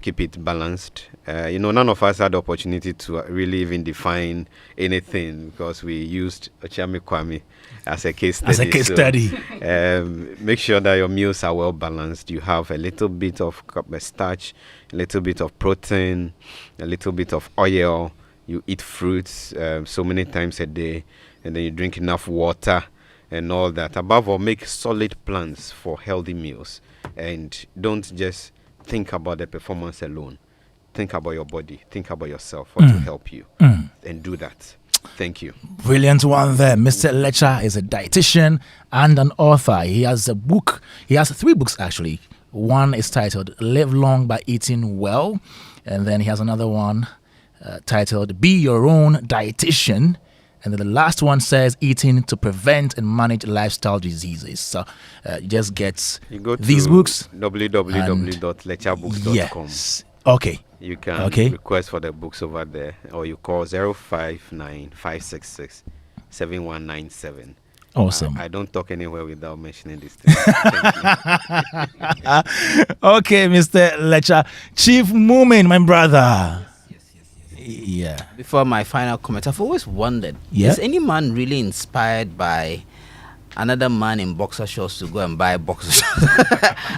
keep it balanced. None of us had the opportunity to really even define anything, because we used Okyeame Kwame as a case study. Make sure that your meals are well balanced. You have a little bit of starch, a little bit of protein, a little bit of oil. You eat fruits so many times a day, and then you drink enough water and all that. Above all, make solid plans for healthy meals. and don't just think about the performance alone. Think about your body. Think about yourself. What will help you, and do that. Thank you. Brilliant one there. Mr. Letsa is a dietitian and an author. He has a book. He has 3 books actually. One is titled "Live Long by Eating Well," and then he has another one titled "Be Your Own Dietitian." And then the last one says "Eating to Prevent and Manage Lifestyle Diseases." So you just get these books. www.lechabooks.com. Yes. Okay. You can request for the books over there, or you call 059-566-7197. Awesome. I don't talk anywhere without mentioning this thing. Okay, Mr. Letsa. Chief Mumin, my brother. Yeah. Before my final comment, I've always wondered, is any man really inspired by another man in boxer shorts to go and buy boxer shorts?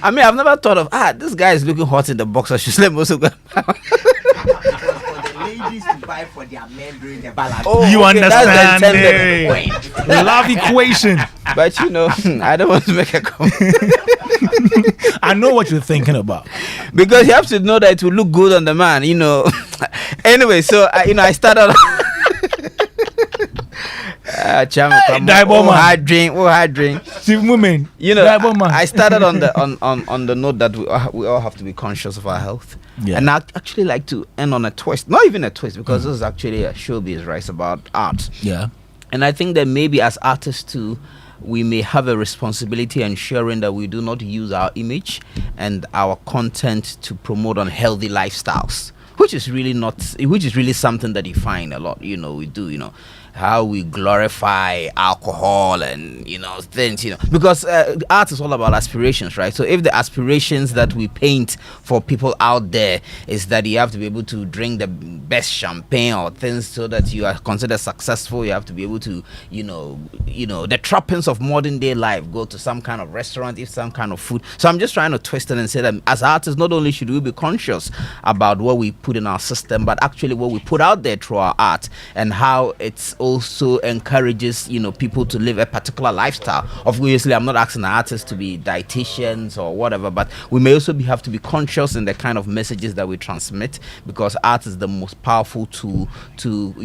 I mean, I've never thought of, this guy is looking hot in the boxer shorts. Let me also go and buy. Ladies to buy for their men during the balance. You understand? Love equation. But I don't want to make a comment. I know what you're thinking about. Because you have to know that it will look good on the man, Anyway, so I started. Hard drink. Chief Mumin. I started on the note that we all have to be conscious of our health. Yeah. And I actually like to end on a twist. Not even a twist, because this is actually a showbiz, right? It's about art. Yeah. And I think that maybe as artists too, we may have a responsibility ensuring that we do not use our image and our content to promote unhealthy lifestyles, which is really something that you find a lot. We do, how we glorify alcohol and things, because art is all about aspirations, right? So if the aspirations that we paint for people out there is that you have to be able to drink the best champagne or things so that you are considered successful, you have to be able to the trappings of modern day life, go to some kind of restaurant, eat some kind of food. So I'm just trying to twist it and say that as artists, not only should we be conscious about what we put in our system, but actually what we put out there through our art, and how it's also encourages people to live a particular lifestyle. Obviously, I'm not asking artists to be dietitians or whatever, but we may also have to be conscious in the kind of messages that we transmit, because art is the most powerful tool to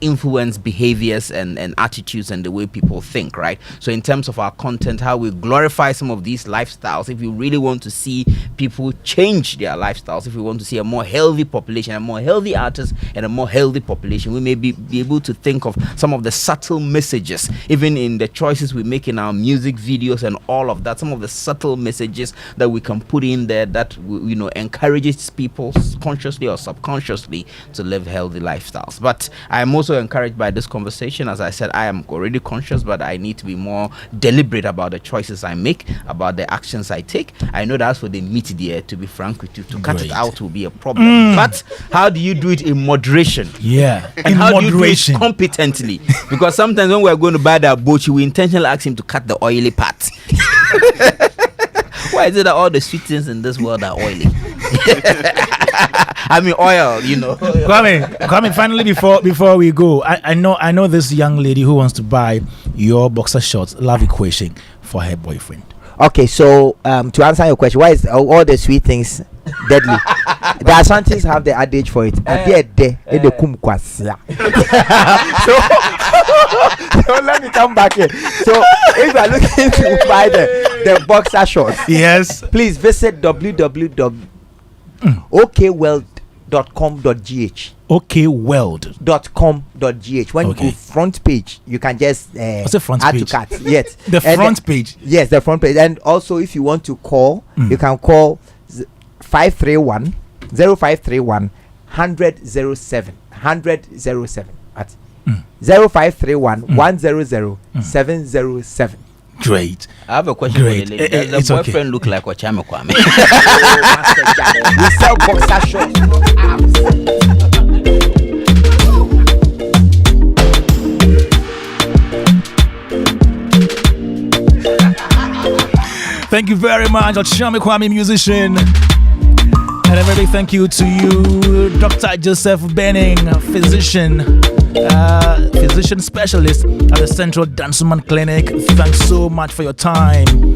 influence behaviors and attitudes and the way people think, right? So in terms of our content, how we glorify some of these lifestyles, if you really want to see people change their lifestyles, if we want to see a more healthy population, a more healthy artist and a more healthy population, we may be able to think of some of the subtle messages, even in the choices we make in our music videos and all of that, some of the subtle messages that we can put in there that encourages people consciously or subconsciously to live healthy lifestyles. But I am also encouraged by this conversation. As I said, I am already conscious, but I need to be more deliberate about the choices I make, about the actions I take. I know that's for the meat there, to be frank with you. To cut it out will be a problem. But how do you do it in moderation? Yeah. And how do you do it competently? Because sometimes when we're going to buy that bochi, we intentionally ask him to cut the oily part. Why is it that all the sweet things in this world are oily? I mean oil, Kwame, finally before we go, I know this young lady who wants to buy your boxer shorts love equation for her boyfriend. Okay, so to answer your question, why is all the sweet things deadly? The Ashantis have the adage for it. So let me come back here. So if you are looking to buy the boxer shorts, yes, please visit www.okweld.com.gh. okweld.com.gh. When you go front page, you can just what's the front add page? to cart. Yes, the front page. Yes, the front page. And also, if you want to call, you can call 531 0531 100 07 at 0531 100 707. Great. I have a question. Great. For the lady. Does the boyfriend look like Okyeame Kwame? We sell boxer shorts. Thank you very much, Okyeame Kwame, musician. And a very big thank you to you, Dr. Joseph Bennin, physician specialist at the Central Dansoah Clinic. Thanks so much for your time.